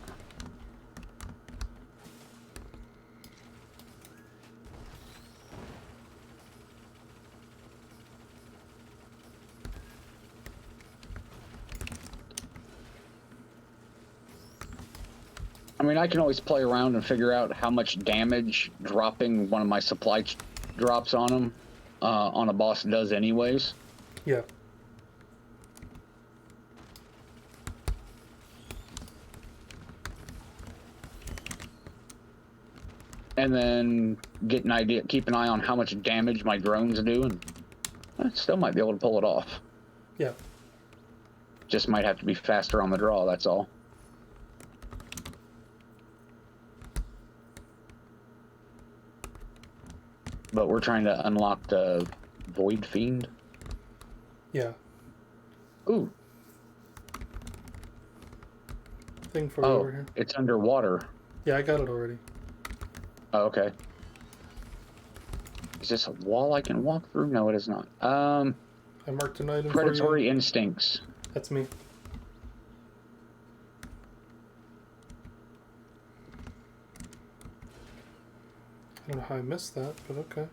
I mean, I can always play around and figure out how much damage dropping one of my supply drops on them on a boss does anyways. Yeah. And then get an idea, keep an eye on how much damage my drones do, and I still might be able to pull it off. Yeah. Just might have to be faster on the draw, that's all. But we're trying to unlock the Void Fiend. Yeah. Ooh. Thing for you over here. It's underwater. Yeah, I got it already. Oh, okay. Is this a wall I can walk through? No, it is not. I marked an item for you. Predatory instincts. That's me. I don't know how I missed that, but okay.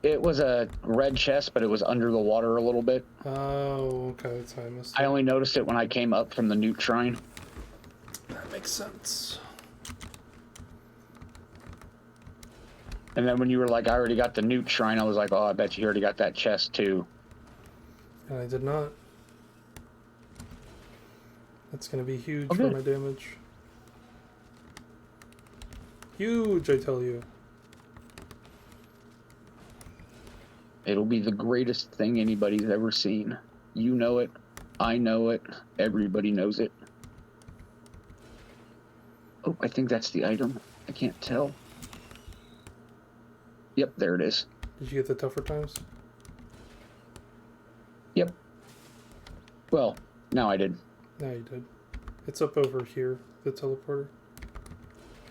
It was a red chest, but it was under the water a little bit. Oh, okay, that's how I missed it. I only noticed it when I came up from the Newt Shrine. That makes sense. And then when you were like, I already got the Newt Shrine, I was like, oh, I bet you already got that chest too. And I did not. That's going to be huge Okay. for my damage. Huge, I tell you. It'll be the greatest thing anybody's ever seen. You know it. I know it. Everybody knows it. Oh, I think that's the item. I can't tell. Yep, there it is. Did you get the tougher times? Yep. Well, now I did. No, you did. It's up over here, the teleporter.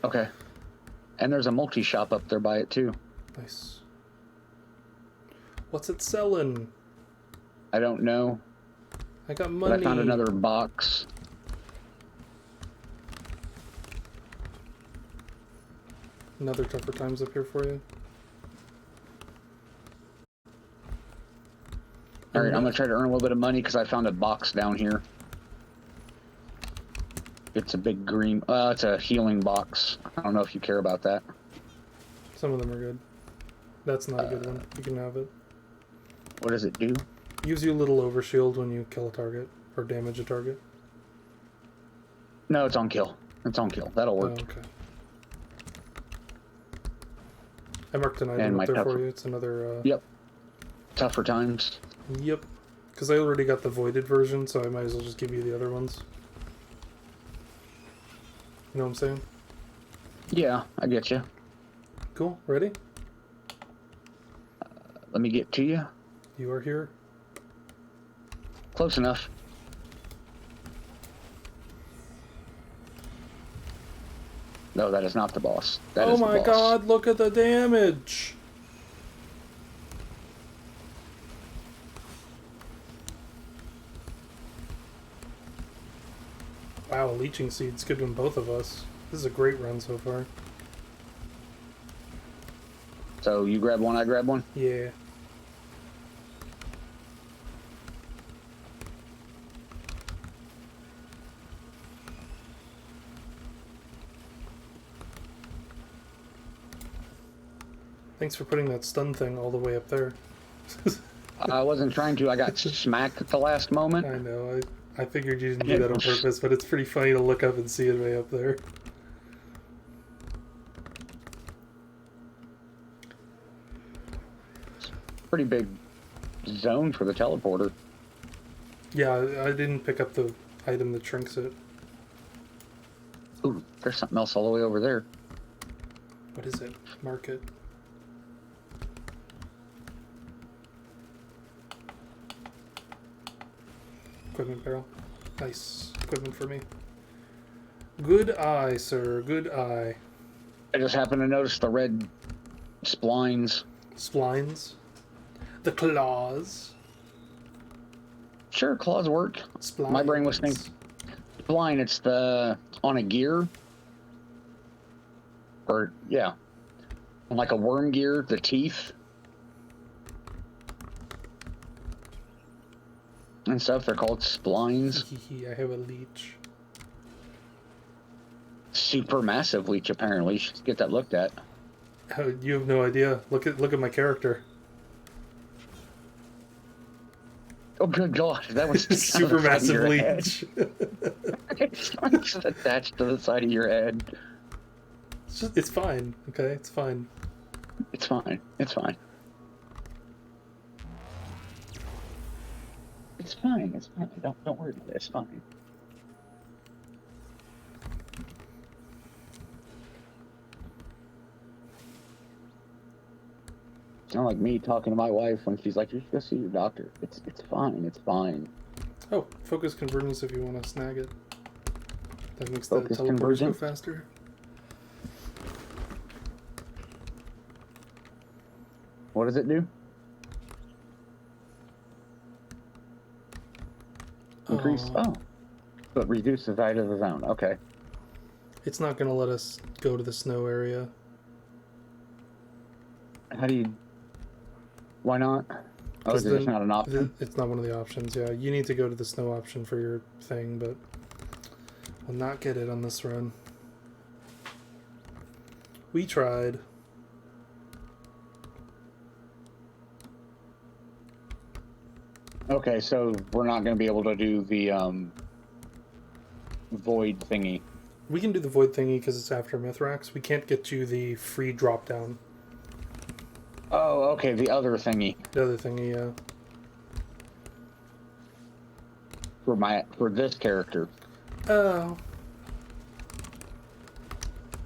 Okay. And there's a multi-shop up there by it too. Nice. What's it selling? I don't know. I got But money. I found another box. Another tougher times up here for you. Alright, I'm gonna try to earn a little bit of money because I found a box down here. It's a big green, it's a healing box. I don't know if you care about that. Some of them are good. That's not a good one. You can have it. What does it do? Gives you a little overshield when you kill a target or damage a target. No, it's on kill. It's on kill. That'll Oh, work. okay. I marked an And item my up there for tougher- you. It's another. Yep. Tougher times. Yep. Because I already got the voided version, so I might as well just give you the other ones. You know what I'm saying? Yeah, I get you. Cool. Ready? Let me get to you. You are here. Close enough. No, that is not the boss. That Oh is the my boss. god, look at the damage! Wow, leeching seeds giving both of us. This is a great run so far. So you grab one, I grab one? Yeah. Thanks for putting that stun thing all the way up there. I wasn't trying to. I got smacked at the last moment. I know, I figured you didn't do that on purpose, but it's pretty funny to look up and see it way up there. Pretty big zone for the teleporter. Yeah, I didn't pick up the item that shrinks it. Ooh, there's something else all the way over there. What is it? Mark it. Equipment barrel. Nice. Equipment for me. Good eye, sir. Good eye. I just happened to notice the red splines. Splines. The claws. Sure, claws work. Splines. My brain was thinking spline. It's the on a gear, or yeah, like a worm gear. The teeth and stuff. They're called splines. I have a leech. Super massive leech. Apparently, you should get that looked at. Oh, you have no idea. Look at my character. Oh, good God! That was Super massive leech. It's attached to the side of your head. It's fine. Okay, it's fine. It's fine. It's fine. It's fine. It's fine. Don't worry about it. It's fine. It's not like me talking to my wife when she's like, "You should go see your doctor." It's fine. It's fine. Oh, focus convergence if you want to snag it. That makes the Focus teleporters go convergence? faster. What does it do? Increase. Oh, so it reduces the height of the zone. Okay. It's not going to let us go to the snow area. How do you? Why not? Oh, is it just not an option? It's not one of the options, yeah. You need to go to the snow option for your thing, but we'll not get it on this run. We tried. Okay, so we're not going to be able to do the void thingy. We can do the void thingy because it's after Mithrax. We can't get you the free drop down. Oh, okay, the other thingy The other thingy, yeah. for this character. Oh.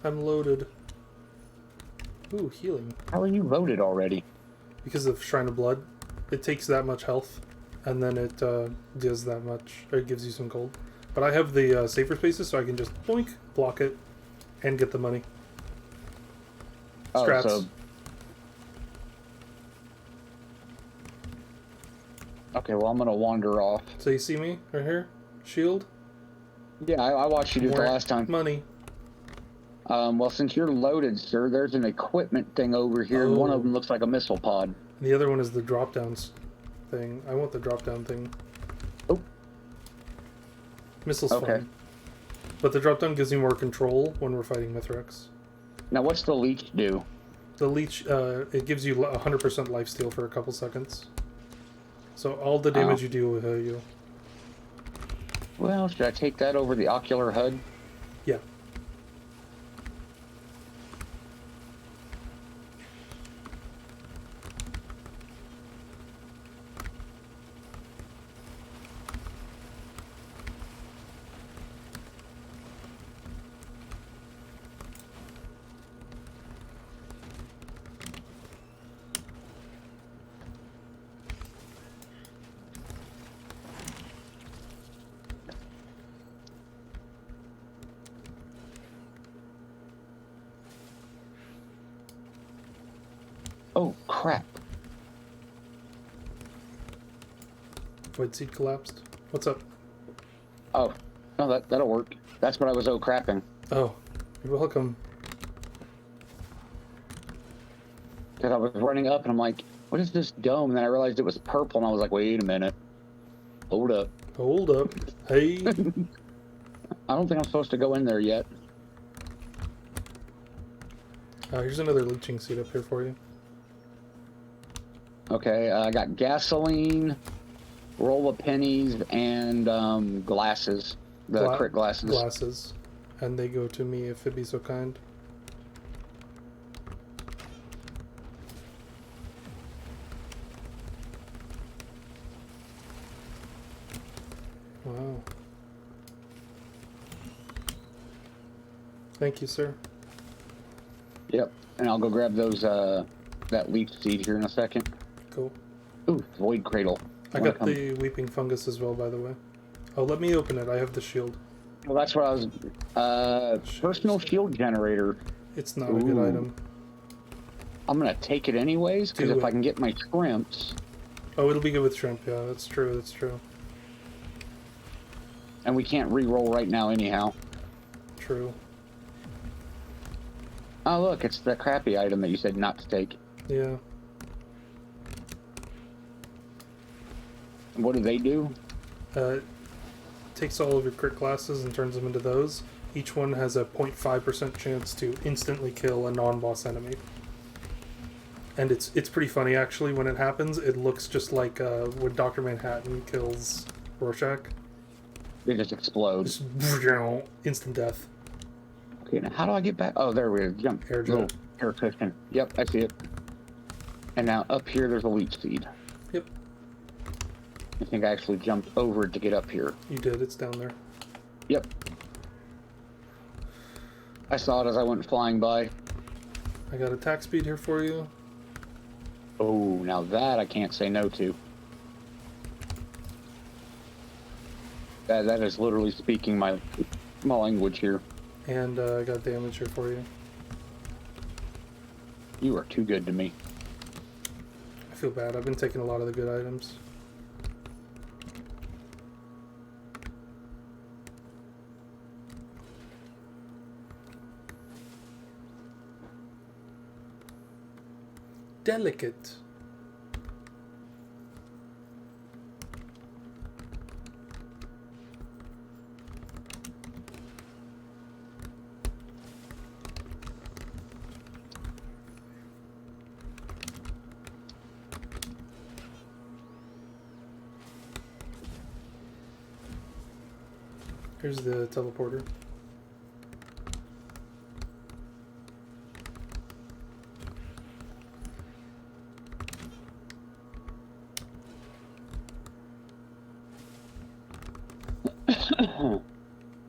I'm loaded. Ooh, healing. How are you loaded already? Because of Shrine of Blood. It takes that much health, and then it does that much, or it gives you some gold. But I have the safer spaces, so I can just boink, block it, and get the money. Scraps. Oh, so... Okay, well, I'm going to wander off. So you see me right here? Shield? Yeah, I watched you do it the last time. Money. Well, since you're loaded, sir, there's an equipment thing over here, and one of them looks like a missile pod. The other one is the drop-downs thing. I want the drop-down thing. Oh. Missile's fine. But the drop-down gives you more control when we're fighting Mithrax. Now, what's the leech do? The leech, it gives you 100% lifesteal for a couple seconds. So all the damage you do will heal you. Well, should I take that over the ocular HUD? Yeah. Oh, crap. Void Seed collapsed. What's up? Oh, no, that'll work. That's what I was crapping. Oh, you're welcome. Because I was running up and I'm like, what is this dome? And then I realized it was purple and I was like, wait a minute. Hold up. Hold up. Hey. I don't think I'm supposed to go in there yet. Here's another leeching seed up here for you. Okay, I got gasoline, roll of pennies, and glasses. The crit glasses. Glasses. And they go to me if it'd be so kind. Thank you, sir. Yep. And I'll go grab those, that leaf seed here in a second. Cool. Ooh, void cradle. I got the weeping fungus as well, by the way. Oh, let me open it. I have the shield. Well, that's what I was. Personal shield generator. It's not a good item. I'm gonna take it anyways, because if I can get my shrimps. Oh, it'll be good with shrimp. Yeah, that's true. That's true. And we can't re-roll right now, anyhow. True. Oh, look, it's the crappy item that you said not to take. Yeah. What do they do? Takes all of your crit classes and turns them into those. Each one has a 0.5% chance to instantly kill a non-boss enemy. And it's pretty funny, actually, when it happens. It looks just like when Dr. Manhattan kills Rorschach. They just explode. Just instant death. Okay, now how do I get back? Oh, there we go. Jump. Air jet. Air cushion. Yep, I see it. And now up here, there's a leech seed. Yep. I think I actually jumped over it to get up here. You did. It's down there. Yep. I saw it as I went flying by. I got attack speed here for you. Oh, now that I can't say no to. That is literally speaking my language here. And I got damage here for you. You are too good to me. I feel bad. I've been taking a lot of the good items. Delicate. Here's the teleporter.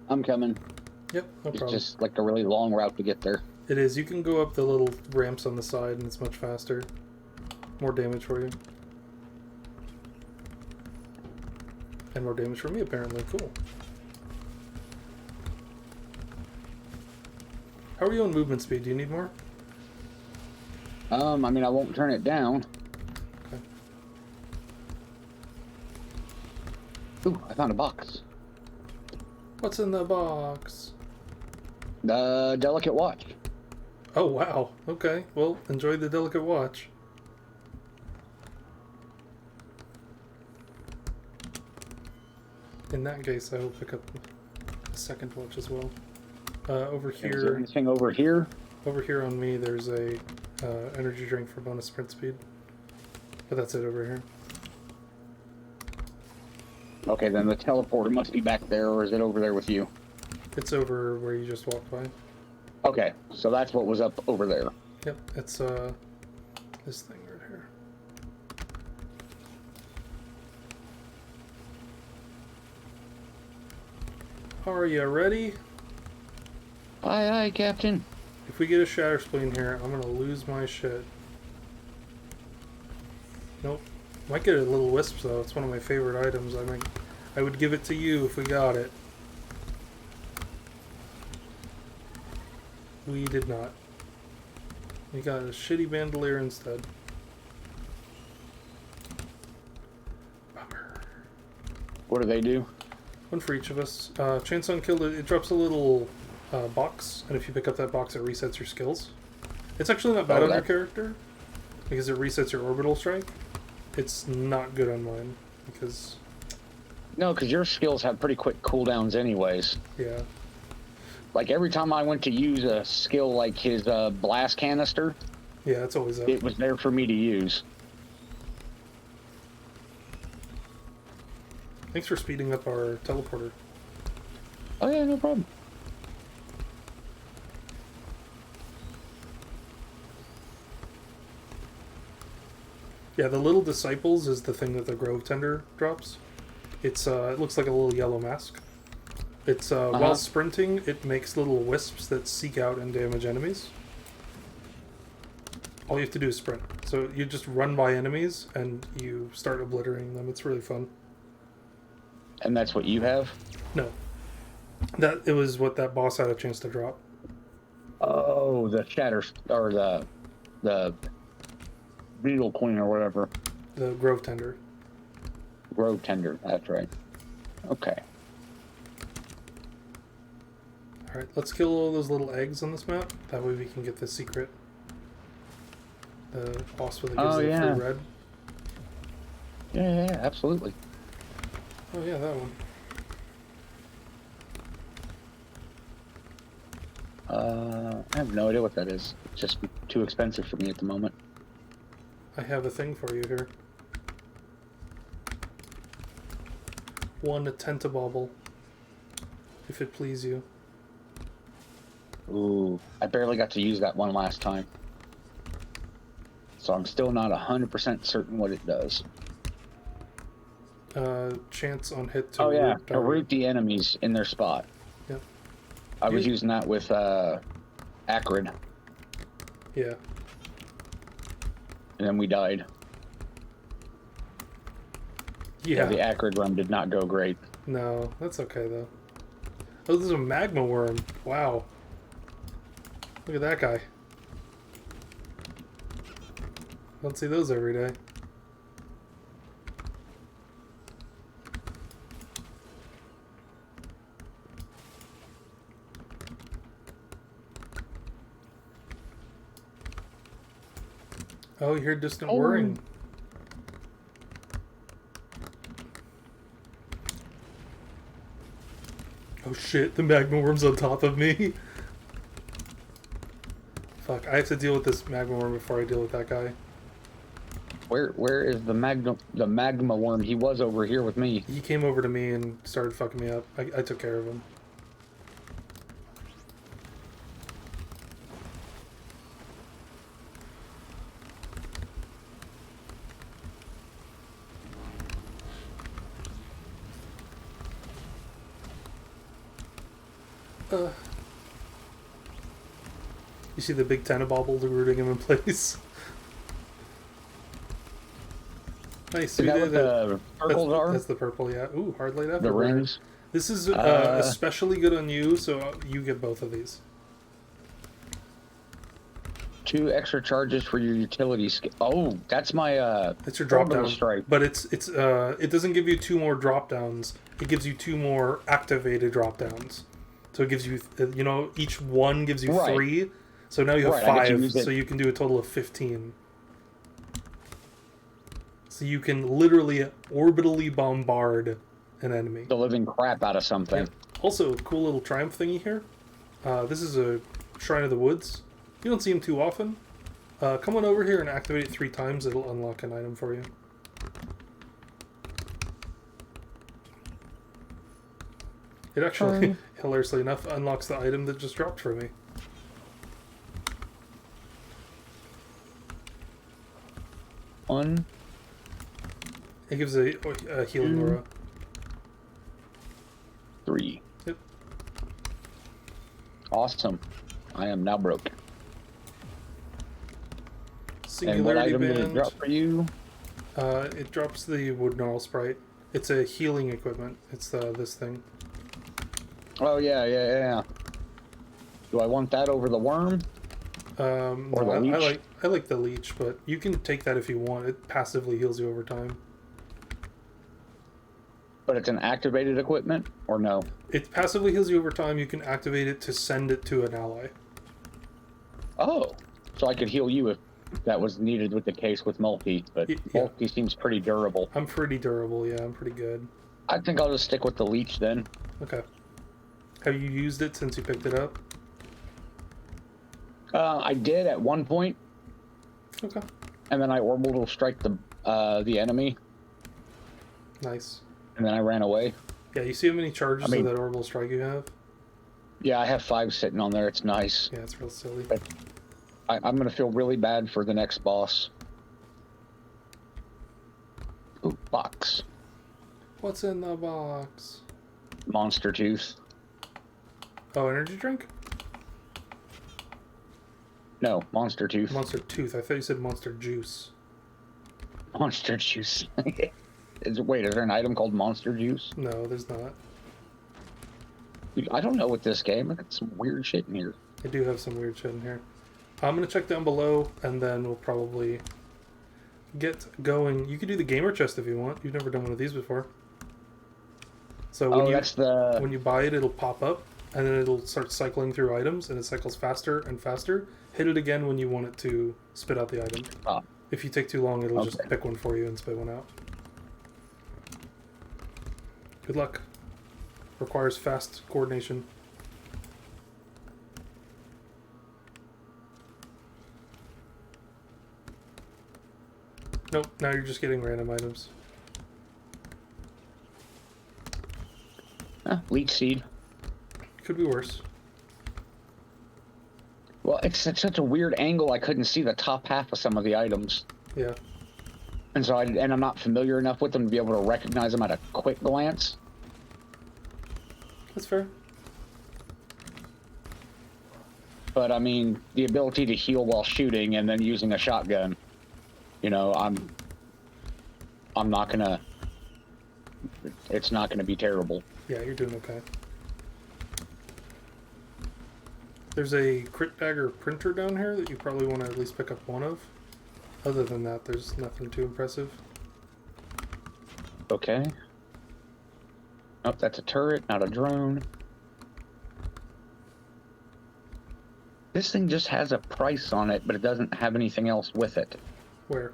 I'm coming. Yep, no It's problem. just like a really long route to get there. It is. You can go up the little ramps on the side and it's much faster. More damage for you. And more damage for me, apparently. Cool. How are you on movement speed? Do you need more? I mean, I won't turn it down. Okay. Ooh, I found a box. What's in the box? The delicate watch. Oh, wow. Okay. Well, enjoy the delicate watch. In that case, I will pick up the second watch as well. Over Is there here, anything over here? over here on me, there's a energy drink for bonus sprint speed. But that's it over here. Okay, then the teleporter must be back there, or is it over there with you? It's over where you just walked by. Okay, so that's what was up over there. Yep, it's this thing right here. Are you ready? Aye, aye, Captain. If we get a shatter spleen here, I'm gonna lose my shit. Nope. Might get a little wisp though. It's one of my favorite items. I would give it to you if we got it. We did not. We got a shitty bandolier instead. Bummer. What do they do? One for each of us. Chance on kill, it drops a little box, and if you pick up that box, it resets your skills. It's actually not bad on your character, because it resets your orbital strike. It's not good on mine, because... No, because your skills have pretty quick cooldowns anyways. Yeah. Like, every time I went to use a skill like his blast canister, Yeah, it's always up. it was there for me to use. Thanks for speeding up our teleporter. Oh yeah, no problem. Yeah, the little disciples is the thing that the Grove Tender drops. It's it looks like a little yellow mask. It's while sprinting, it makes little wisps that seek out and damage enemies. All you have to do is sprint. So you just run by enemies and you start obliterating them. It's really fun. And that's what you have? No. It was what that boss had a chance to drop. Oh, the shatter, or the beetle queen or whatever. The Grove Tender. Grove tender, that's right. Okay. Alright, let's kill all those little eggs on this map. That way we can get the secret. The boss that gives the free red. Yeah, absolutely. Oh yeah, that one. I have no idea what that is. It's just too expensive for me at the moment. I have a thing for you here. One tentabobble, if it please you. Ooh, I barely got to use that one last time. So I'm still not 100% certain what it does. Chance on hit to to root the enemies in their spot. Yep. I was using that with Acrid. Yeah. And then we died. Yeah. The Acrid run did not go great. No, that's okay though. Oh, this is a magma worm. Wow. Look at that guy. Don't see those every day. Oh, you hear distant whirring. Oh shit, the magma worm's on top of me. Fuck, I have to deal with this magma worm before I deal with that guy. Where is the magma worm? He was over here with me. He came over to me and started fucking me up. I took care of him. You see the big tentabobble rooting him in place? Nice. Is that what the purples are? That's the purple, yeah. Ooh, hard light after. The rings? This is especially good on you, so you get both of these. 2 extra charges for your utility skill. Oh, that's my it's your drop down strike. But it doesn't give you 2 more drop downs. It gives you 2 more activated drop downs. So it gives you each one gives you 3. So now you have 5, so you can do a total of 15. So you can literally orbitally bombard an enemy. The living crap out of something. Yeah. Also, cool little triumph thingy here. This is a Shrine of the Woods. You don't see them too often. Come on over here and activate it 3 times. It'll unlock an item for you. It actually, hilariously enough, unlocks the item that just dropped for me. One. It gives a healing aura. 3. Yep. Awesome. I am now broke. Singularity and what item did it band. drop for you? It drops the wood gnarl sprite. It's a healing equipment. It's this thing. Oh yeah. Do I want that over the worm? No, I like the leech, but you can take that if you want. It passively heals you over time. But it's an activated equipment, or no? It passively heals you over time. You can activate it to send it to an ally. Oh, so I could heal you if that was needed with the case with multi, but multi seems pretty durable. I'm pretty durable, yeah. I'm pretty good. I think I'll just stick with the leech then. Okay. Have you used it since you picked it up? I did at one point. Okay. And then I orbital strike the enemy. Nice. And then I ran away. Yeah, you see how many charges of that orbital strike you have? Yeah, I have 5 sitting on there. It's nice. Yeah, it's real silly. But I'm going to feel really bad for the next boss. Ooh, box. What's in the box? Monster tooth. Oh, energy drink? No, Monster Tooth. Monster Tooth. I thought you said Monster Juice. Monster Juice. Wait, is there an item called Monster Juice? No, there's not. Dude, I don't know what this game. I got some weird shit in here. I do have some weird shit in here. I'm going to check down below, and then we'll probably get going. You could do the gamer chest if you want. You've never done one of these before. So when you buy it, it'll pop up, and then it'll start cycling through items, and it cycles faster and faster. Hit it again when you want it to spit out the item. Oh. If you take too long, it'll just pick one for you and spit one out. Good luck. Requires fast coordination. Nope, now you're just getting random items. Leech seed. Could be worse. Well, it's at such a weird angle I couldn't see the top half of some of the items. Yeah. And so I'm not familiar enough with them to be able to recognize them at a quick glance. That's fair. But I mean, the ability to heal while shooting and then using a shotgun, you know, I'm not gonna. It's not gonna be terrible. Yeah, you're doing okay. There's a crit dagger printer down here that you probably want to at least pick up one of. Other than that, there's nothing too impressive. Okay. Oh, that's a turret, not a drone. This thing just has a price on it, but it doesn't have anything else with it. Where?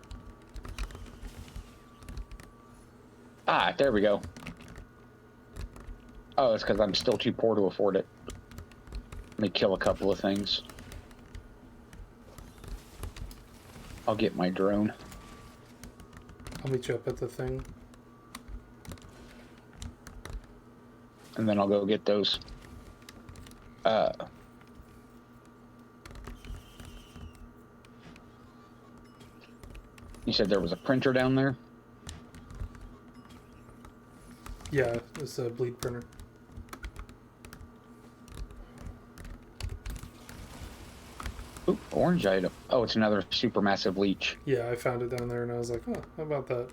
Ah, there we go. Oh, it's because I'm still too poor to afford it. Let me kill a couple of things. I'll get my drone. I'll meet you up at the thing. And then I'll go get those. You said there was a printer down there? Yeah, it's a bleed printer. Ooh, orange item. Oh, it's another supermassive leech. Yeah, I found it down there and I was like, oh, how about that?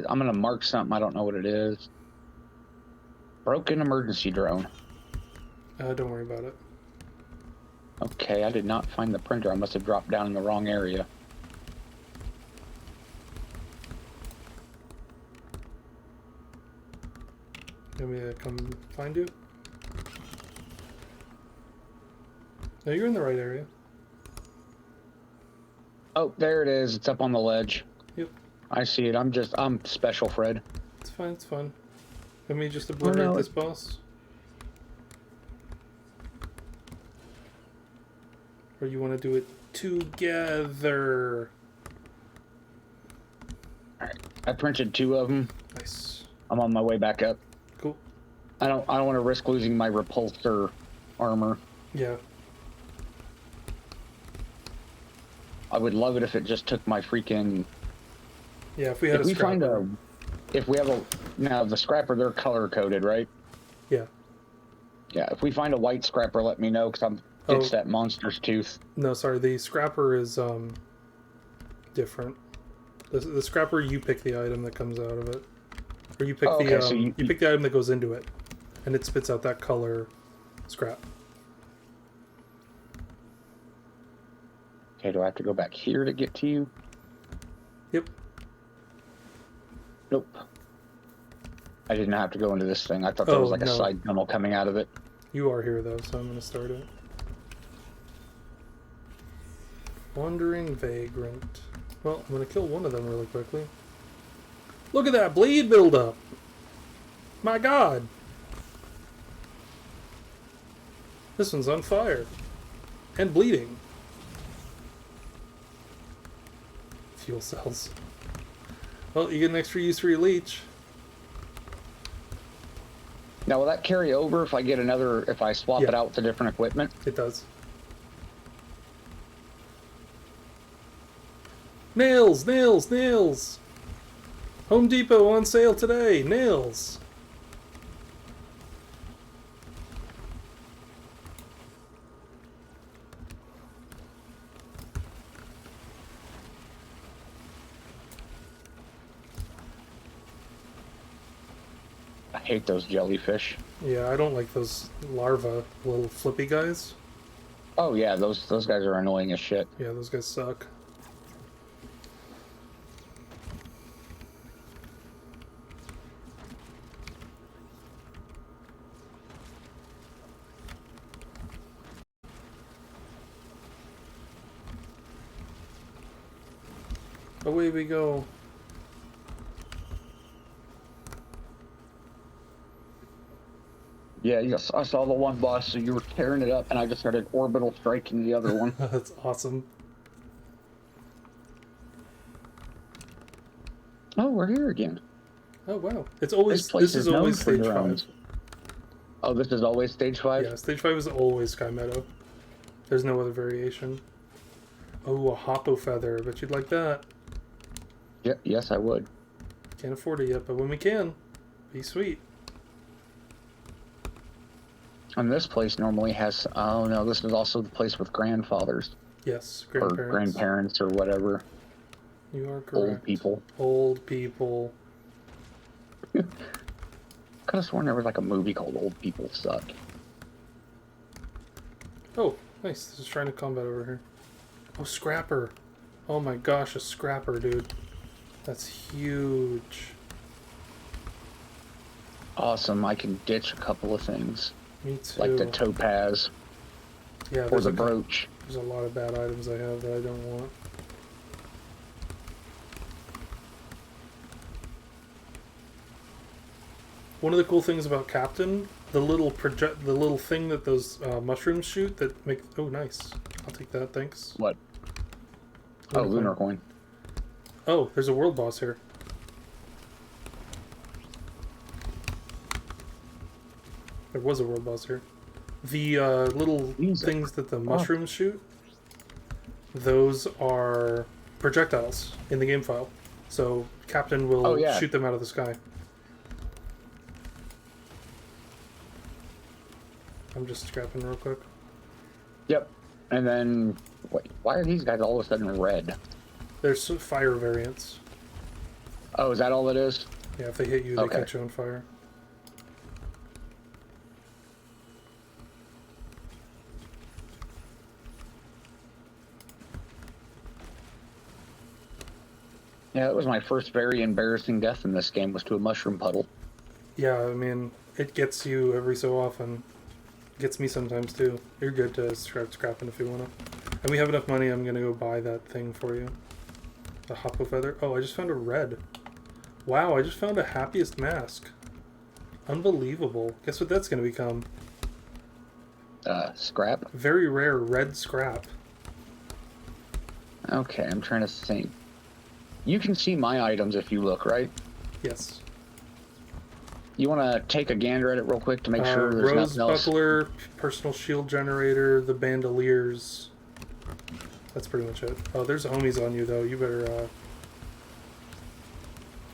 I'm gonna mark something. I don't know what it is. Broken emergency drone. Don't worry about it. Okay, I did not find the printer. I must have dropped down in the wrong area. You want me to come find you? No, you're in the right area. Oh, there it is. It's up on the ledge. Yep. I see it. I'm special, Fred. It's fine, it's fine. Let me just obliterate no. this boss. Or you want to do it together? Alright. I printed 2 of them. Nice. I'm on my way back up. Cool. I don't want to risk losing my repulsor armor. Yeah. I would love it if it just took my freaking... Yeah, if we had a scrapper. If we have a... Now, the scrapper, they're color-coded, right? Yeah. Yeah, if we find a white scrapper, let me know, because it's that monster's tooth. No, sorry, the scrapper is different. The scrapper, you pick the item that comes out of it. Or you pick you pick the item that goes into it. And it spits out that color scrap. Okay, do I have to go back here to get to you? Yep. Nope. I didn't have to go into this thing. I thought there was like a side tunnel coming out of it. You are here, though, so I'm going to start it. Wandering Vagrant. Well, I'm going to kill one of them really quickly. Look at that bleed buildup! My god! This one's on fire. And bleeding. Fuel cells. Well, you get an extra use for your leech. Now, will that carry over if I get another, if I swap it out with a different equipment? It does. Nails, nails, nails! Home Depot on sale today. Nails. I hate those jellyfish. Yeah, I don't like those larva, little flippy guys. Oh yeah, those guys are annoying as shit. Yeah, those guys suck. Away we go. Yeah, yes, I saw the one boss, so you were tearing it up, and I just started orbital striking the other one. That's awesome. Oh, we're here again. Oh wow! It's always This place is known always for stage drones. 5. Oh, this is always stage 5? Yeah, stage 5 is always Sky Meadow. There's no other variation. Oh, a Hoppo feather. Bet you'd like that. Yeah, yes, I would. Can't afford it yet, but when we can, be sweet. And this place normally has... Oh, no, this is also the place with grandfathers. Yes, Or grandparents. grandparents or whatever. You are correct. Old people. Old people. Could have sworn there was like a movie called Old People Suck. Oh, nice. This is trying to combat over here. Oh, scrapper. Oh my gosh, a scrapper, dude. That's huge. Awesome, I can ditch a couple of things. Me too. Like the topaz yeah, or there's the a, brooch. there's a lot of bad items I have that I don't want. One of the cool things about Captain, the little thing that those mushrooms shoot that make... Oh, nice. I'll take that, thanks. What? Oh, lunar coin. Oh, there's a world boss here. There was a world boss here. The little things that the mushrooms shoot, those are projectiles in the game file. So Captain will shoot them out of the sky. I'm just scrapping real quick. Yep. And then, wait, why are these guys all of a sudden red? There's fire variants. Oh, is that all it is? Yeah, if they hit you, they catch you on fire. Yeah, that was my first very embarrassing death in this game, was to a mushroom puddle. Yeah, I mean, it gets you every so often. Gets me sometimes too. You're good to start scrapping if you wanna. And we have enough money, I'm gonna go buy that thing for you. The Hoppo feather. Oh, I just found a red. Wow, I just found a happiest mask. Unbelievable. Guess what that's gonna become? Scrap? Very rare red scrap. Okay, I'm trying to think. You can see my items if you look, right? Yes. You want to take a gander at it real quick to make sure there's Rose nothing else? buckler, personal shield generator, the bandoliers. That's pretty much it. Oh, there's homies on you though. You better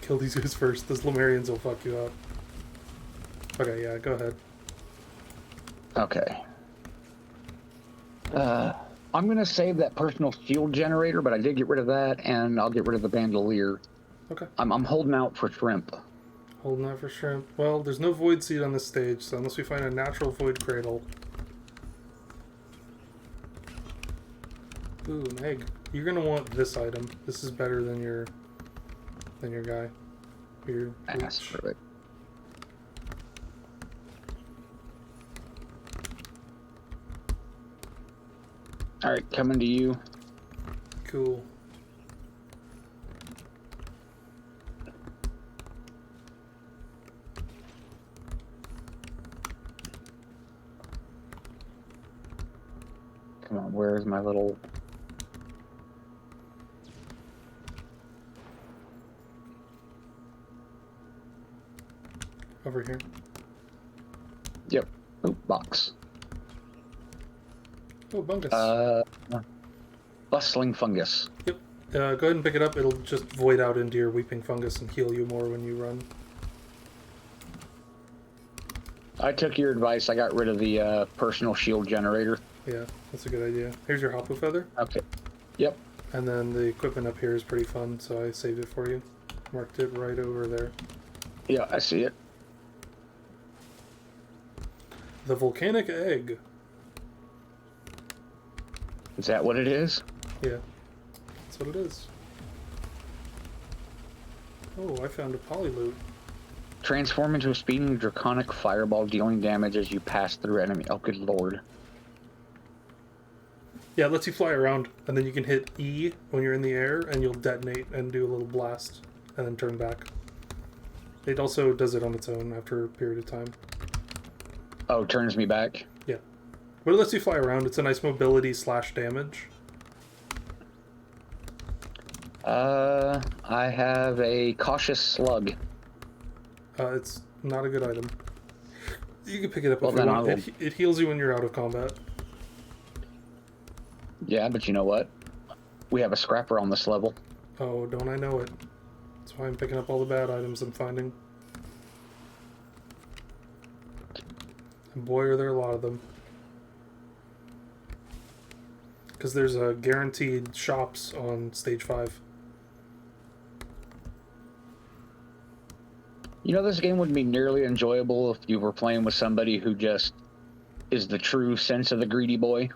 kill these guys first. Those Lemurians will fuck you up. Okay, yeah, go ahead. Okay. I'm going to save that personal shield generator, but I did get rid of that, and I'll get rid of the bandolier. Okay. I'm holding out for shrimp. Holding out for shrimp. Well, there's no void seed on this stage, so unless we find a natural void cradle. Ooh, an egg. You're gonna want this item. This is better than your guy. Your That's perfect. All right, coming to you. Cool. Come on, where's my little... Over here. Yep. Oh, box. Oh, fungus. Bustling fungus. Yep. Go ahead and pick it up. It'll just void out into your weeping fungus and heal you more when you run. I took your advice. I got rid of the personal shield generator. Yeah, that's a good idea. Here's your Hapu feather. Okay. Yep. And then the equipment up here is pretty fun, so I saved it for you. Marked it right over there. Yeah, I see it. The volcanic egg. Is that what it is? Yeah, that's what it is. Oh, I found a polyloot. Transform into a speeding draconic fireball, dealing damage as you pass through enemy. Oh, good lord. Yeah, it lets you fly around, and then you can hit E when you're in the air, and you'll detonate and do a little blast, and then turn back. It also does it on its own after a period of time. Oh, turns me back? Yeah. But it lets you fly around. It's a nice mobility / damage. I have a cautious slug. It's not a good item. You can pick it up Well, if you then I want. will. It heals you when you're out of combat. Yeah, but you know what? We have a scrapper on this level. Oh, don't I know it. That's why I'm picking up all the bad items I'm finding. And boy, are there a lot of them. Because there's guaranteed shops on stage 5. You know, this game wouldn't be nearly enjoyable if you were playing with somebody who just is the true sense of the greedy boy.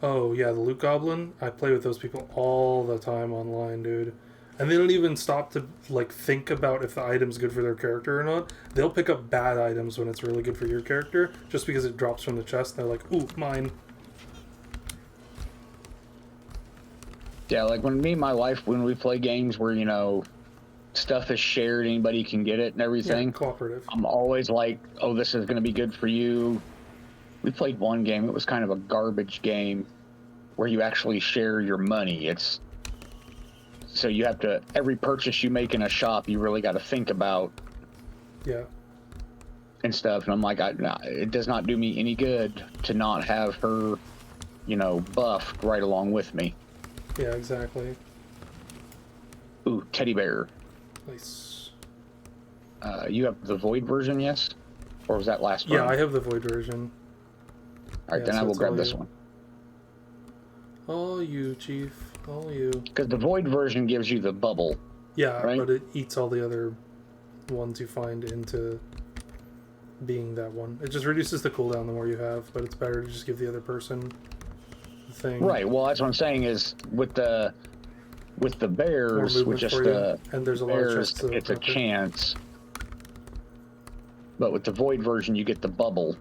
Oh, yeah, the loot goblin. I play with those people all the time online, dude. And they don't even stop to, like, think about if the item's good for their character or not. They'll pick up bad items when it's really good for your character, just because it drops from the chest, and they're like, ooh, mine. Yeah, like when me and my wife, when we play games where, you know, stuff is shared, anybody can get it and everything. Yeah, cooperative. I'm always like, oh, this is going to be good for you. We played one game. It was kind of a garbage game where you actually share your money. So you have to, every purchase you make in a shop, you really got to think about. Yeah. And stuff. And I'm like, nah, it does not do me any good to not have her, you know, buffed right along with me. Yeah, exactly. Ooh, teddy bear. Nice. You have the void version, yes? Or was that last one? Yeah, I have the void version. All right, Yeah, then so I will it's grab all this you. one. All you, Chief. All you. Because the void version gives you the bubble. Yeah, right? but it eats all the other ones you find into being that one. It just reduces the cooldown the more you have, but it's better to just give the other person the thing. Right. Well, that's what I'm saying is with the bears, movement with just for you, the and there's a lot of bears, chests to it's a open up there. chance. But with the void version, you get the bubble.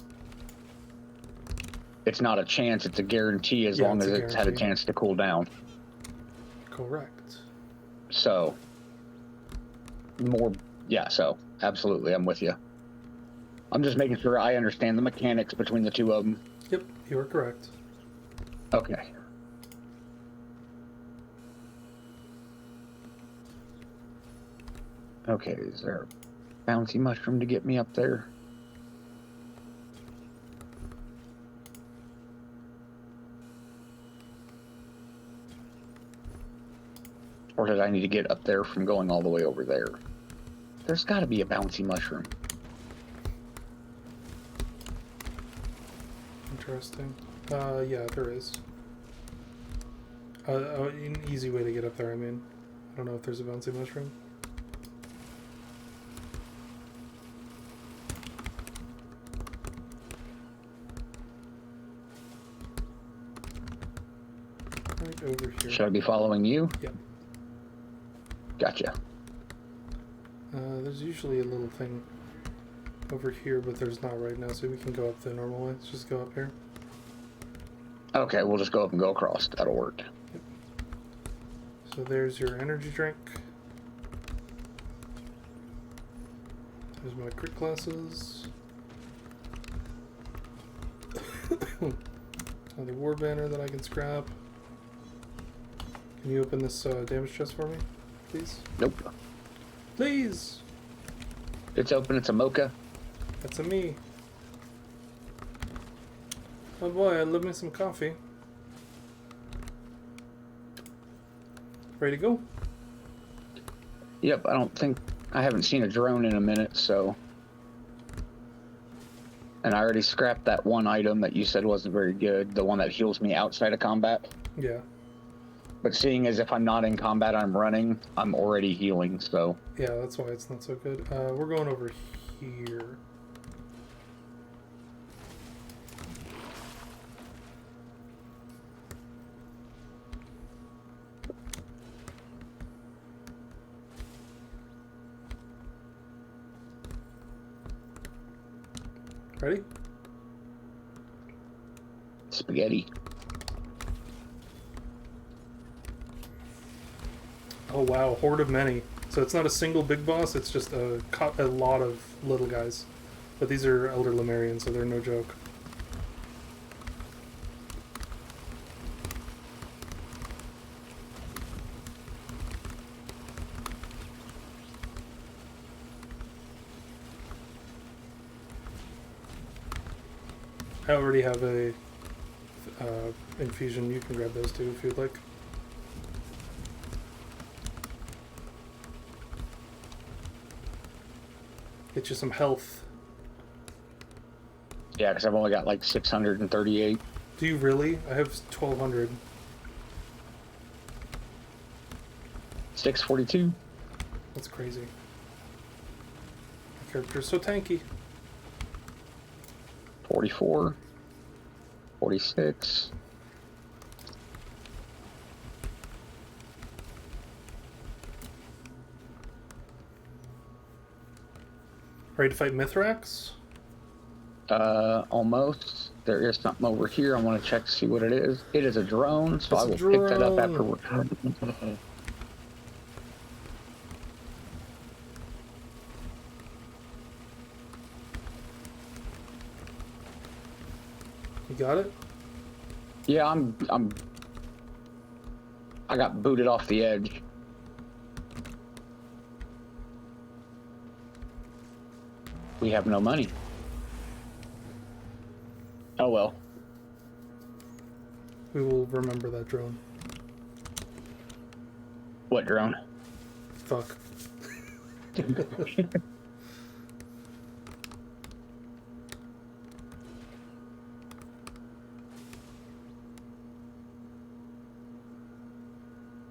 It's not a chance; it's a guarantee as Yeah, long it's as a it's had a guarantee. chance to cool down. Correct. So, more, yeah. So, absolutely, I'm with you. I'm just making sure I understand the mechanics between the two of them. Yep, you are correct. Okay. Okay, is there a bouncy mushroom to get me up there? Or did I need to get up there from going all the way over there? There's got to be a bouncy mushroom. Interesting. Yeah, there is. An easy way to get up there, I mean. I don't know if there's a bouncy mushroom. Right over here. Should I be following you? Yep. Gotcha. There's usually a little thing over here, but there's not right now, so we can go up the normal way. Let's just go up here. Okay, we'll just go up and go across. That'll work. So there's your energy drink. There's my crit classes. Another war banner that I can scrap. Can you open this damage chest for me, please? Nope. Please! It's open. It's a mocha. That's a me. Oh boy, I'd love me some coffee. Ready to go? Yep, I haven't seen a drone in a minute, so. And I already scrapped that one item that you said wasn't very good, the one that heals me outside of combat. Yeah. But seeing as if I'm not in combat, I'm running, I'm already healing, so. Yeah, that's why it's not so good. We're going over here. Ready? Spaghetti. Oh wow, horde of many. So it's not a single big boss, it's just a lot of little guys. But these are Elder Lemurians, so they're no joke. I already have a infusion. You can grab those two if you'd like. Get you some health. Yeah, because I've only got like 638. Do you really? I have 1,200. 642. That's crazy. My character's so tanky. 44. 46. Ready to fight Mithrax? Almost. There is something over here. I want to check to see what it is. It is a drone, so It's I a will pick that up drone. afterward. You got it? Yeah, I got booted off the edge. We have no money. Oh well. We will remember that drone. What drone? Fuck.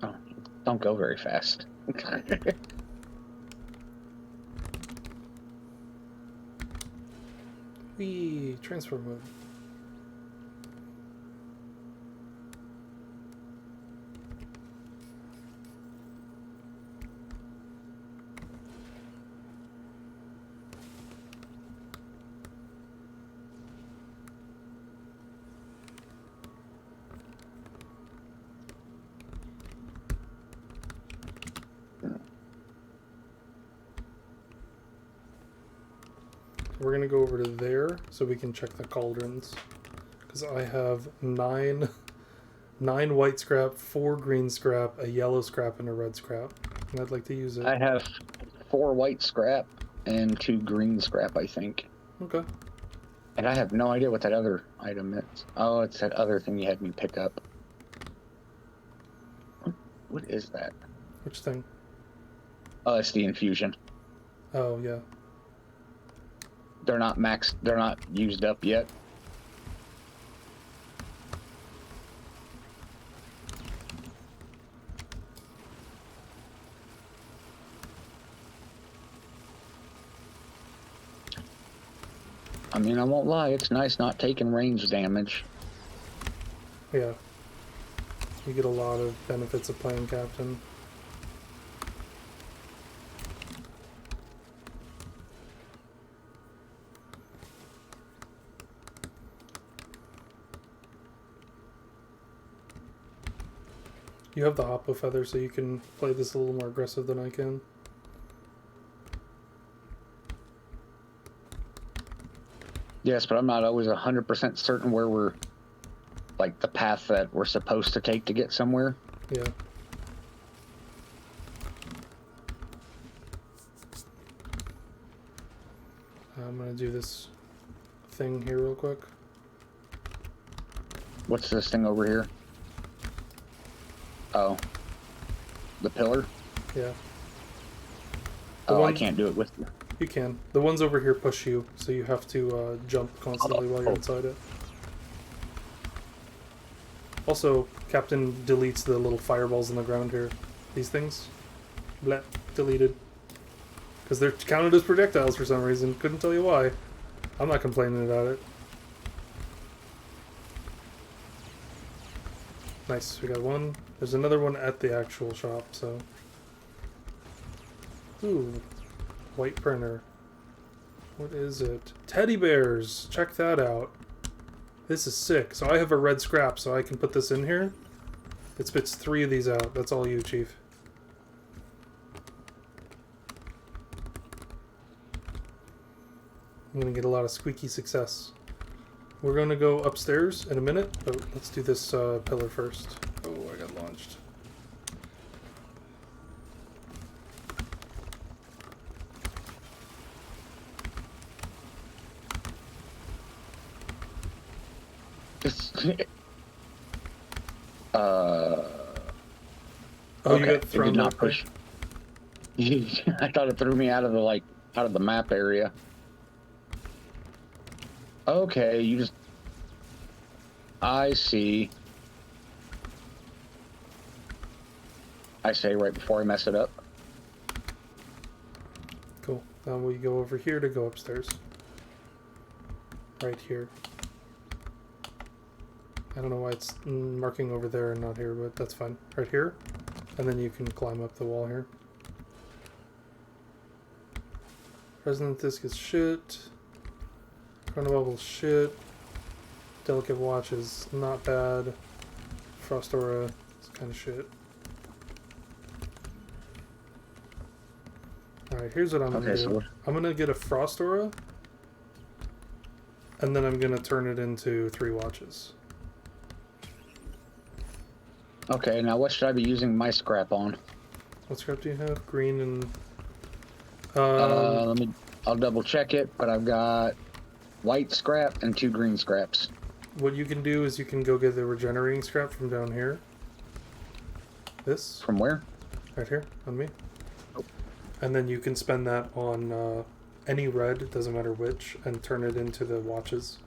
Oh, don't go very fast. Whee! Transfer mode. We're gonna go over to there so we can check the cauldrons. Because I have nine white scrap, 4 green scrap, a yellow scrap, and a red scrap. And I'd like to use it. I have 4 white scrap and 2 green scrap, I think. Okay. And I have no idea what that other item is. Oh, it's that other thing you had me pick up. What is that? Which thing? Oh, it's the infusion. Oh, yeah. They're not used up yet. I mean, I won't lie, it's nice not taking range damage. Yeah. You get a lot of benefits of playing Captain. You have the Hoppo Feather, so you can play this a little more aggressive than I can. Yes, but I'm not always 100% certain where we're, like, the path that we're supposed to take to get somewhere. Yeah. I'm gonna do this thing here real quick. What's this thing over here? Oh. the pillar. Yeah. I can't do it with you. You can. The ones over here push you, so you have to jump constantly while you're inside it. Also, Captain deletes the little fireballs in the ground here. These things. Blah. Deleted. Because they're counted as projectiles for some reason. Couldn't tell you why. I'm not complaining about it. Nice. We got one. There's another one at the actual shop, so... Ooh. White printer. What is it? Teddy bears! Check that out. This is sick. So I have a red scrap, so I can put this in here. It spits 3 of these out. That's all you, Chief. I'm gonna get a lot of squeaky success. We're gonna go upstairs in a minute, but let's do this pillar first. Oh, I got launched. Oh, you got thrown. It did not push. I thought it threw me out of the map area. Okay, you just... I see. I say right before I mess it up. Cool. Now we go over here to go upstairs. Right here. I don't know why it's marking over there and not here, but that's fine. Right here. And then you can climb up the wall here. Resonant disc is shit. Chronobubble shit. Delicate watch is not bad. Frost aura is kind of shit. Alright, here's what I'm gonna do. I'm gonna get a frost aura. And then I'm gonna turn it into 3 watches. Okay, now what should I be using my scrap on? What scrap do you have? Green and... I'll double check it, but I've got white scrap and 2 green scraps. What you can do is you can go get the regenerating scrap from down here. This. From where? Right here, on me. Oh. And then you can spend that on any red, it doesn't matter which, and turn it into the watches.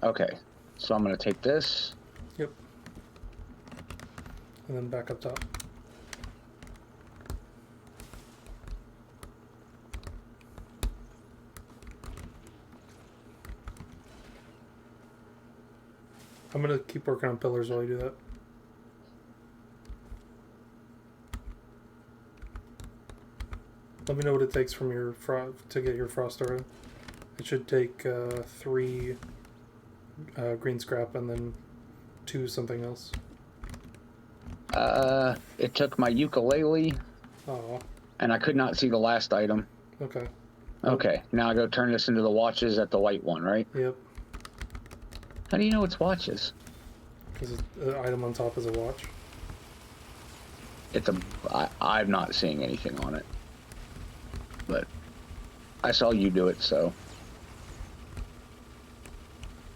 Okay, so I'm going to take this. Yep. And then back up top. I'm going to keep working on pillars while you do that. Let me know what it takes from your to get your frost aura. It should take 3 green scrap and then 2 something else. It took my ukulele. Oh. And I could not see the last item. Okay. Okay, now I go turn this into the watches at the white one, right? Yep. How do you know it's watches? Because the item on top is a watch. I'm not seeing anything on it. But I saw you do it, so.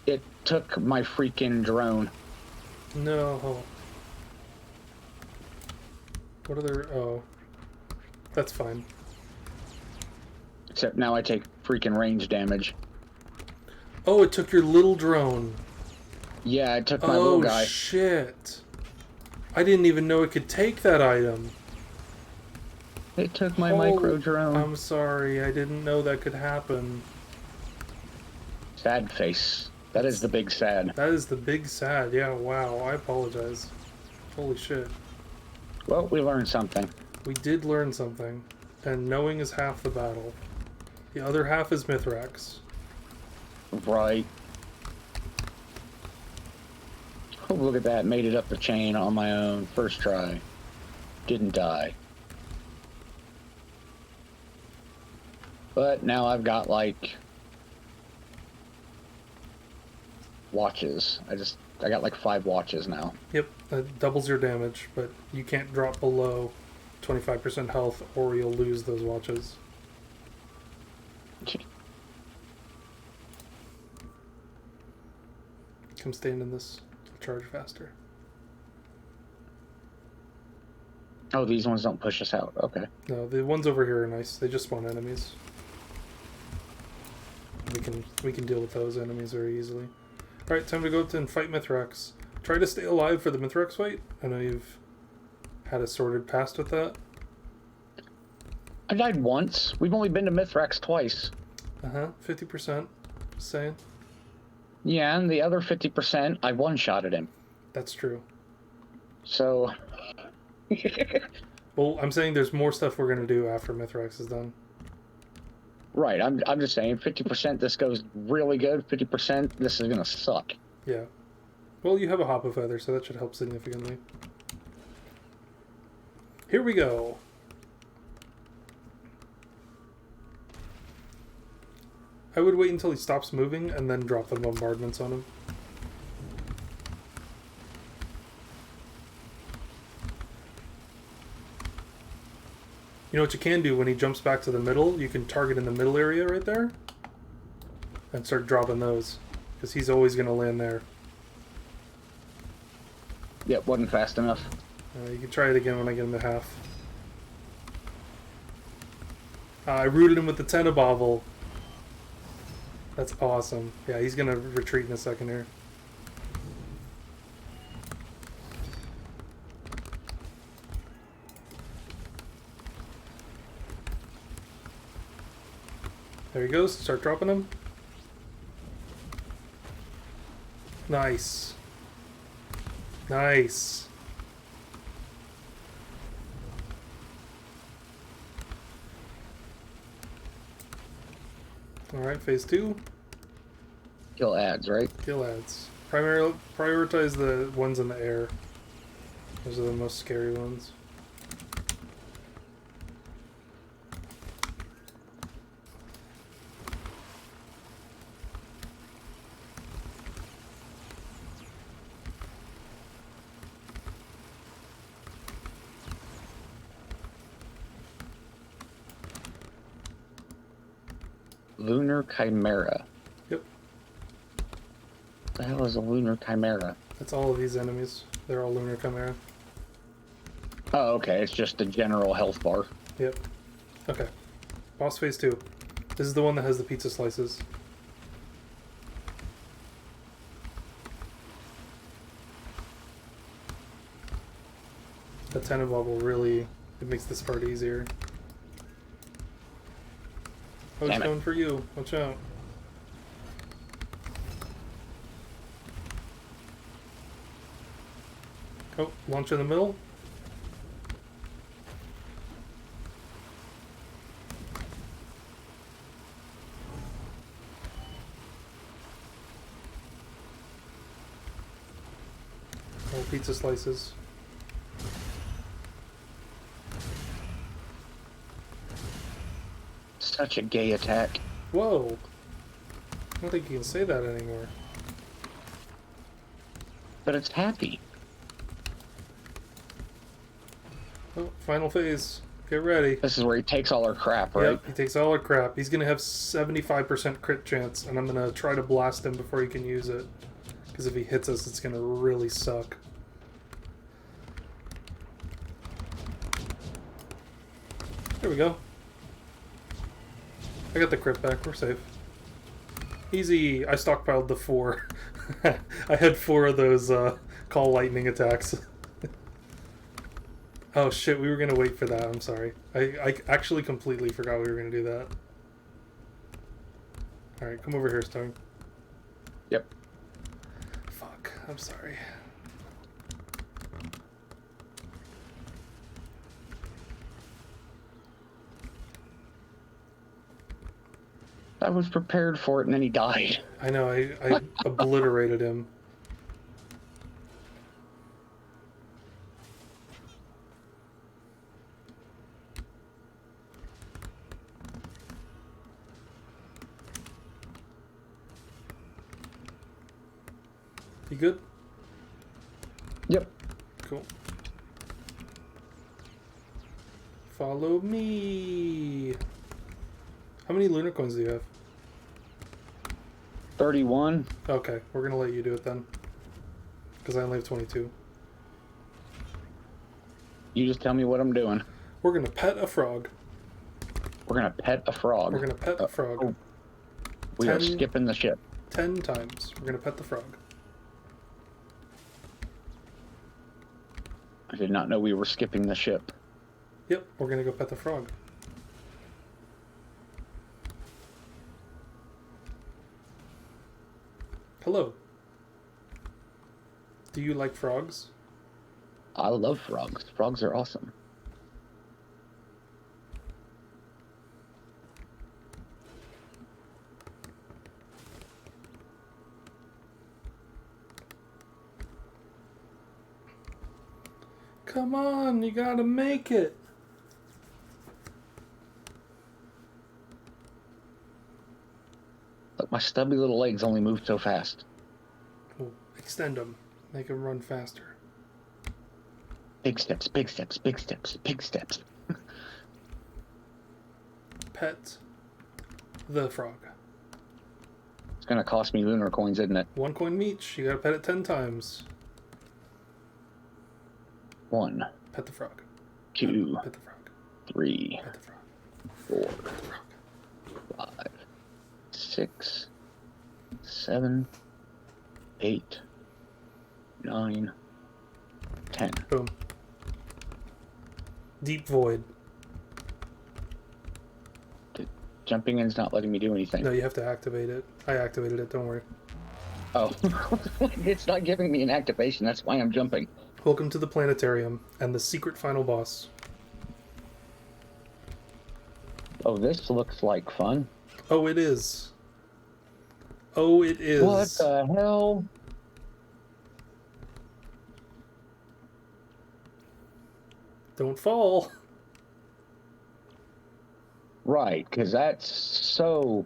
It took my freaking drone. No. What other... Oh. That's fine. Except now I take freaking range damage. Oh, it took your little drone. Yeah, it took my little guy. Oh, shit. I didn't even know it could take that item. It took my micro drone. I'm sorry, I didn't know that could happen. Sad face. That is the big sad. That is the big sad. Yeah, wow. I apologize. Holy shit. Well, we learned something. We did learn something. And knowing is half the battle. The other half is Mithrax. Right. Oh, look at that. Made it up the chain on my own. First try. Didn't die. But now I've got, like, watches. I got, like, 5 watches now. Yep, that doubles your damage, but you can't drop below 25% health or you'll lose those watches. Come stand in this. Charge faster. Oh, these ones don't push us out. Okay. No, the ones over here are nice. They just spawn enemies. We can deal with those enemies very easily. Alright, time to go up and fight Mithrax. Try to stay alive for the Mithrax fight. I know you've had a sorted past with that. I died once. We've only been to Mithrax twice. 50%. Just saying. Yeah, and the other 50%, I one-shotted him. That's true. So... Well, I'm saying there's more stuff we're going to do after Mithrax is done. Right, I'm just saying, 50% this goes really good, 50% this is gonna suck. Yeah. Well, you have a Hop of Feather, so that should help significantly. Here we go. I would wait until he stops moving and then drop the bombardments on him. You know what you can do when he jumps back to the middle? You can target in the middle area right there and start dropping those, because he's always going to land there. Yep, wasn't fast enough. You can try it again when I get him to half. I rooted him with the Tenabobble. That's awesome. Yeah, he's going to retreat in a second here. There he goes. Start dropping him. Nice. Nice. Alright, phase 2. Kill ads, right? Kill ads. Prioritize the ones in the air. Those are the most scary ones. Lunar Chimera. Yep. What the hell is a Lunar Chimera? That's all of these enemies. They're all Lunar Chimera. Oh, okay. It's just a general health bar. Yep. Okay. Boss phase 2. This is the one that has the pizza slices. The Tenabobble really, it makes this part easier. Oh, he's going for you. Watch out. Oh, launch in the middle. Oh, pizza slices. Such a gay attack. Whoa. I don't think you can say that anymore. But it's happy. Oh, final phase. Get ready. This is where he takes all our crap, right? Yep, he takes all our crap. He's going to have 75% crit chance, and I'm going to try to blast him before he can use it. Because if he hits us, it's going to really suck. There we go. I got the crit back. We're safe. Easy. I stockpiled the 4. I had 4 of those call lightning attacks. Oh shit, we were going to wait for that. I'm sorry. I actually completely forgot we were going to do that. Alright, come over here, Stone. Yep. Fuck, I'm sorry. I was prepared for it and then he died. I know, I obliterated him. You good? Yep. Cool. Follow me. How many lunar coins do you have? 31. Okay, we're gonna let you do it then. Because I only have 22. You just tell me what I'm doing. We're gonna pet a frog. We're gonna pet a frog. We're gonna pet a frog. Oh, we are skipping the ship. 10 times. We're gonna pet the frog. I did not know we were skipping the ship. Yep, we're gonna go pet the frog. Hello. Do you like frogs? I love frogs. Frogs are awesome. Come on, you gotta make it. Look, my stubby little legs only move so fast. We'll extend them. Make them run faster. Big steps, big steps, big steps, big steps. Pet the frog. It's gonna cost me lunar coins, isn't it? 1 coin each. You gotta pet it 10 times. 1, Pet the frog. 2, Pet the frog. 3, Pet the frog. 4, Pet the frog. 5, 6, 7, 8, 9, 10. Boom. Deep void. Jumping in's not letting me do anything. No, you have to activate it. I activated it, don't worry. Oh, it's not giving me an activation. That's why I'm jumping. Welcome to the planetarium and the secret final boss. Oh, this looks like fun. Oh, it is. Oh, it is. What the hell? Don't fall. Right, because that's so...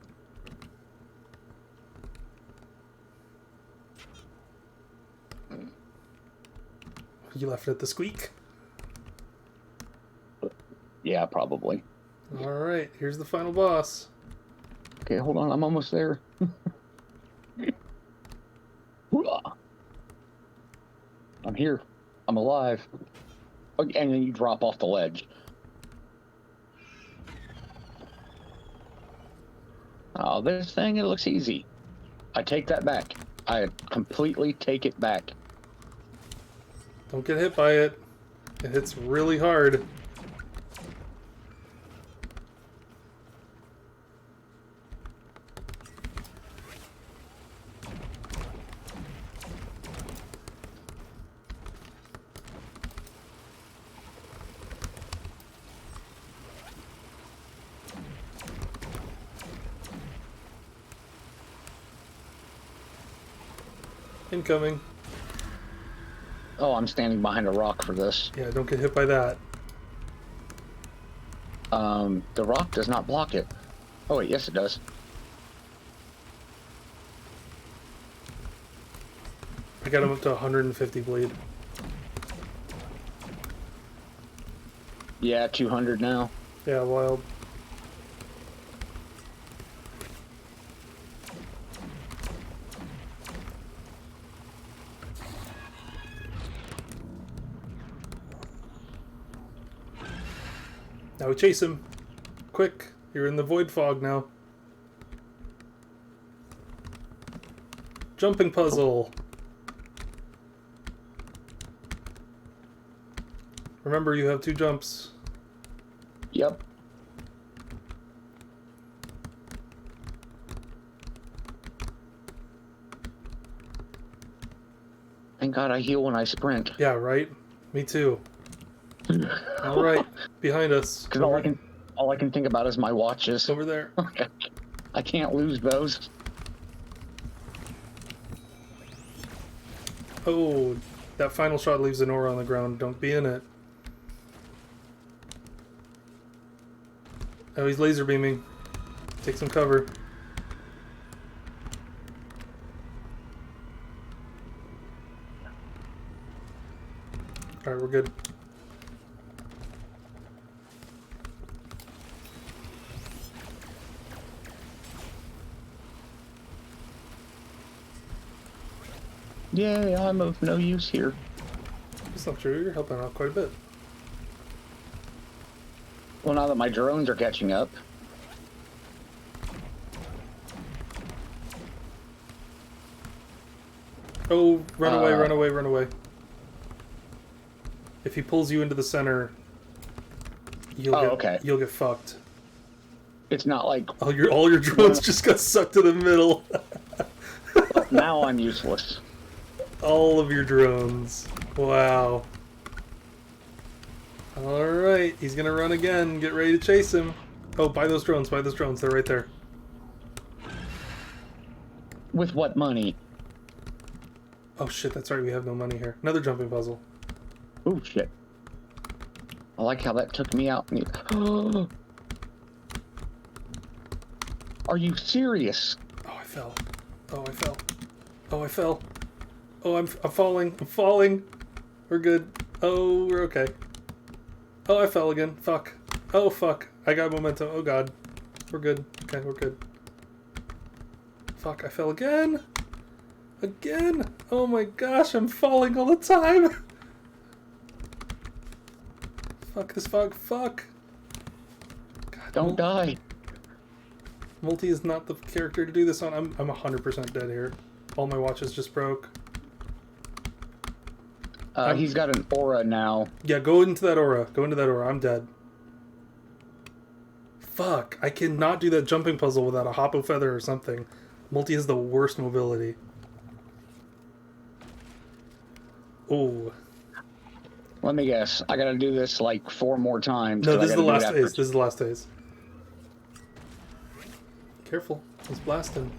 You left it at the squeak. Yeah, probably. Alright, here's the final boss. Okay, hold on. I'm almost there. I'm here. I'm alive. Okay, and then you drop off the ledge. Oh, this thing, it looks easy. I take that back. I completely take it back. Don't get hit by it. It hits really hard. Incoming. Oh, I'm standing behind a rock for this. Yeah, don't get hit by that. The rock does not block it. Oh, wait, yes it does. I got him up to 150 bleed. Yeah, 200 now. Yeah, wild. Now we chase him. Quick, you're in the void fog now. Jumping puzzle. Remember, you have 2 jumps. Yep. Thank God I heal when I sprint. Yeah, right? Me too. Alright, behind us. Because all I can think about is my watches. Over there. I can't lose those. Oh, that final shot leaves an aura on the ground. Don't be in it. Oh, he's laser beaming. Take some cover. Alright, we're good. Yay, I'm of no use here. That's not true. You're helping out quite a bit. Well, now that my drones are catching up. Oh, run away, run away, run away. If he pulls you into the center, you'll get fucked. It's not like All your drones just got sucked to the middle. now I'm useless. All of your drones. Wow. Alright, he's gonna run again. Get ready to chase him. Oh, buy those drones, buy those drones. They're right there. With what money? Oh shit, that's right, we have no money here. Another jumping puzzle. Oh shit. I like how that took me out. Are you serious? Oh, I fell. Oh, I fell. Oh, I fell. Oh, I'm falling. I'm falling. We're good. Oh, we're okay. Oh, I fell again. Fuck. Oh, fuck. I got momentum. Oh, God. We're good. Okay, we're good. Fuck, I fell again. Again. Oh my gosh, I'm falling all the time. Fuck this fuck. Fuck. God, Don't die. Multi is not the character to do this on. I'm 100% dead here. All my watches just broke. He's got an aura now. Yeah, go into that aura. Go into that aura. I'm dead. Fuck. I cannot do that jumping puzzle without a hoppo feather or something. Multi has the worst mobility. Oh. Let me guess. I gotta do this like 4 more times. No, this is the last phase. This is the last phase. Careful. He's blasting.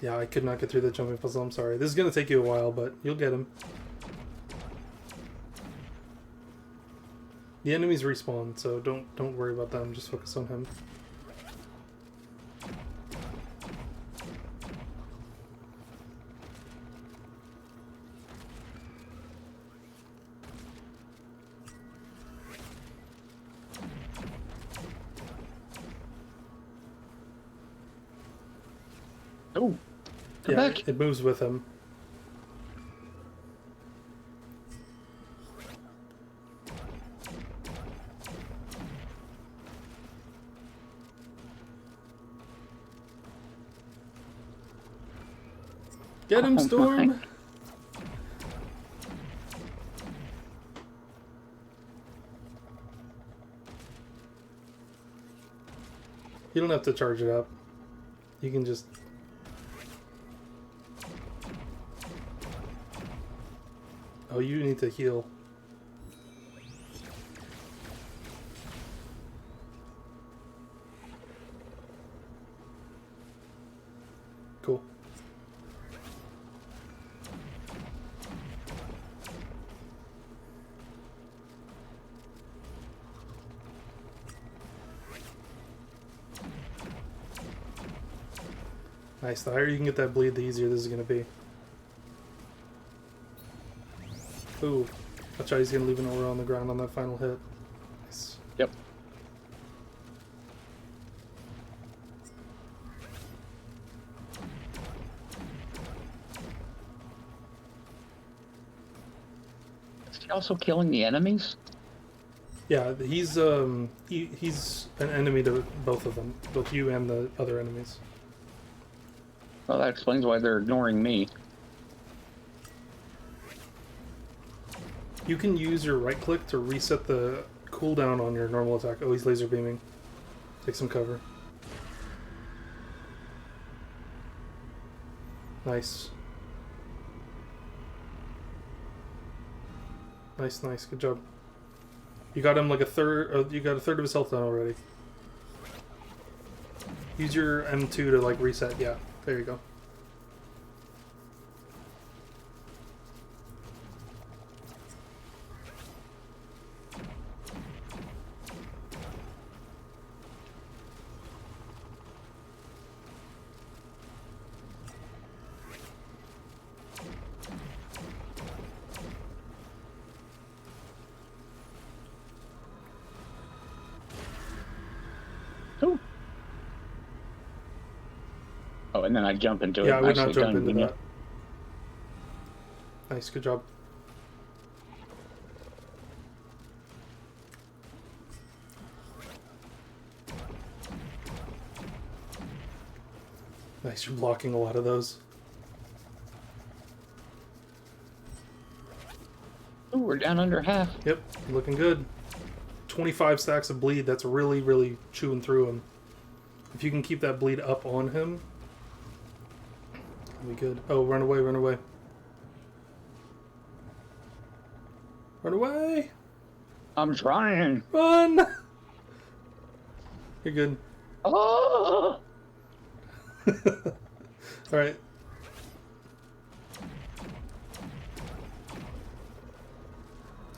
Yeah, I could not get through the jumping puzzle. I'm sorry. This is going to take you a while, but you'll get him. The enemies respawn, so don't worry about them. Just focus on him. Oh, come Yeah, back. it moves with him. Get him, Storm! You don't have to charge it up. You can just... Oh, you need to heal. Cool. Nice. The higher you can get that bleed, the easier this is going to be. Ooh. Watch out, he's going to leave an aura on the ground on that final hit. Nice. Yep. Is he also killing the enemies? Yeah, he's he's an enemy to both of them, both you and the other enemies. Well, that explains why they're ignoring me. You can use your right click to reset the cooldown on your normal attack. Oh, he's laser beaming. Take some cover. Nice. Nice, nice. Good job. You got him like a third. You got a third of his health down already. Use your M2 to like reset. Yeah, there you go. Ooh. Oh, and then I jump into it. Yeah, I would not Nicely jump done, into Junior. that. Nice, good job. Nice, you're blocking a lot of those. Ooh, we're down under half. Yep, looking good. 25 stacks of bleed, that's really, really chewing through him. If you can keep that bleed up on him, it'll be good. Oh, run away, run away. Run away! I'm trying. Run! You're good. Oh! Alright.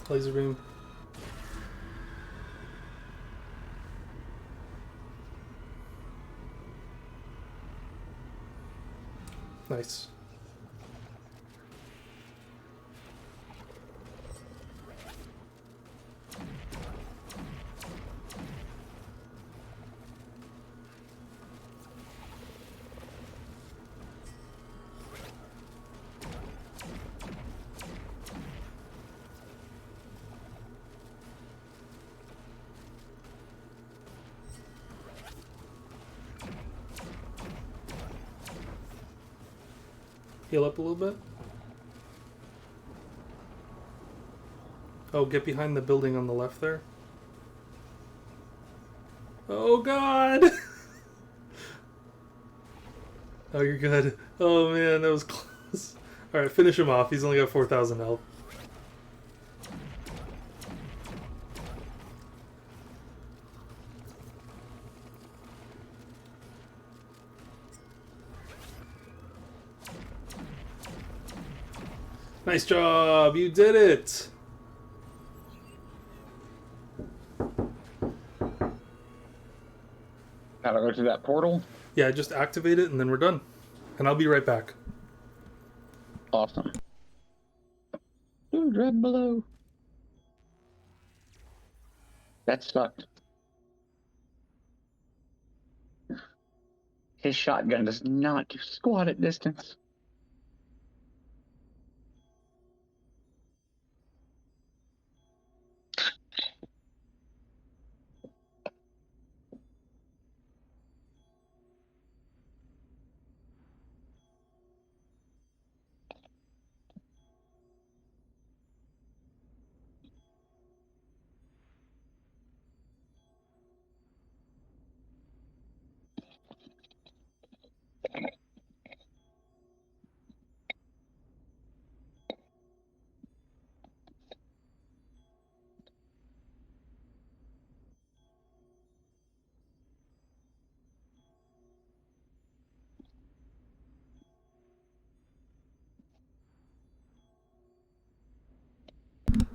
Laser beam. Nice. Heal up a little bit. Oh, get behind the building on the left there. Oh god! Oh, you're good. Oh man, that was close. Alright, finish him off. He's only got 4,000 health. Nice job! You did it! Gotta go to that portal. Yeah, just activate it and then we're done. And I'll be right back. Awesome. Ooh, dread below. That sucked. His shotgun does not do squat at distance.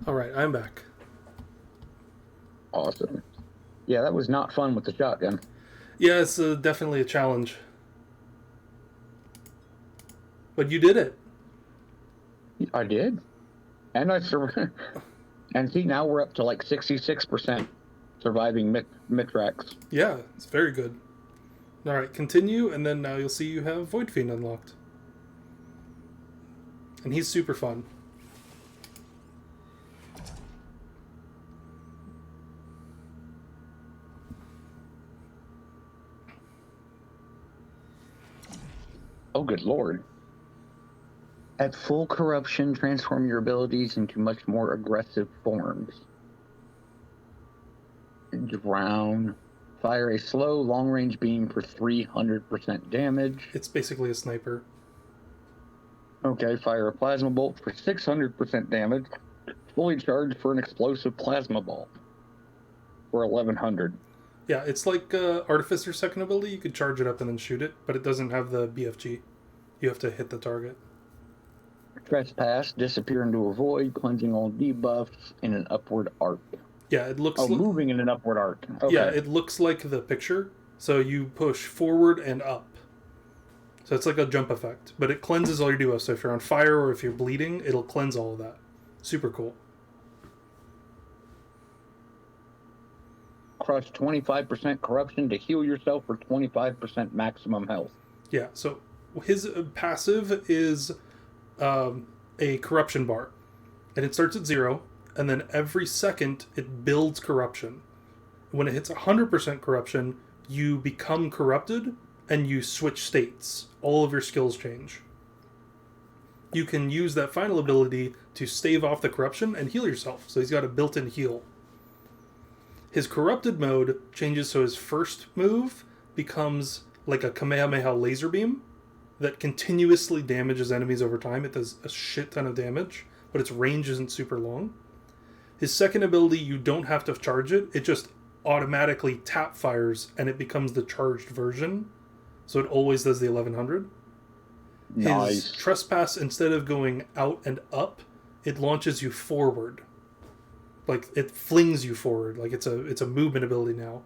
Alright, I'm back. Awesome. Yeah, that was not fun with the shotgun. Yeah, it's definitely a challenge. But you did it. I did. And I survived. And see, now we're up to like 66% surviving Mitrax. Yeah, it's very good. Alright, continue, and then now you'll see you have Void Fiend unlocked. And he's super fun. Oh, good lord. At full corruption, transform your abilities into much more aggressive forms. Drown. Fire a slow, long-range beam for 300% damage. It's basically a sniper. Okay, fire a plasma bolt for 600% damage. Fully charged for an explosive plasma bolt for 1100. Yeah, it's like Artificer's second ability. You could charge it up and then shoot it, but it doesn't have the BFG. You have to hit the target. Trespass, disappear into a void, cleansing all debuffs in an upward arc. Yeah, it looks. Oh, moving in an upward arc. Okay. Yeah, it looks like the picture. So you push forward and up. So it's like a jump effect, but it cleanses all your debuffs. So if you're on fire or if you're bleeding, it'll cleanse all of that. Super cool. Crush 25% corruption to heal yourself for 25% maximum health. Yeah, so his passive is a corruption bar. And it starts at 0, and then every second it builds corruption. When it hits 100% corruption, you become corrupted, and you switch states. All of your skills change. You can use that final ability to stave off the corruption and heal yourself. So he's got a built-in heal. His corrupted mode changes so his first move becomes like a Kamehameha laser beam that continuously damages enemies over time. It does a shit ton of damage, but its range isn't super long. His second ability, you don't have to charge it. It just automatically tap fires, and it becomes the charged version. So it always does the 1100. Nice. His trespass, instead of going out and up, it launches you forward. Like, it flings you forward. Like, it's a movement ability now.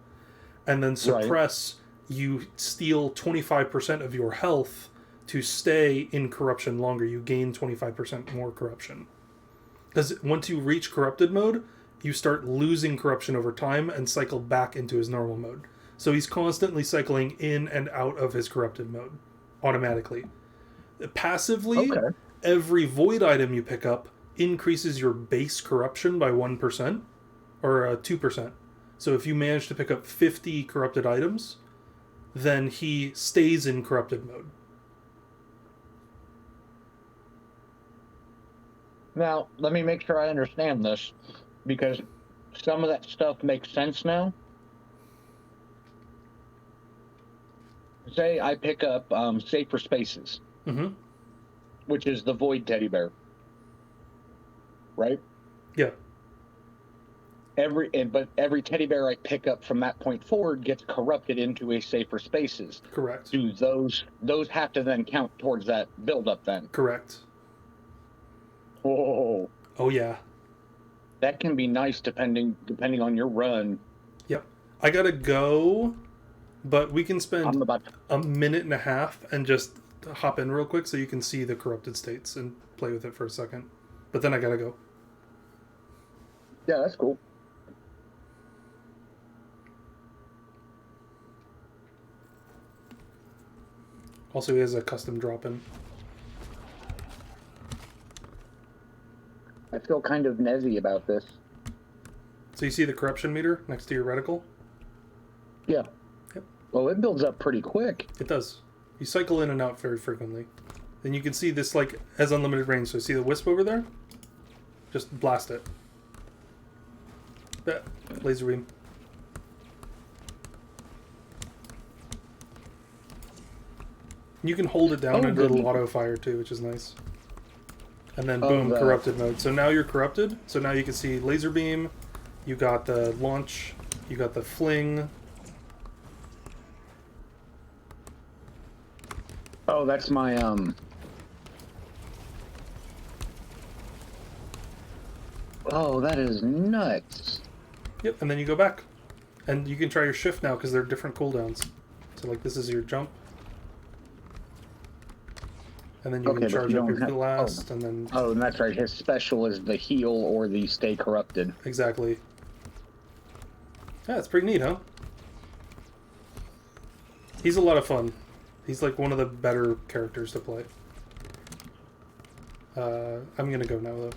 And then suppress, you steal 25% of your health to stay in corruption longer. You gain 25% more corruption. Because once you reach corrupted mode, you start losing corruption over time and cycle back into his normal mode. So he's constantly cycling in and out of his corrupted mode automatically. Passively, every void item you pick up increases your base corruption by 1% or 2%. So if you manage to pick up 50 corrupted items, then he stays in corrupted mode. Now, let me make sure I understand this, because some of that stuff makes sense now. Say I pick up Safer Spaces, which is the Void Teddy Bear, right? Yeah. But every teddy bear I pick up from that point forward gets corrupted into a Safer Spaces. Correct. Do those have to then count towards that build-up then? Correct. Whoa. Oh, yeah. That can be nice depending on your run. Yep. I gotta go, but we can spend I'm about a minute and a half and just hop in real quick so you can see the corrupted states and play with it for a second. But then I gotta go. Yeah, that's cool. Also, he has a custom drop-in. I feel kind of nezzy about this. So you see the corruption meter next to your reticle? Yeah. Yep. Well, it builds up pretty quick. It does. You cycle in and out very frequently. Then you can see this, like, has unlimited range. So see the wisp over there? Just blast it. Yeah, laser beam. You can hold it down and it'll auto fire too, which is nice. And then boom, corrupted mode. So now you're corrupted. So now you can see laser beam. You got the launch. You got the fling. Oh, that's my Oh, that is nuts. Yep, and then you go back. And you can try your shift now because they're different cooldowns. So like this is your jump. And then you can charge up your blast, and then... Oh, and that's right. His special is the heal or the stay corrupted. Exactly. Yeah, it's pretty neat, huh? He's a lot of fun. He's like one of the better characters to play. I'm gonna go now, though.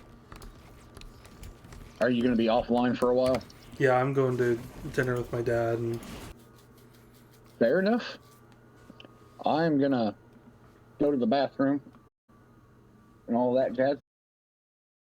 Are you gonna be offline for a while? Yeah, I'm going to dinner with my dad, and... Fair enough. I'm gonna go to the bathroom and all that jazz.